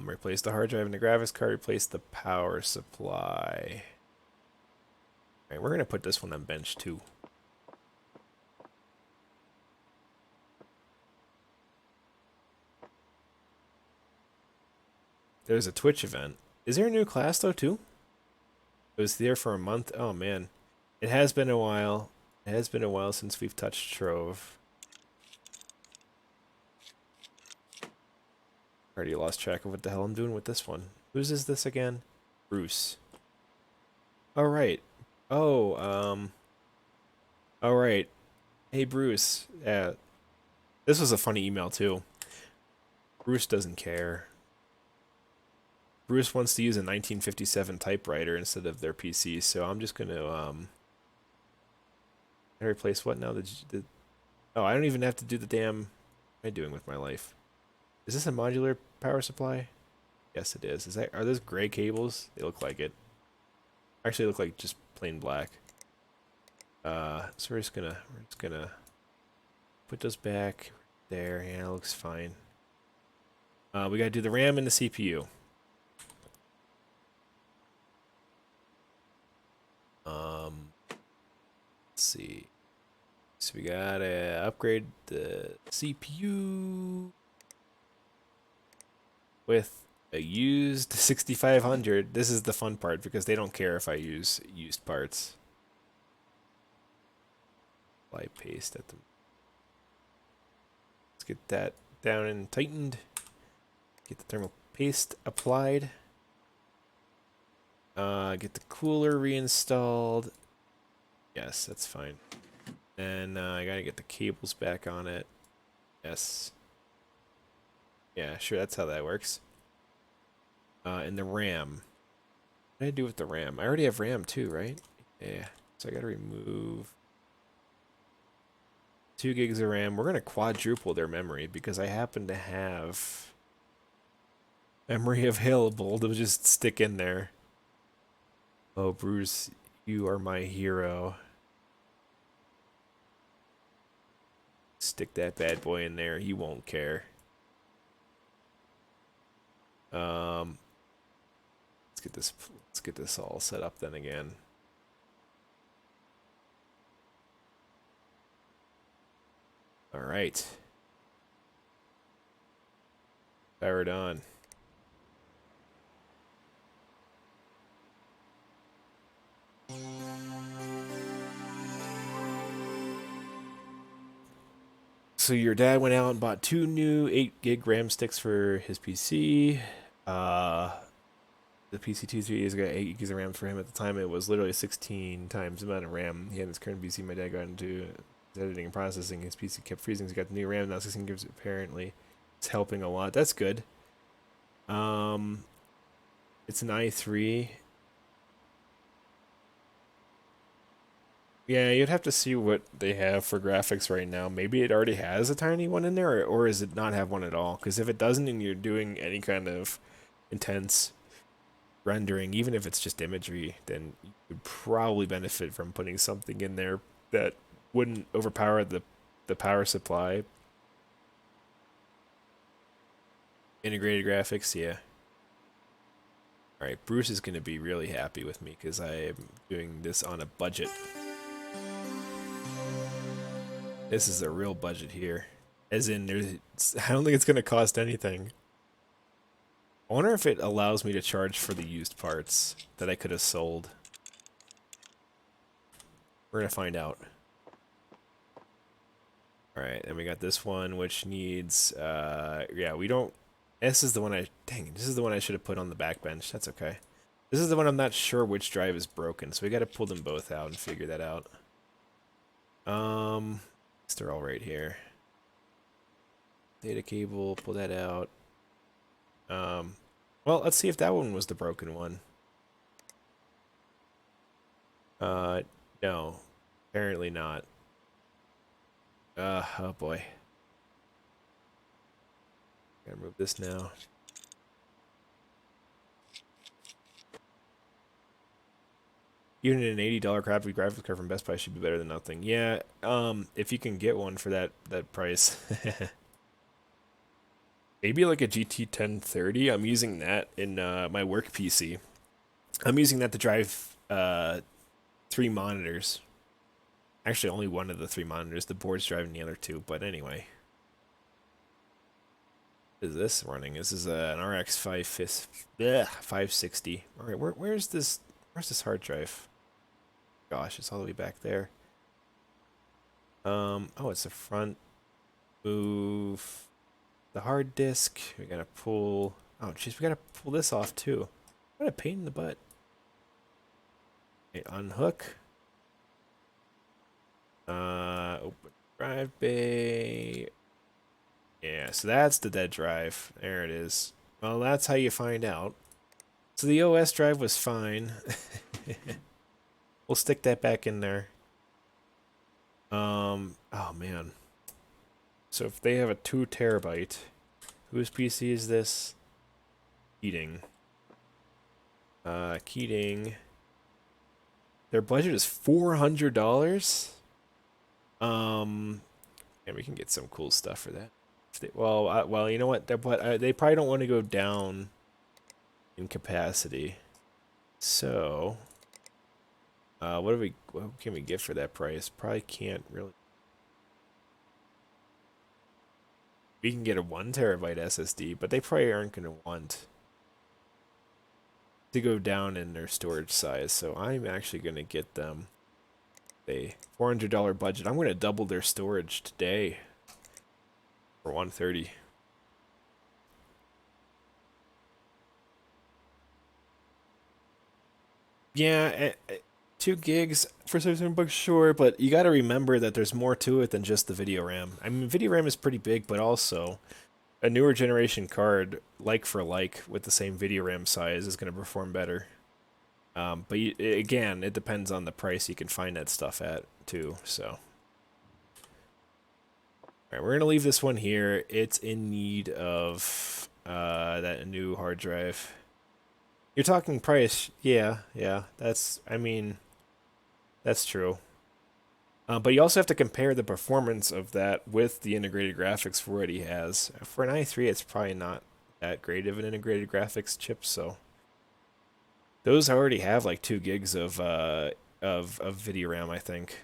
Replace the hard drive and the graphics card, replace the power supply. Alright, we're gonna put this one on bench 2. There's a Twitch event. Is there a new class though too? It was there for a month. Oh man. It has been a while. It has been a while since we've touched Trove. Already lost track of what the hell I'm doing with this one. Whose is this again? Bruce. Alright. Oh, alright. Hey Bruce. Yeah. This was a funny email too. Bruce doesn't care. Bruce wants to use a 1957 typewriter instead of their PC, so I'm just gonna I replace what now? Oh, I don't even have to do the damn. What am I doing with my life? Is this a modular power supply? Yes, it is. Are those gray cables? They look like it. Actually, look like just plain black. So we're just gonna put those back there. Yeah, it looks fine. We gotta do the RAM and the CPU. Let's see. So we gotta upgrade the CPU with a used 6500. This is the fun part because they don't care if I use used parts. Apply paste at them. Let's get that down and tightened. Get the thermal paste applied. Get the cooler reinstalled. Yes, that's fine. And I gotta get the cables back on it. Yes. Yeah, sure, that's how that works. And the RAM. What did I do with the RAM? I already have RAM too, right? Yeah. So I gotta remove 2 gigs of RAM. We're gonna quadruple their memory because I happen to have memory available to just stick in there. Oh, Bruce, you are my hero. Stick that bad boy in there. He won't care. Let's get this all set up then again. All right. Powered on. So your dad went out and bought 2 new 8 gig RAM sticks for his PC. Uh, the PC 2 3 years ago, 8 gigs of RAM for him at the time. It was literally 16 times the amount of RAM he had in his current PC. My dad got into editing and processing. His PC kept freezing. So he got the new RAM. Now 16 gigs apparently. It's helping a lot. That's good. It's an i3. Yeah, you'd have to see what they have for graphics right now. Maybe it already has a tiny one in there, or does it not have one at all? Because if it doesn't and you're doing any kind of intense rendering, even if it's just imagery, then you would probably benefit from putting something in there that wouldn't overpower the power supply. Integrated graphics, yeah. Alright, Bruce is going to be really happy with me because I am doing this on a budget. This is a real budget here. As in, I don't think it's going to cost anything. I wonder if it allows me to charge for the used parts that I could have sold. We're going to find out. Alright, and we got this one, which needs, yeah, we don't, this is the one this is the one I should have put on the back bench. That's okay. This is the one I'm not sure which drive is broken, so we got to pull them both out and figure that out. They're all right here. Data cable, pull that out. Well, let's see if that one was the broken one. No. Apparently not. Oh boy. Gotta move this now. Even an $80 crappy graphics card from Best Buy should be better than nothing. Yeah, if you can get one for that price. Maybe like a GT 1030. I'm using that in my work PC. I'm using that to drive 3 monitors. Actually, only one of the 3 monitors. The board's driving the other 2, but anyway. What is this running? This is an RX 560. All right, where's this hard drive? Gosh, it's all the way back there. Oh, it's the front. Move the hard disk. We gotta pull. Oh, jeez, we gotta pull this off too. What a pain in the butt. Okay, unhook. Open drive bay. Yeah, so that's the dead drive. There it is. Well, that's how you find out. So the OS drive was fine. We'll stick that back in there. Oh man. So if they have a 2 terabyte, whose PC is this? Keating. Keating. Their budget is $400. And we can get some cool stuff for that. Well, you know what? They probably don't want to go down in capacity. So, what can we get for that price? Probably can't really. We can get a 1 terabyte SSD, but they probably aren't going to want to go down in their storage size. So I'm actually going to get them a $400 budget. I'm going to double their storage today for $130. Yeah, 2 gigs for $7 sure, but you got to remember that there's more to it than just the video RAM. I mean, video RAM is pretty big, but also a newer generation card, like for like, with the same video RAM size, is going to perform better. But again, it depends on the price you can find that stuff at, too, so. Alright, we're going to leave this one here. It's in need of that new hard drive. You're talking price. Yeah, that's true. But you also have to compare the performance of that with the integrated graphics for what he has. For an i3, it's probably not that great of an integrated graphics chip, so those already have like 2 gigs of video RAM, I think.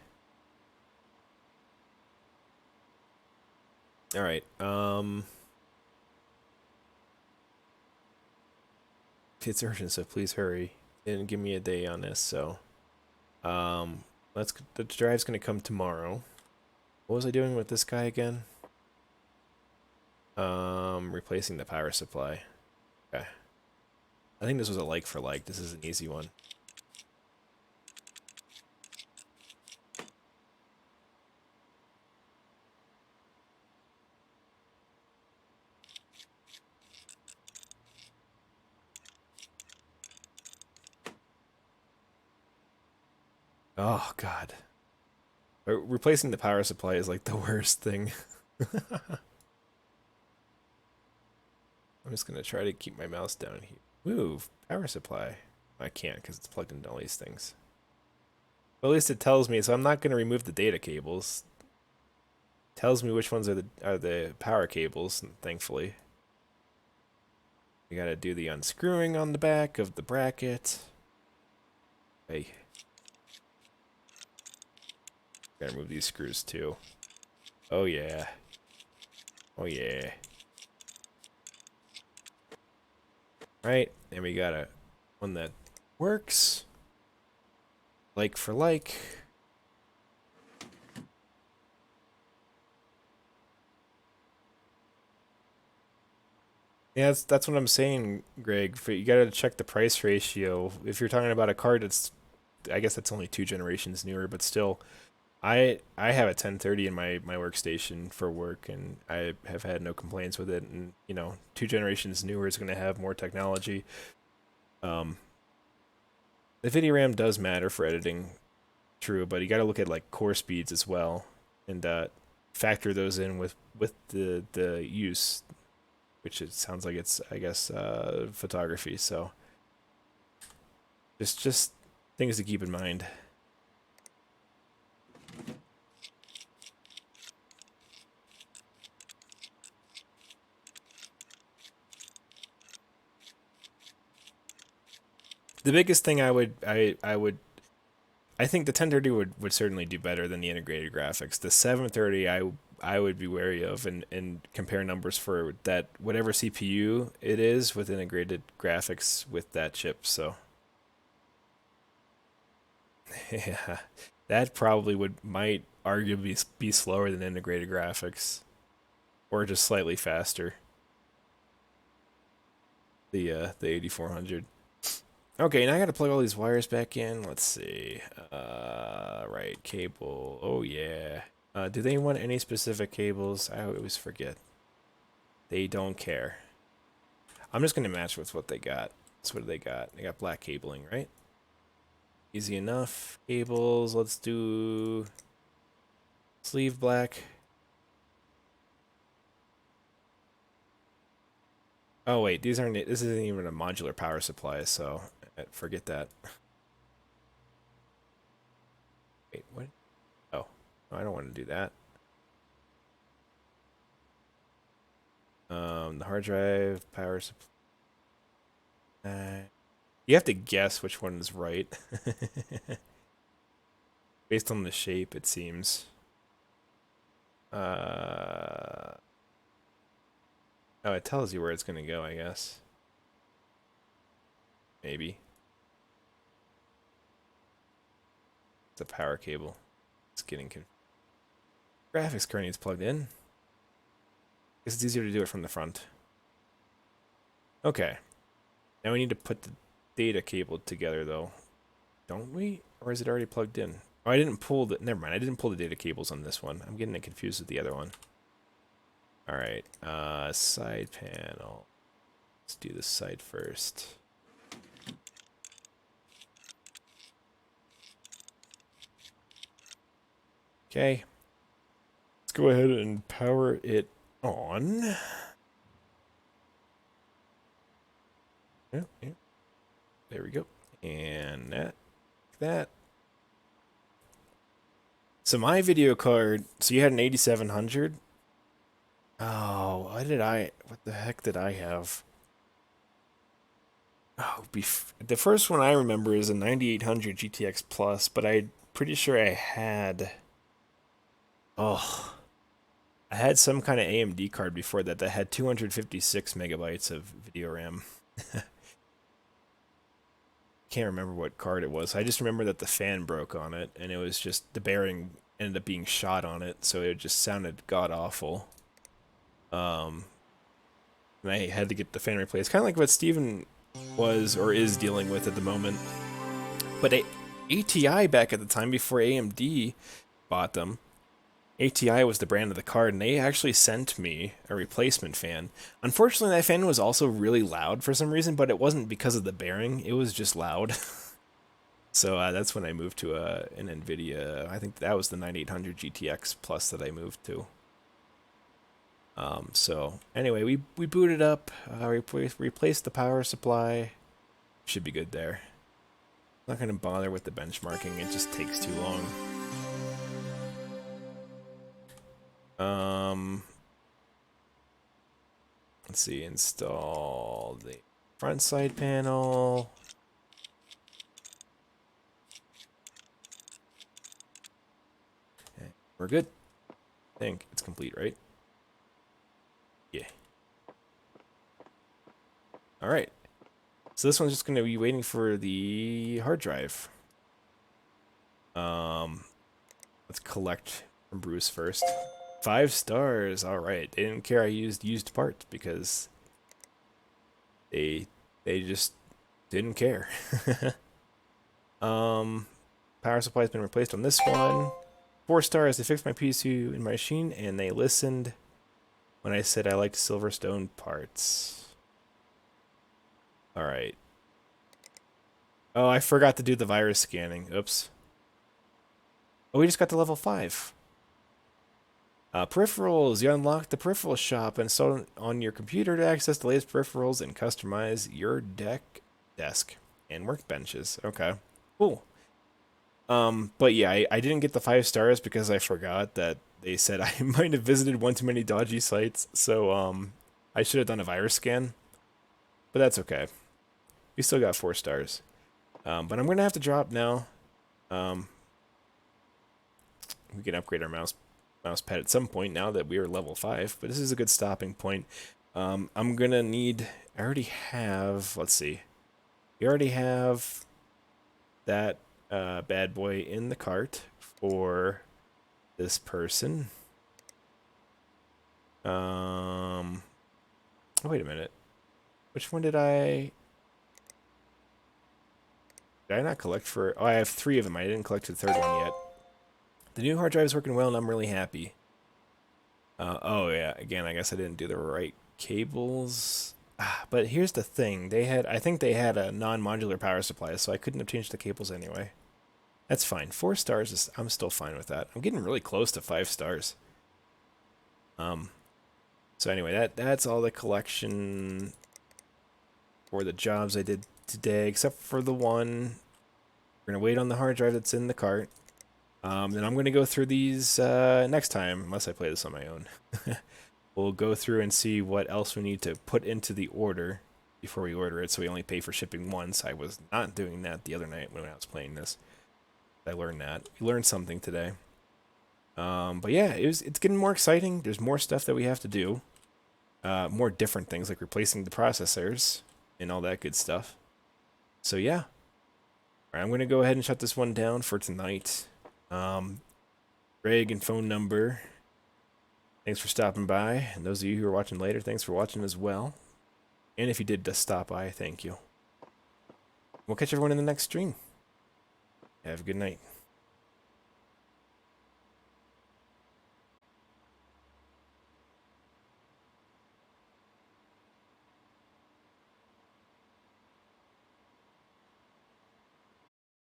All right. It's urgent, so please hurry and give me a day on this. So Let's. The drive's gonna come tomorrow. What was I doing with this guy again? Replacing the power supply. Okay. I think this was a like for like. This is an easy one. Oh god. Replacing the power supply is like the worst thing. I'm just gonna try to keep my mouse down here. Move power supply. I can't because it's plugged into all these things. But at least it tells me, so I'm not gonna remove the data cables. It tells me which ones are the power cables, thankfully. We gotta do the unscrewing on the back of the bracket. Hey. Gotta remove these screws too. Oh yeah. Oh yeah. Right, and we got a one that works. Like for like. Yeah, that's what I'm saying, Greg. You gotta check the price ratio. If you're talking about a card that's, I guess that's only 2 generations newer, but still, I have a 1030 in my workstation for work, and I have had no complaints with it. And 2 generations newer is going to have more technology. Um, the video RAM does matter for editing, true, but you got to look at like core speeds as well, and factor those in with the use, which it sounds like it's, I guess, photography. So just things to keep in mind. The biggest thing I think the 1030 would certainly do better than the integrated graphics. The 730 I would be wary of and compare numbers for that whatever CPU it is with integrated graphics with that chip. So yeah, that probably might arguably be slower than integrated graphics or just slightly faster. The 8400. Okay, now I gotta plug all these wires back in. Let's see. Right, cable. Oh yeah. Do they want any specific cables? I always forget. They don't care. I'm just gonna match with what they got. So what do they got? They got black cabling, right? Easy enough. Cables. Let's do sleeve black. Oh wait, these aren't. This isn't even a modular power supply, so forget that. Wait, what? Oh, no, I don't want to do that. The hard drive power supply. You have to guess which one is right. Based on the shape, it seems. Oh, it tells you where it's gonna go, I guess. Maybe. It's a power cable. It's getting confused. Graphics card needs plugged in. Guess it's easier to do it from the front. Okay. Now we need to put the data cable together, though. Don't we? Or is it already plugged in? Oh, I didn't pull the... Never mind, I didn't pull the data cables on this one. I'm getting it confused with the other one. Alright, side panel. Let's do the side first. Okay. Let's go ahead and power it on. Yeah. There we go. And that. So my video card, so you had an 8700? Oh, what the heck did I have? Oh, the first one I remember is a 9800 GTX Plus, but I'm pretty sure oh, I had some kind of AMD card before that had 256 megabytes of video RAM. can't remember what card it was. I just remember that the fan broke on it, and it was just the bearing ended up being shot on it, so it just sounded god awful. And I had to get the fan replaced, kind of like what Steven was or is dealing with at the moment. But ATI back at the time, before AMD bought them, ATI was the brand of the card, and they actually sent me a replacement fan. Unfortunately, that fan was also really loud for some reason, but it wasn't because of the bearing. It was just loud. So that's when I moved to an NVIDIA. I think that was the 9800 GTX Plus that I moved to. So anyway, we booted up, replaced the power supply. Should be good there. Not going to bother with the benchmarking. It just takes too long. Let's see, install the front side panel. Okay, we're good. I think it's complete, right? Yeah. All right. So this one's just going to be waiting for the hard drive. Let's collect from Bruce first. 5 stars. All right. They didn't care I used parts because they just didn't care. Power supply's been replaced on this one. 4 stars. They fixed my PC in my machine, and they listened when I said I liked Silverstone parts. All right. Oh, I forgot to do the virus scanning. Oops. Oh, we just got to level 5. Peripherals. You unlock the peripheral shop and install it on your computer to access the latest peripherals and customize your desk and workbenches. Okay, cool. But yeah, I didn't get the 5 stars because I forgot that they said I might have visited one too many dodgy sites. So I should have done a virus scan, but that's okay. We still got 4 stars. But I'm gonna have to drop now. We can upgrade our mouse pad at some point now that we are level 5, but this is a good stopping point. I'm gonna need, I already have, let's see, we already have that bad boy in the cart for this person. Oh, wait a minute, which one did I not collect for? Oh, I have 3 of them. I didn't collect the 3rd one yet. The new hard drive is working well, and I'm really happy. Oh yeah, again, I guess I didn't do the right cables. But here's the thing. I think they had a non-modular power supply, so I couldn't have changed the cables anyway. That's fine. 4 stars, I'm still fine with that. I'm getting really close to 5 stars. So anyway, that's all the collection for the jobs I did today, except for the one. We're gonna wait on the hard drive that's in the cart. Then I'm going to go through these next time, unless I play this on my own. We'll go through and see what else we need to put into the order before we order it, so we only pay for shipping once. I was not doing that the other night when I was playing this. I learned that. We learned something today. But yeah, it's getting more exciting. There's more stuff that we have to do. More different things, like replacing the processors and all that good stuff. So yeah. Alright, I'm going to go ahead and shut this one down for tonight. Greg and phone number. Thanks for stopping by. And those of you who are watching later, thanks for watching as well. And if you did just stop by, thank you. We'll catch everyone in the next stream. Have a good night.